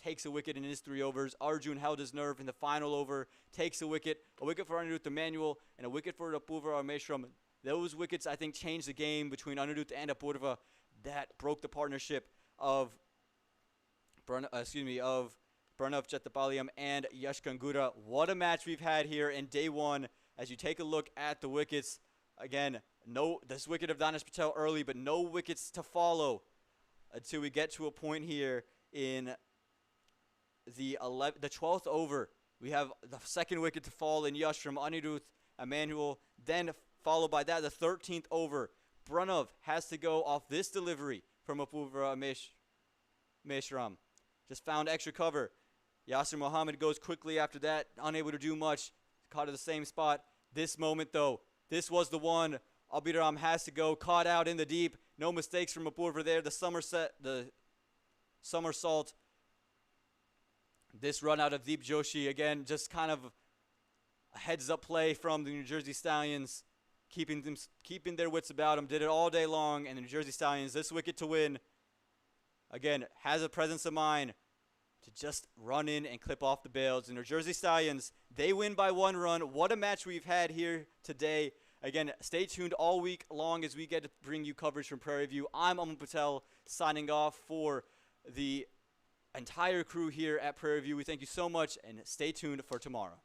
Takes a wicket in his 3 overs. Arjun held his nerve in the final over. Takes a wicket for Anirudh Emmanuel, and a wicket for Apurva Ameshram. Those wickets, I think, changed the game between Anirudh and Apurva. That broke the partnership of Pranav Chattapaliyam and Yash Gangura. What a match we've had here in day 1. As you take a look at the wickets, again, this wicket of Danish Patel early, but no wickets to follow until we get to a point here in the 12th over. We have the second wicket to fall in Yash from Anirudh Emmanuel. Then followed by that, the 13th over. Pranav has to go off this delivery from Apurva Meshram. Just found extra cover. Yasir Mohammed goes quickly after that, unable to do much. Caught at the same spot. This moment, though, this was the one. Abhiram has to go. Caught out in the deep. No mistakes from Apurva there. The somersault. This run out of Deep Joshi, again, just kind of a heads-up play from the New Jersey Stallions, keeping their wits about them. Did it all day long, and the New Jersey Stallions, this wicket to win, again, has a presence of mind to just run in and clip off the bails. The New Jersey Stallions, they win by 1 run. What a match we've had here today. Again, stay tuned all week long as we get to bring you coverage from Prairie View. I'm Aman Patel signing off for the entire crew here at Prairie View. We thank you so much, and stay tuned for tomorrow.